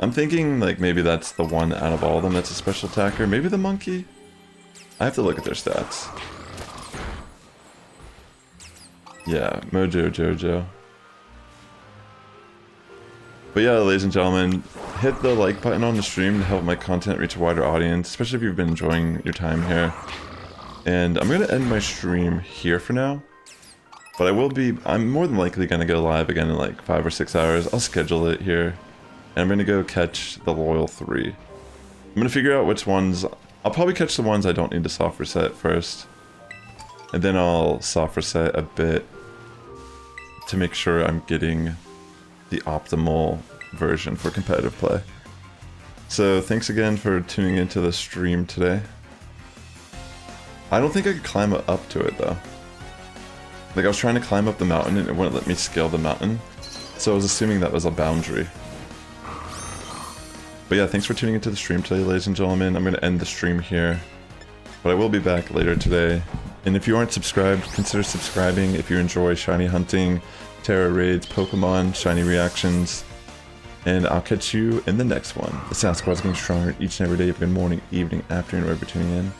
I'm thinking like maybe that's the one out of all of them that's a special attacker. Maybe the monkey? I have to look at their stats. Yeah, Mojo Jojo. But yeah, ladies and gentlemen, hit the like button on the stream to help my content reach a wider audience, especially if you've been enjoying your time here. And I'm gonna end my stream here for now. But I'm more than likely gonna go live again in like 5 or 6 hours. I'll schedule it here. And I'm gonna go catch the loyal 3. I'm gonna figure out which ones, I'll probably catch the ones I don't need to soft reset first. And then I'll soft reset a bit to make sure I'm getting the optimal version for competitive play. So thanks again for tuning into the stream today. I don't think I could climb up to it though. Like, I was trying to climb up the mountain and it wouldn't let me scale the mountain. So I was assuming that was a boundary. But yeah, thanks for tuning into the stream today, ladies and gentlemen. I'm going to end the stream here. But I will be back later today. And if you aren't subscribed, consider subscribing if you enjoy shiny hunting, Terra raids, Pokemon, shiny reactions. And I'll catch you in the next one. The Sasquatch is getting stronger each and every day. Good morning, evening, afternoon, wherever you're tuning in.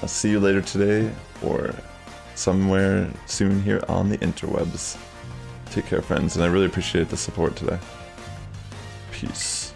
I'll see you later today or somewhere soon here on the interwebs. Take care, friends, and I really appreciate the support today. Peace.